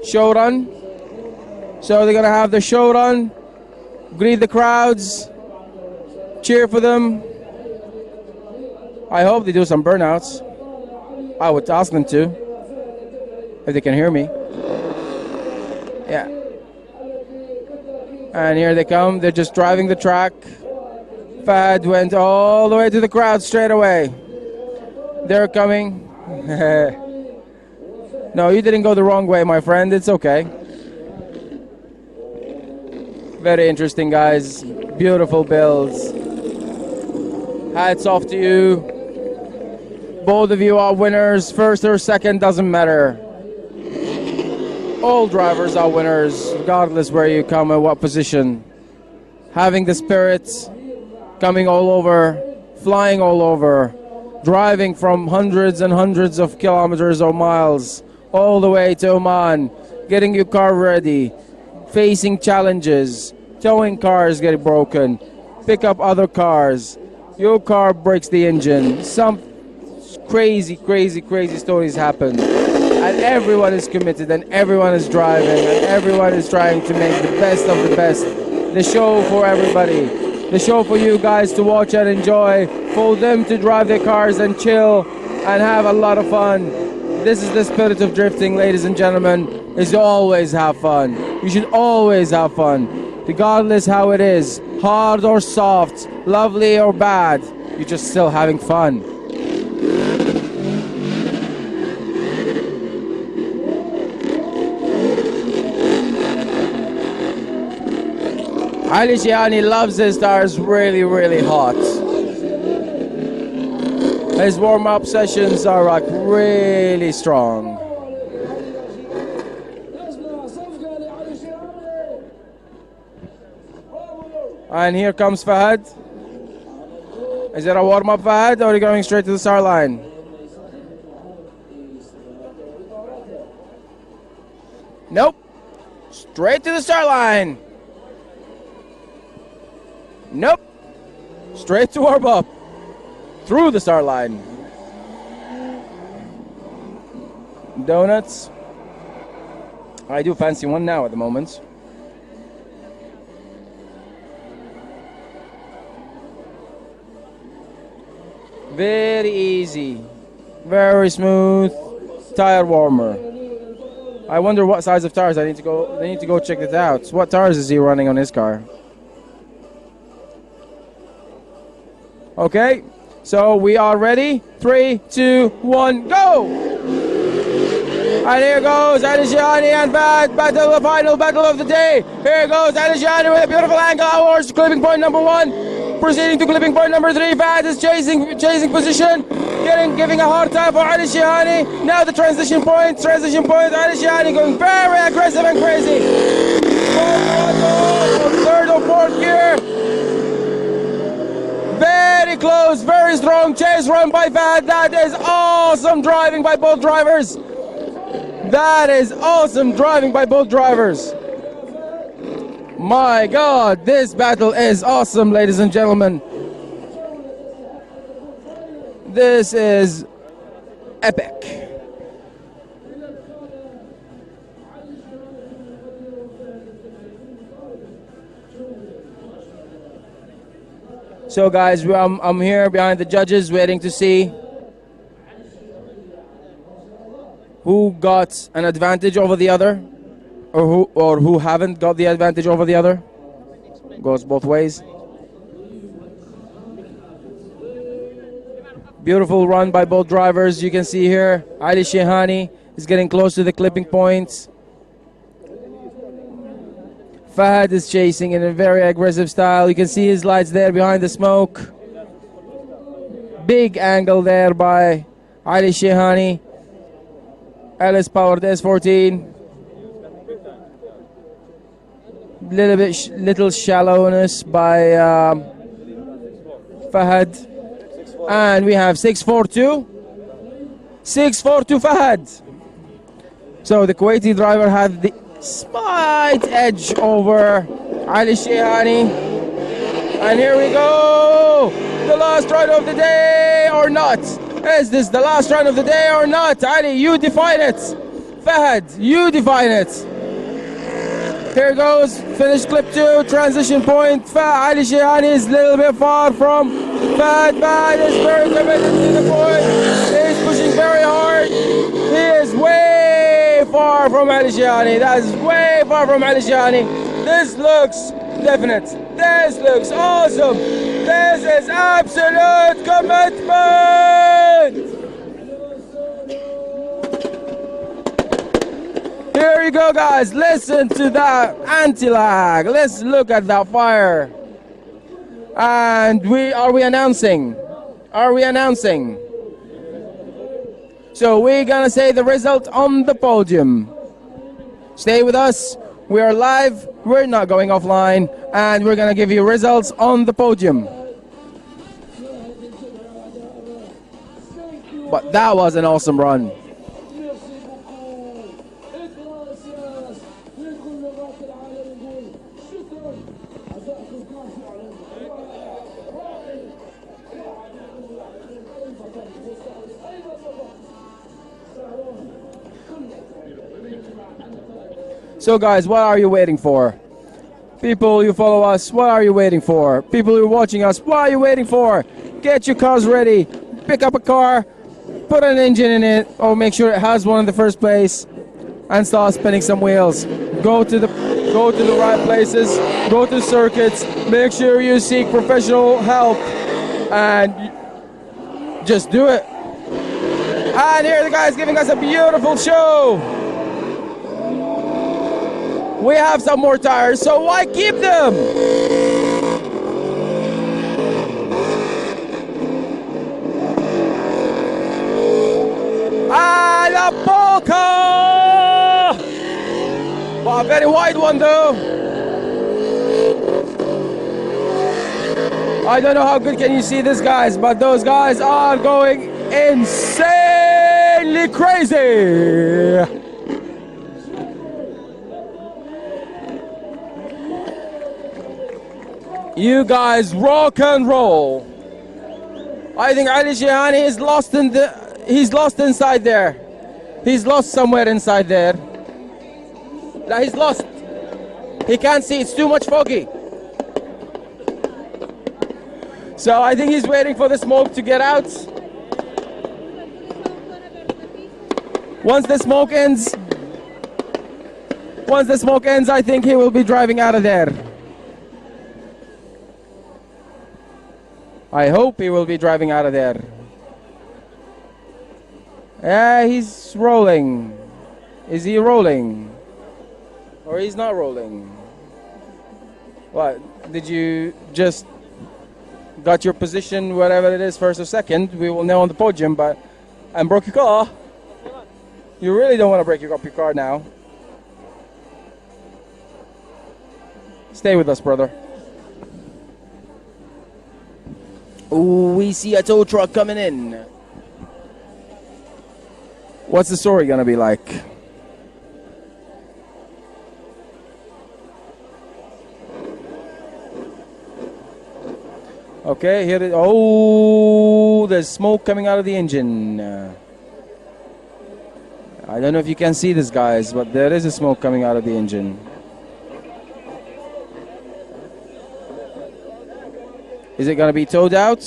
Show run. So they're going to have the show run. Greet the crowds. Cheer for them. I hope they do some burnouts. I would ask them to, if they can hear me. Yeah. And here they come. They're just driving the track. Fahad went all the way to the crowd straight away. They're coming. No, you didn't go the wrong way, my friend. It's okay. Very interesting, guys. Beautiful builds. Hats off to you. Both of you are winners. First or second, doesn't matter. All drivers are winners, regardless where you come and what position. Having the spirit, coming all over, flying all over, driving from hundreds and hundreds of kilometers or miles all the way to Oman, getting your car ready, facing challenges, towing cars get broken, pick up other cars, your car breaks the engine, some crazy stories happen, and everyone is committed and everyone is driving and everyone is trying to make the best of the best. The show for everybody, the show for you guys to watch and enjoy, for them to drive their cars and chill and have a lot of fun. This is the spirit of drifting, ladies and gentlemen, is to always have fun. You should always have fun, regardless how it is, hard or soft, lovely or bad, you're just still having fun. Ali Shiani loves his tires really hot. His warm-up sessions are like really strong. And here comes Fahad. Is it a warm-up, Fahad, or are you going straight to the start line? Nope. Straight to the start line. Nope. Straight to warm-up. Through the start line. Donuts. I do fancy one now at the moment. Very easy. Very smooth. Tire warmer. I wonder what size of tires I need to go check it out. What tires is he running on his car? Okay. So we are ready. 3, 2, 1, go! And here goes Adishani and Fahad. The final battle of the day. Here goes Adishani with a beautiful angle towards clipping point number 1. Proceeding to clipping point number 3. Fahad is chasing position. Giving a hard time for Adishani. Now the transition point. Adishani going very aggressive and crazy. Third or fourth gear. Very close, very strong chase run by Fahad. That is awesome driving by both drivers. That is awesome driving by both drivers. My God, this battle is awesome, ladies and gentlemen. This is epic. So guys, I'm here behind the judges waiting to see who got an advantage over the other, or who haven't got the advantage over the other. Goes both ways. Beautiful run by both drivers. You can see here Ali Shehani is getting close to the clipping points. Fahad is chasing in a very aggressive style. You can see his lights there behind the smoke. Big angle there by Ali Shehani. Alice powered S14. Little shallowness by Fahad. And we have 642. 642 Fahad. So the Kuwaiti driver had the slight edge over Ali Shehani. And here we go. The last run of the day or not? Is this the last run of the day or not? Ali, you define it. Fahad, you define it. Here goes, finish clip 2, transition point. Ali Shehani is a little bit far from Fahad. Fahad is very committed to the point. He's pushing very hard. He is way far from Ali Shehani. That is way far from Ali Shehani. This looks definite. This looks awesome. This is absolute commitment. Here you go, guys. Listen to that anti-lag. Let's look at that fire. And are we announcing? Are we announcing? So we're gonna say the result on the podium. Stay with us. We are live. We're not going offline, and we're gonna give you results on the podium. But that was an awesome run. So guys, what are you waiting for? People who follow us, what are you waiting for? People who are watching us, what are you waiting for? Get your cars ready. Pick up a car, put an engine in it, or make sure it has one in the first place, and start spinning some wheels. Go to the right places, go to circuits, make sure you seek professional help, and just do it. And here the guys giving us a beautiful show. We have some more tires, so why keep them? Ah, la polka! Wow, very wide one though. I don't know how good can you see this, guys, but those guys are going insanely crazy. You guys rock and roll. I think Ali Shehani is lost he's lost inside there. He's lost somewhere inside there. No, he's lost. He can't see, it's too much foggy. So I think he's waiting for the smoke to get out. Once the smoke ends, I think he will be driving out of there. I hope he will be driving out of there. Yeah, he's rolling. Is he rolling? Or he's not rolling? What? Did you just got your position, whatever it is, first or second? We will know on the podium, but... And broke your car? You really don't want to break up your car now. Stay with us, brother. Ooh, we see a tow truck coming in. What's the story gonna be like? Okay, here it, oh, there's smoke coming out of the engine. I don't know if you can see this, guys, but there is a smoke coming out of the engine. Is it going to be towed out?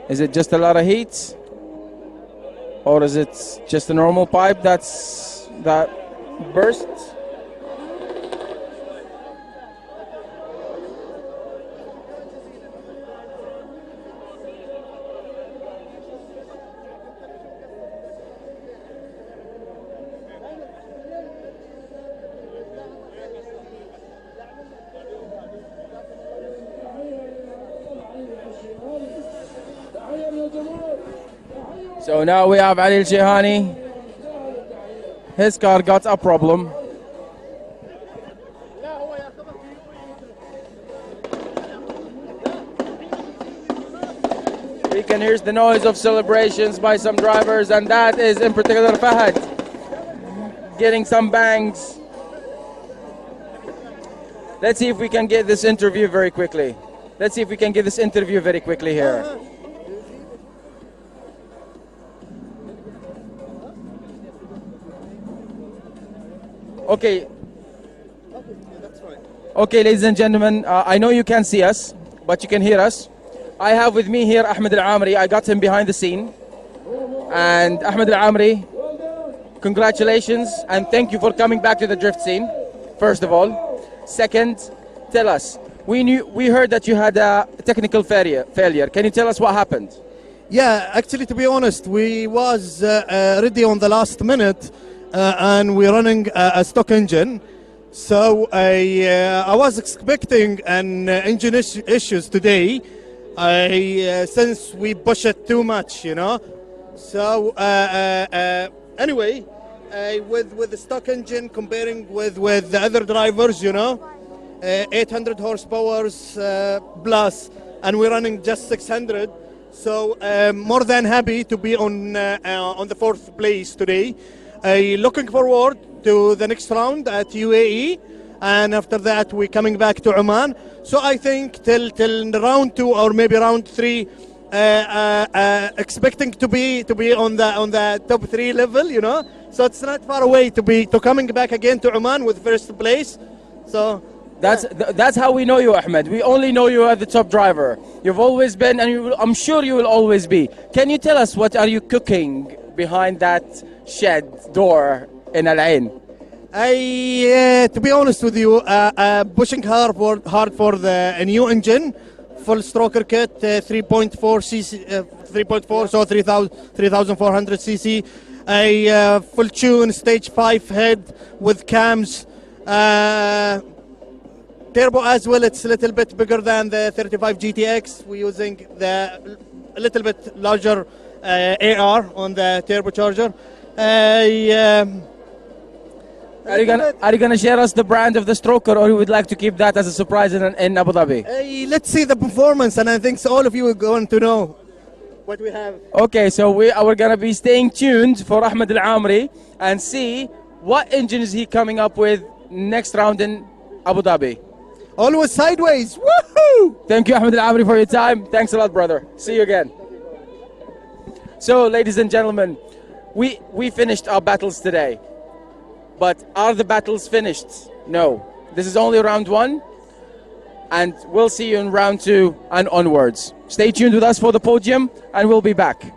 Is it just a lot of heat? Or is it just a normal pipe that burst? So now we have Ali Al-Jihani. His car got a problem. We can hear the noise of celebrations by some drivers, and that is in particular Fahad getting some bangs. Let's see if we can get this interview very quickly. Let's see if we can get this interview very quickly here. Okay. Okay, ladies and gentlemen, I know you can't see us, but you can hear us. I have with me here Ahmed Al-Amri. I got him behind the scene. And Ahmed Al-Amri, congratulations and thank you for coming back to the drift scene, first of all. Second, tell us, we heard that you had a technical failure. Can you tell us what happened? Yeah, actually, to be honest, we was ready on the last minute, and we're running a stock engine. So I was expecting an engine issues today. Since we push it too much, you know. So anyway, with the stock engine comparing with the other drivers, you know, 800 horsepower plus, and we're running just 600. So more than happy to be on the fourth place today. Looking forward to the next round at UAE, and after that we're coming back to Oman. So I think till round 2 or maybe round 3, expecting to be on the top 3 level, you know. So it's not far away to coming back again to Oman with first place. So that's how we know you, Ahmed. We only know you as the top driver. You've always been, and I'm sure you will always be. Can you tell us what are you cooking behind that shed door in Al Ain? To be honest with you, pushing hard for the new engine, full stroker kit, 3.4 cc, 3.4, so 3,400 cc, a full tune stage 5 head with cams. Turbo as well, it's a little bit bigger than the 35 GTX. We're using a little bit larger AR on the turbocharger. Are you gonna share us the brand of the stroker, or you would like to keep that as a surprise in Abu Dhabi? Let's see the performance, and I think so all of you are going to know what we have. Okay, so we're gonna be staying tuned for Ahmed Al-Amri and see what engine is he coming up with next round in Abu Dhabi. Always sideways. Woohoo! Thank you, Ahmed Al-Amri, for your time. Thanks a lot, brother. See you again. So, ladies and gentlemen, we finished our battles today. But are the battles finished? No. This is only round 1. And we'll see you in round 2 and onwards. Stay tuned with us for the podium, and we'll be back.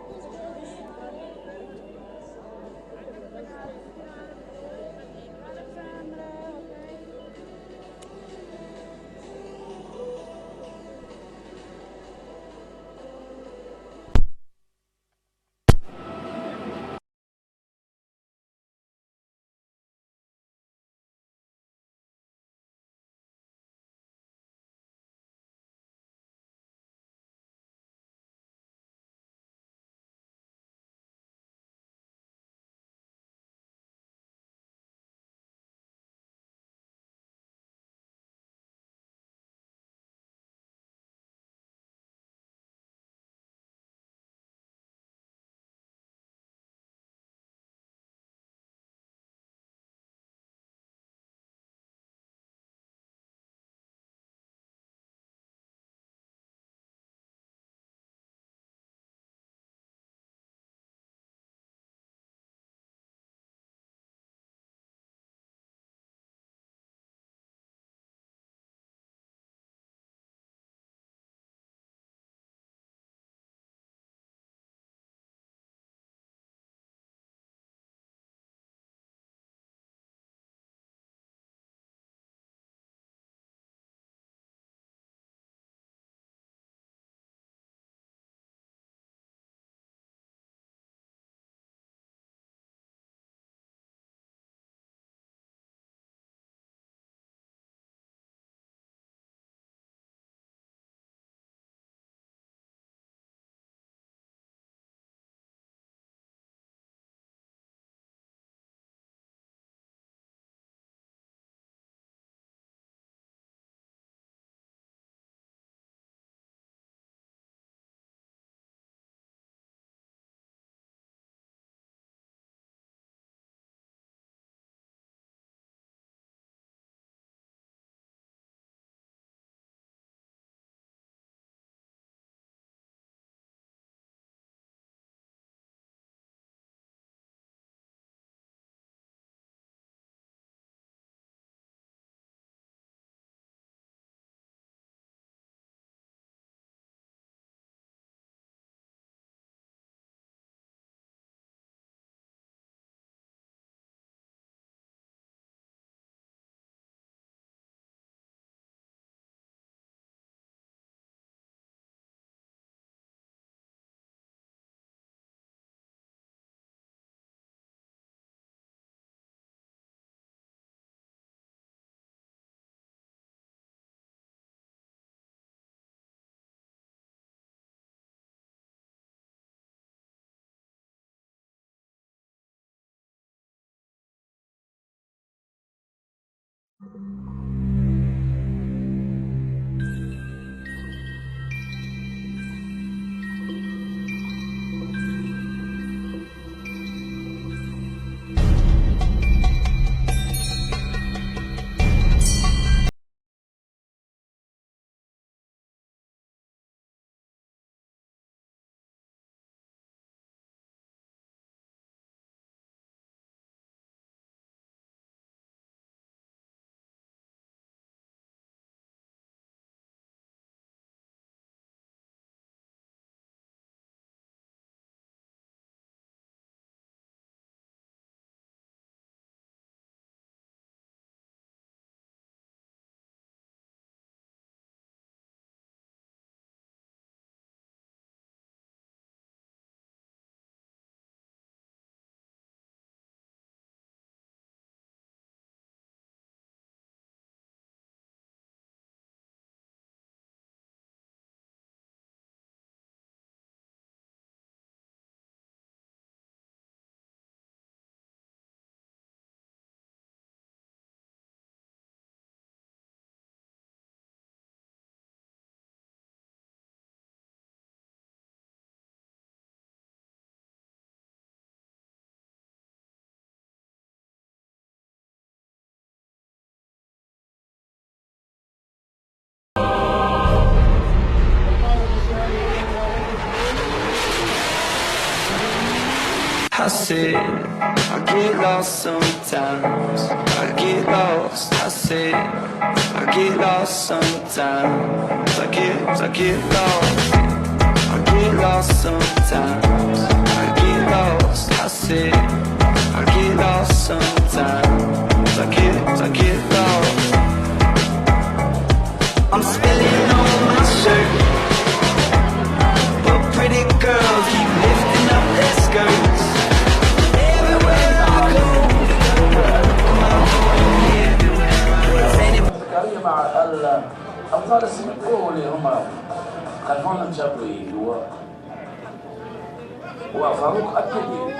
I said, I get lost sometimes. I get lost. I said, I get lost sometimes. I get lost. I get lost sometimes. I get lost. I said, I get lost sometimes. I get lost. I'm spilling on my shirt, but pretty girls keep lifting up their skirts. مع الأبطال السابقون اللي هم خلفونا مشابهين وفاروق الكبير.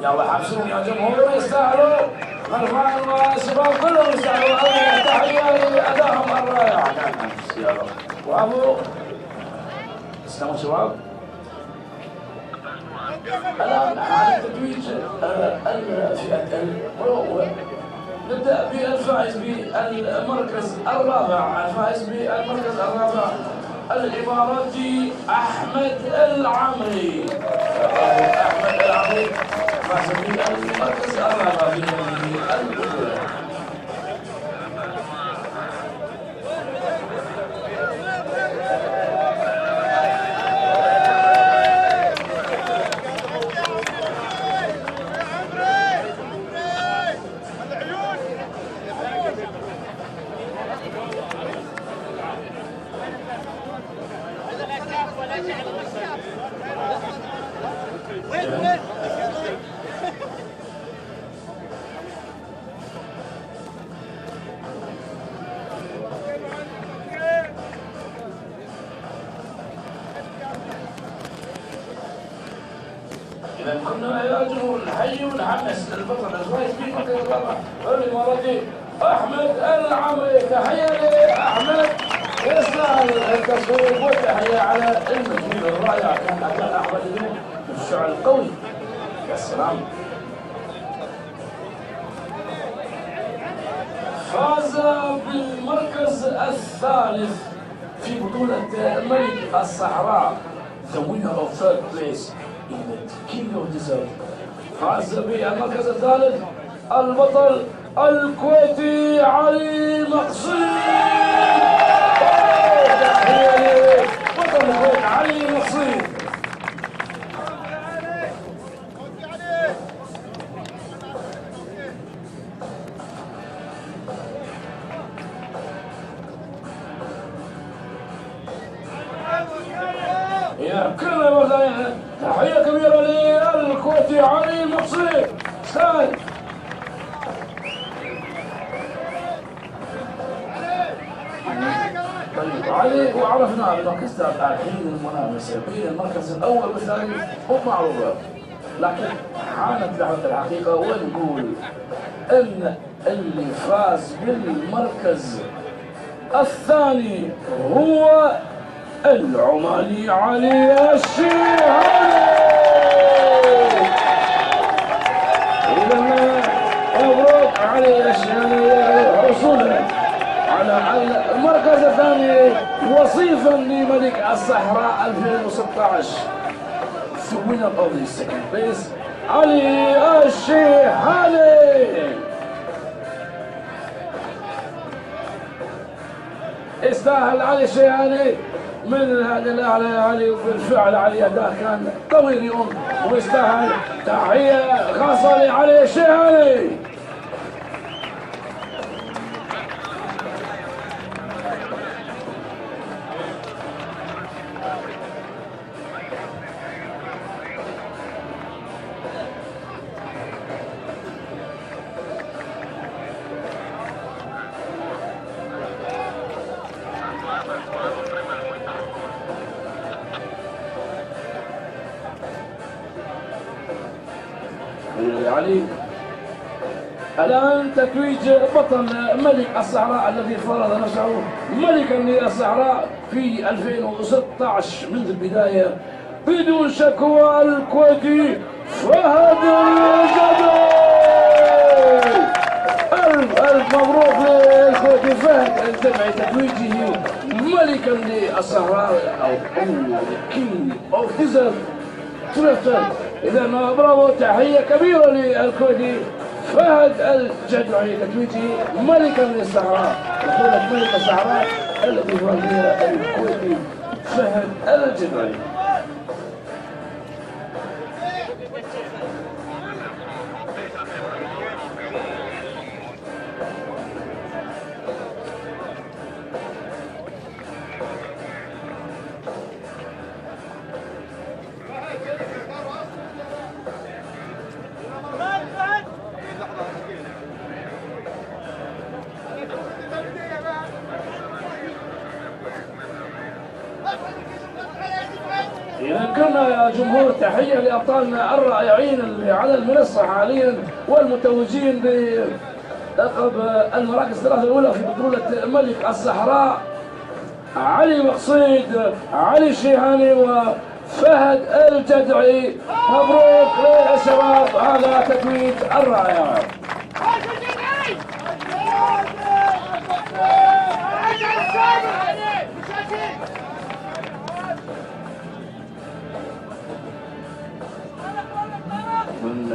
يلا حبسون يا جمهور، يستاهلوا خلفان الشباب كلهم يستاهلوا. تحية لأدائهم الرائع. وأبو استمعوا شباب. الآن حالة تتويج الفئة الأولى. نبدأ بالفائز بالمركز الرابع. الفائز بالمركز الرابع الإماراتي أحمد العمري. أحمد العمري فاز بالمركز الرابع في البطولة. إذا كنا يا جمهور نحيي ونحمس البطل الفايز بالمركز الرابع الإماراتي أحمد العمري. تحية لأحمد، يستاهل التصويت والتحية على المجهود الرائع. كان أداء أحمد اليوم بالشعر القوي. يا سلام. فاز بالمركز الثالث في بطولة ملك الصحراء. The winner of third place in the King of Desert. فاز بالمركز الثالث البطل الكويتي علي مقصود. تحية لبطل الكويت علي مقصود. يا كل مرة تحية كبيرة للكويتي علي المقصود. استاذ علي وعرفنا انه كسر الحين المنافسه بين المركز الاول والثاني مو معروفه، لكن حانت لحظه الحقيقه ونقول ان اللي فاز بالمركز الثاني هو العماني علي الشيهاني. إذا مبروك علي الشيهاني حصوله على المركز الثاني وصيفا لملك الصحراء 2016. The winner of the second place علي الشيهاني. استاهل علي الشيهاني من هذا الاعلى علي، وبالفعل علي اداء كان طويل اليوم ويستاهل تحيه خاصه لعلي الشيهاني. علي الآن تتويج بطل ملك الصحراء الذي فرض نفسه ملكا للصحراء في 2016 منذ البداية بدون شكوى، الكويتي فهد الجدعي. ألف مبروك للكويتي فهد الجدعي تتويجه ملكا للصحراء أو كينج أوف ديزرت لدرفت. إذا برافو، تحية كبيرة للكويتي فهد الجدعي تتويجه ملكا للصحراء، بطولة ملك الصحراء التي فاز بها الكويتي فهد الجدعي. إذا كنا يا جمهور تحية لأبطالنا الرائعين اللي على المنصة حاليا والمتوجين بلقب المراكز الثلاثة الأولى في بطولة ملك الصحراء، علي مقصيد، علي الشيهاني وفهد الجدعي. مبروك للشباب على تتويج الرائع.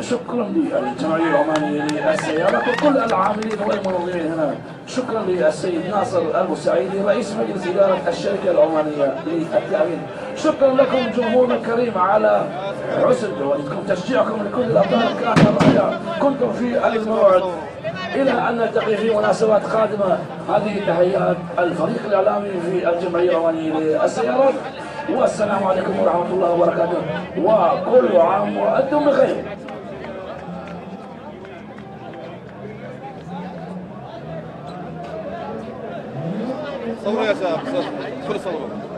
شكرا للجمعيه العمانيه للسيارات وكل العاملين والمنظمين هنا. شكرا للسيد ناصر البوسعيدي رئيس مجلس اداره الشركه العمانيه للتامين. شكرا لكم جمهورنا الكريم على حسن جوائزكم، تشجيعكم لكل الابطال كان رائع، كنتم في الموعد. الى ان نلتقي في مناسبات قادمه. هذه تحيات الفريق الاعلامي في الجمعيه العمانيه للسيارات، والسلام عليكم ورحمه الله وبركاته، وكل عام وانتم بخير. صوروا يا شباب، صوروا.